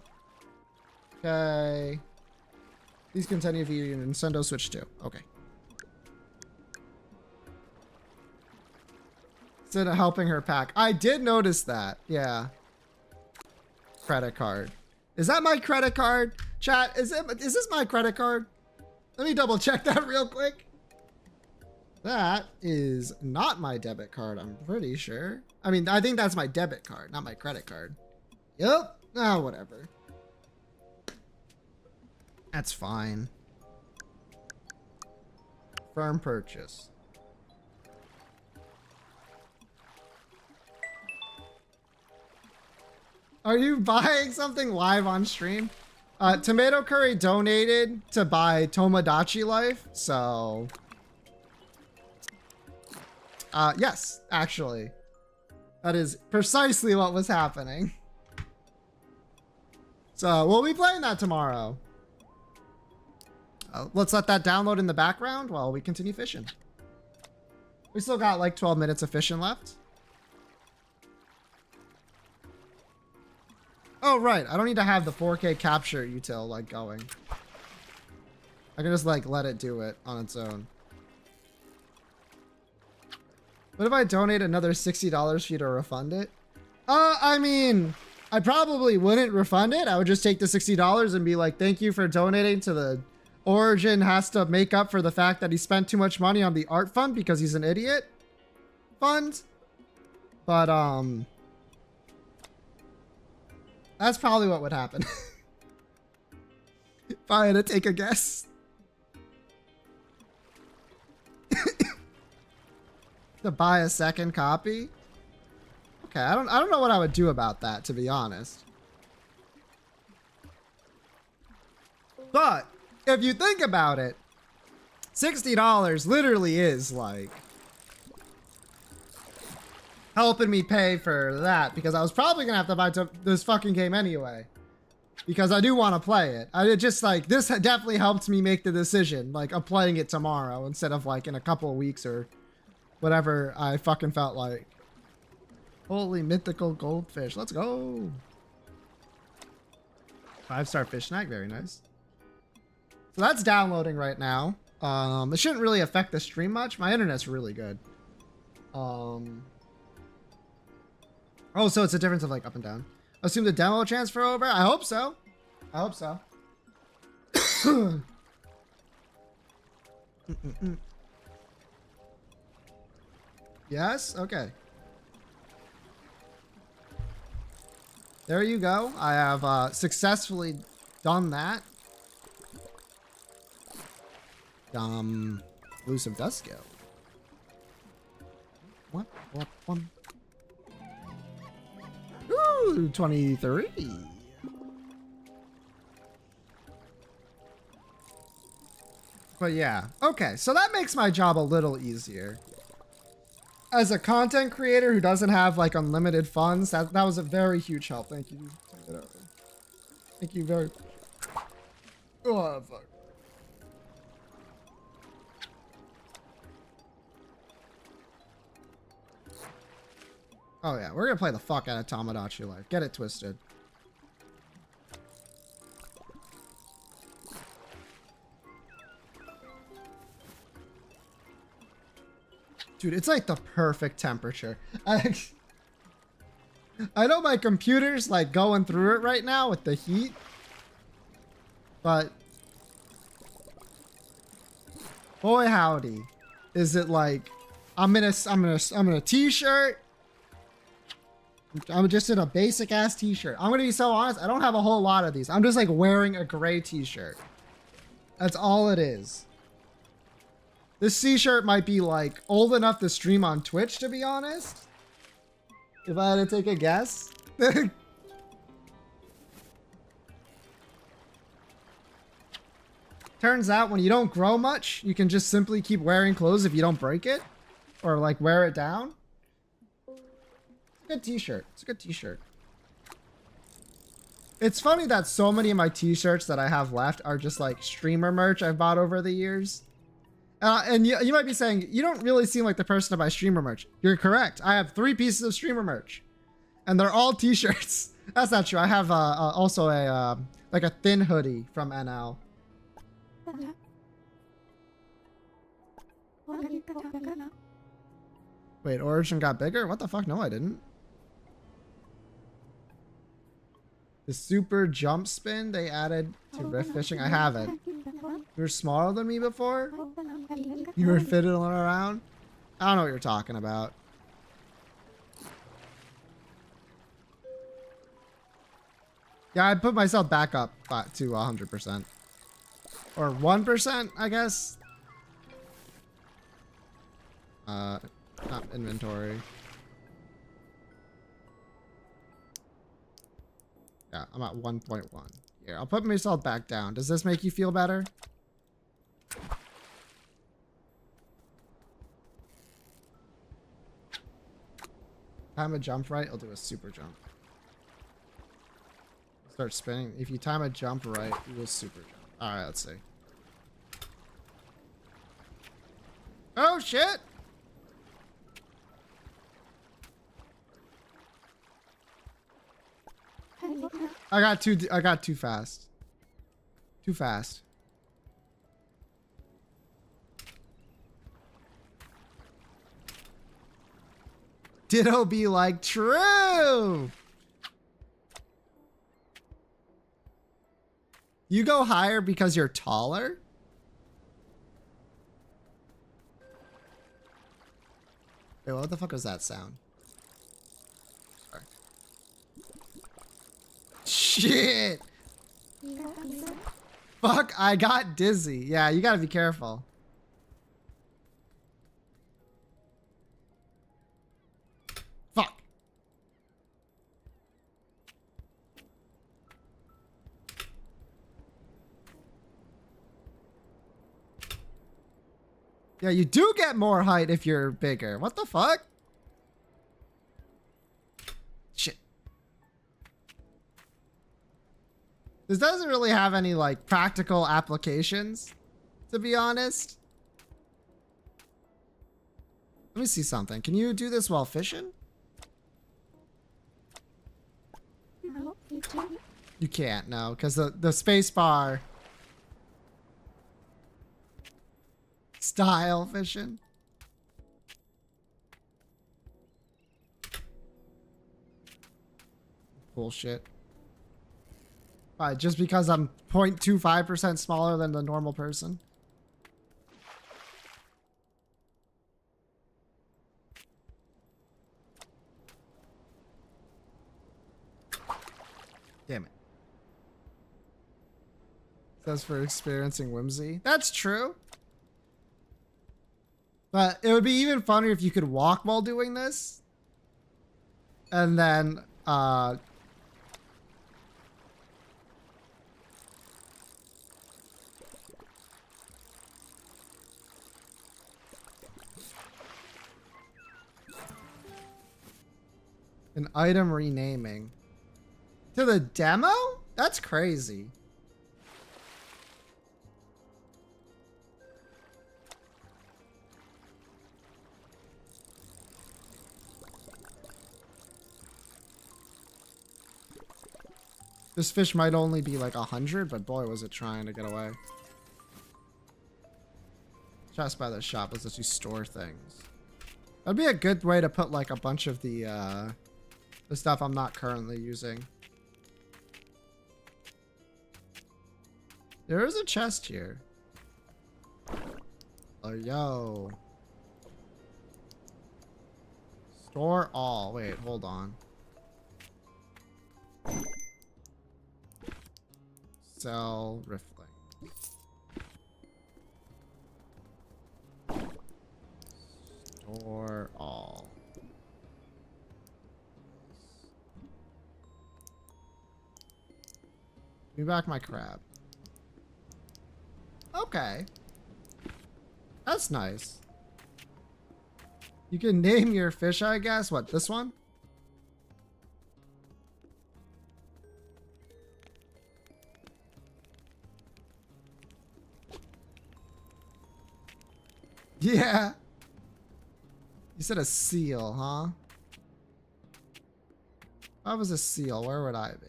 Okay. Please continue via your Nintendo Switch 2. Okay. Instead of helping her pack. I did notice that. Yeah. Credit card. Is that my credit card? Chat, is this my credit card? Let me double check that real quick. That is not my debit card, I'm pretty sure. I mean, I think that's my debit card, not my credit card. Yep. Oh, whatever. That's fine. Firm purchase. Are you buying something live on stream? Tomato Curry donated to buy Tomodachi Life, so... yes, actually. That is precisely what was happening. So, we'll be playing that tomorrow. Let's let that download in the background while we continue fishing. We still got like 12 minutes of fishing left. Oh, right. I don't need to have the 4K capture util like going. I can just like let it do it on its own. What if I donate another $60 for you to refund it? I mean, I probably wouldn't refund it. I would just take the $60 and be like, thank you for donating to the Origin has to make up for the fact that he spent too much money on the art fund because he's an idiot fund. But, that's probably what would happen. If I had to take a guess. To buy a second copy? Okay, I don't know what I would do about that, to be honest. But if you think about it, $60 literally is like helping me pay for that because I was probably gonna have to buy this fucking game anyway because I do want to play it. I just like this definitely helped me make the decision like of playing it tomorrow instead of like in a couple of weeks or whatever I fucking felt like. Holy mythical goldfish, let's go. 5-star fish snack, very nice. So that's downloading right now. It shouldn't really affect the stream much. My internet's really good. Oh, so it's a difference of like up and down. Assume the demo will transfer over? I hope so. I hope so. Yes? Okay. There you go. I have successfully done that. Elusive dust go. What? Ooh, 23. But yeah, okay, so that makes my job a little easier. As a content creator who doesn't have like unlimited funds, that was a very huge help. Thank you. Thank you very. Oh fuck. Oh yeah, we're gonna play the fuck out of Tamagotchi Life. Get it twisted. Dude, it's like the perfect temperature. I know my computer's like going through it right now with the heat, but boy howdy, is it like I'm in a t-shirt. I'm just in a basic ass t-shirt. I'm gonna be so honest, I don't have a whole lot of these. I'm just like wearing a gray t-shirt. That's all it is. This t-shirt might be like old enough to stream on Twitch, to be honest. If I had to take a guess. Turns out when you don't grow much, you can just simply keep wearing clothes if you don't break it. Or like wear it down. It's a good t-shirt. It's a good t-shirt. It's funny that so many of my t-shirts that I have left are just like streamer merch I've bought over the years. And you might be saying, you don't really seem like the person to buy streamer merch. You're correct. I have 3 pieces of streamer merch. And they're all t-shirts. That's not true. I have also a like a thin hoodie from NL. Wait, Origin got bigger? What the fuck? No, I didn't. The super jump spin they added to Rift Fishing? I haven't. You were smaller than me before? You were fiddling around? I don't know what you're talking about. Yeah, I put myself back up to 100%. Or 1%, I guess. Not inventory. Yeah, I'm at 1.1. Here, I'll put myself back down. Does this make you feel better? Time a jump right, I'll do a super jump. Start spinning. If you time a jump right, you will super jump. Alright, let's see. Oh shit! I got too fast. Too fast. Ditto be like true. You go higher because you're taller? Wait, what the fuck was that sound? Sorry. Shit! Fuck, I got dizzy. Yeah, you gotta be careful. Fuck. Yeah, you do get more height if you're bigger. What the fuck? Shit. This doesn't really have any, like, practical applications, to be honest. Let me see something. Can you do this while fishing? No, you can't. You can't, no, because the space bar... Style fishing. Bullshit. Just because I'm 0.25% smaller than the normal person. Damn it. Says for experiencing whimsy. That's true. But it would be even funnier if you could walk while doing this. And then, an item renaming. To the demo? That's crazy. This fish might only be like 100, but boy, was it trying to get away. Just by the shop lets you store things. That'd be a good way to put like a bunch of the stuff I'm not currently using. There is a chest here. Oh, yo. Store all. Wait, hold on. Sell riffling. Store all. Give me back my crab. Okay. That's nice. You can name your fish, I guess. What, this one? Yeah. You said a seal, huh? If I was a seal, where would I be?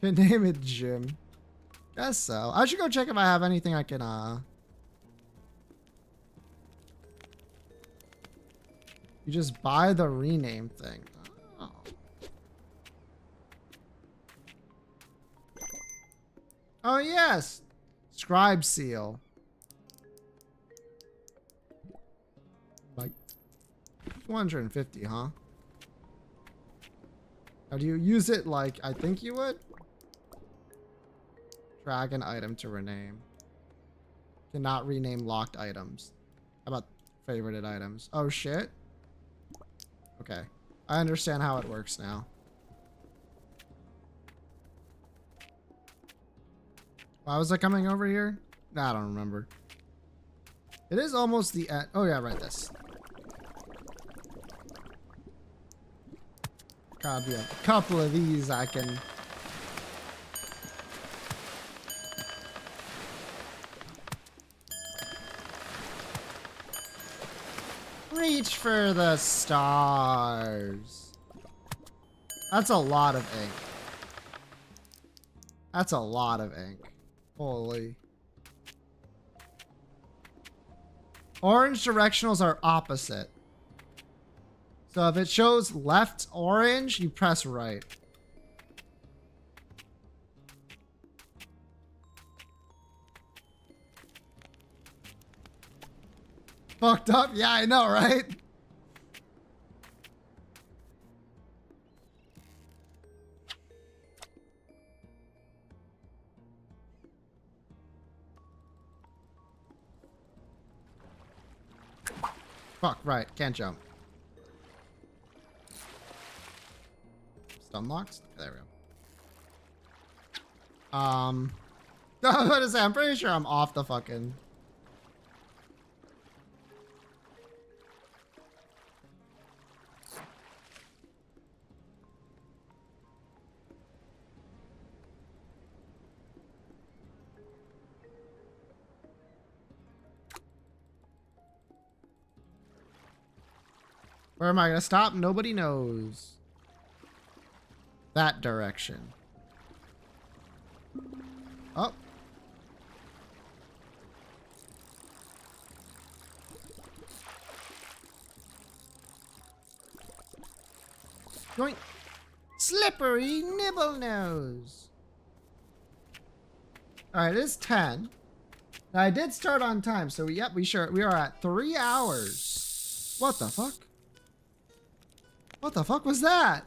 Can name it Jim. Guess so. I should go check if I have anything I can, You just buy the rename thing. Oh. Oh, yes. Scribe seal. Like 250, huh? How do you use it like I think you would? Drag an item to rename. Cannot rename locked items. How about favorited items? Oh, shit. Okay. I understand how it works now. Why was I coming over here? Nah, I don't remember. It is almost the end. Oh, yeah, right, this. Gotta be a couple of these I can... Reach for the stars. That's a lot of ink. That's a lot of ink. Holy. Orange directionals are opposite. So if it shows left orange, you press right. Fucked up? Yeah, I know, right? Fuck, right. Can't jump. Stun locks? There we go. I was about to say, I'm pretty sure I'm off the fucking... Where am I gonna stop? Nobody knows. That direction. Oh. Joint. Slippery nibble nose. Alright, it is 10. Now I did start on time, so yep, we are at 3 hours. What the fuck? What the fuck was that?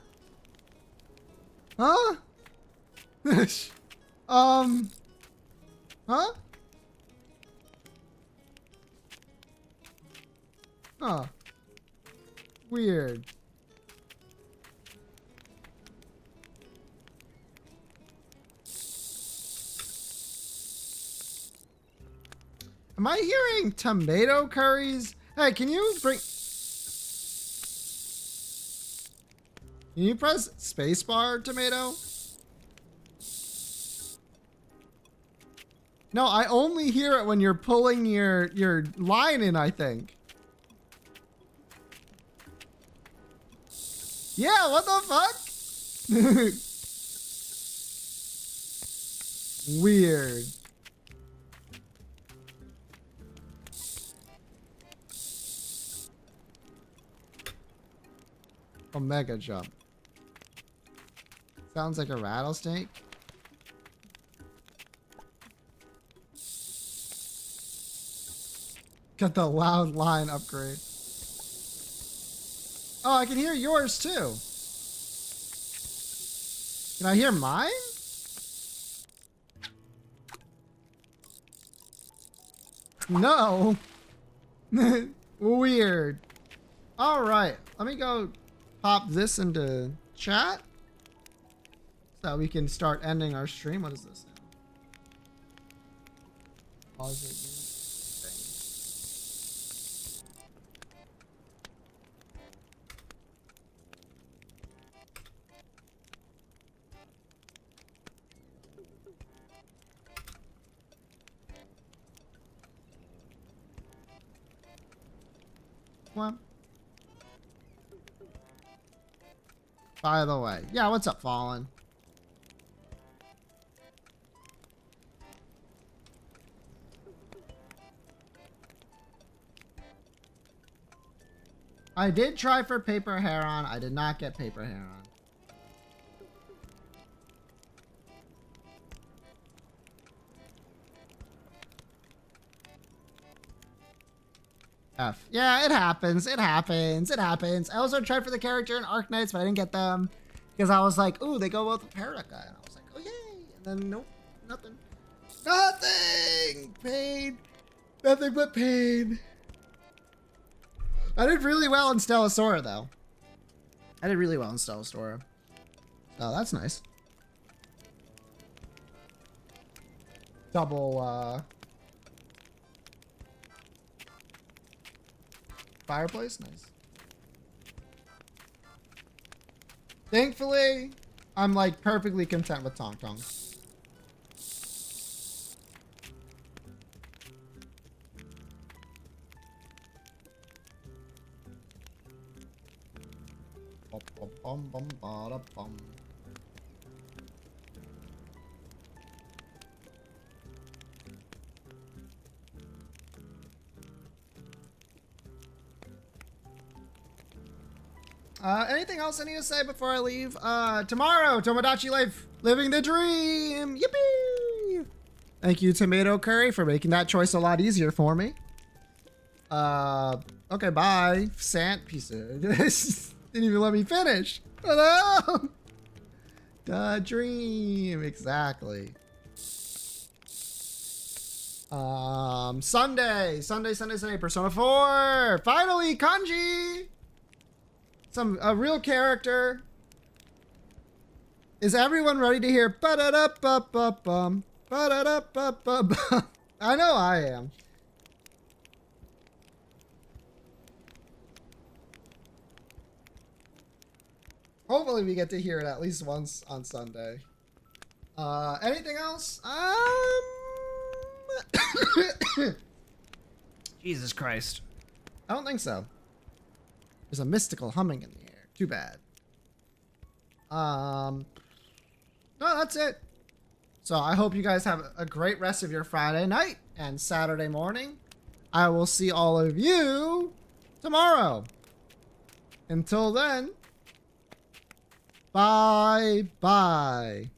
Huh? Huh? Huh. Weird. Am I hearing tomato curries? Hey, can you bring... Can you press spacebar, tomato? No, I only hear it when you're pulling your line in, I think. Yeah, what the fuck? Weird. Omega jump. Sounds like a rattlesnake. Got the loud line upgrade. Oh, I can hear yours too. Can I hear mine? No. Weird. All right, let me go pop this into chat so we can start ending our stream. What is this now? Pause it. One. By the way, yeah, what's up, Fallen? I did try for paper heron. I did not get paper heron. F. Yeah, it happens. It happens. It happens. I also tried for the character in Arknights, but I didn't get them because I was like, ooh, they go well with Paraka. And I was like, oh, yay. And then, nope, nothing. Nothing! Pain. Nothing but pain. I did really well in Stellasora, though. I did really well in Stellasora. Oh, that's nice. Double, fireplace, nice. Thankfully, I'm like perfectly content with Tong Tong. Bum, bum, bada, bum. Anything else I need to say before I leave? Tomorrow, Tomodachi Life, living the dream. Yippee! Thank you, Tomato Curry, for making that choice a lot easier for me. Okay, bye. Sant piece of... Didn't even let me finish. Hello? The dream, exactly. Sunday, Persona 4. Finally, Kanji. A real character. Is everyone ready to hear ba-da-da-ba-ba-bum, ba-da-da-ba-ba-bum? I know I am. Hopefully we get to hear it at least once on Sunday. Anything else? Jesus Christ. I don't think so. There's a mystical humming in the air. Too bad. No, that's it. So I hope you guys have a great rest of your Friday night and Saturday morning. I will see all of you tomorrow. Until then, bye-bye.